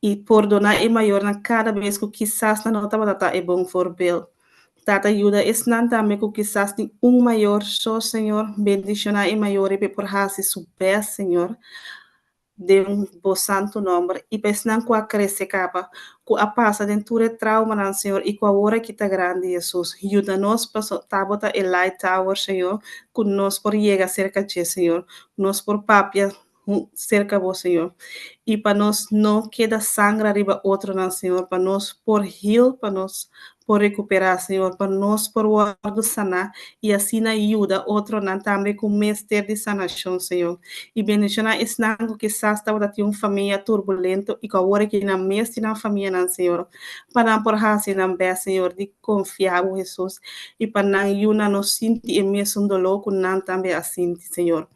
E por donar e maior na cada vez que quizás não está bom forbeeld. Tata ajuda es não também que quizás tem maior só, Senhor. Bendicionar e maior e por raça su best, Senhor. De bom santo nome e pensando com a cresce capa com a passa dentro do trauma não Senhor e com a hora que está grande Jesus ajuda-nos para tabota e light tower Senhor com nós por chegar cerca de Senhor nós por papia cerca do Senhor e para nós não queda sangue arriba outro não Senhor para nós por heal para nós por recuperar Senhor para nós por guardo sanar e assim ajuda outro não também com mestre de sanação Senhor e bendicionar esse nango que estava de uma família turbulenta e que agora que na mestre na família não Senhor para não por raça não bem Senhor de confiar em Jesus e para não ajuda nos sinti e mesmo dolor com não também assim Senhor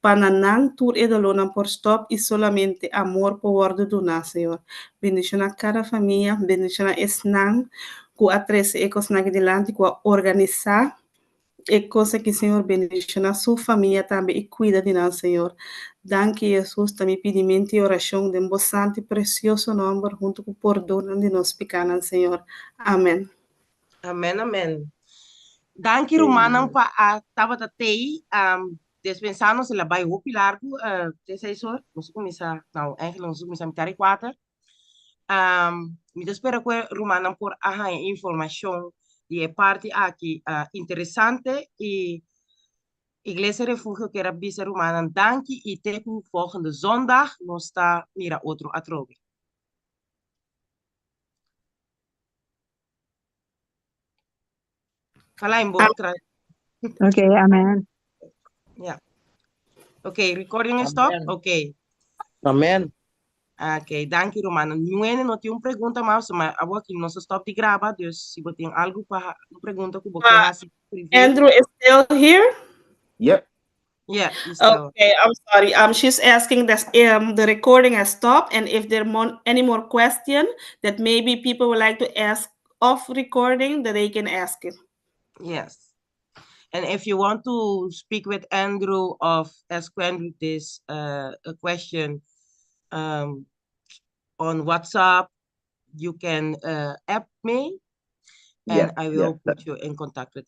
para não tur e dolor não por stop e solamente amor por word do na Senhor bendicionar cada família bendicionar esse nango com a 13 ecos na delante com a organizar e coisa que Senhor bendicionar a sua família também e cuida de nós Senhor danke Jesus também pedimento e oração de um santo e precioso nome junto com o perdão de nós pecados Senhor amém amém amém danke Romana pa tava tatei dispensando se la vai hopi largo 16 horas nós começar não eigenlijk nós começar a 4 me espero que Romana por a informação e parte aqui interessante e Iglesia Refugio que era bisa Romana danke e tegen volgende zondag nos está mira outro atrobe. Fala em boca. Okay, amen. Yeah. Okay, recording stop. Okay. Amen. Ok, danke Romana. Não é não tem pergunta mais, mas agora aqui nós stop de gravar, dus se você tem algo para pergunta que você quer Andrew is still here? Yep. Yeah, he's still. Okay, I'm sorry. She's asking that the recording has stopped, and if there are any more questions that maybe people would like to ask off recording that they can ask it. Yes. And if you want to speak with Andrew of Esquen this a question on WhatsApp, you can app me, and I will put you in contact with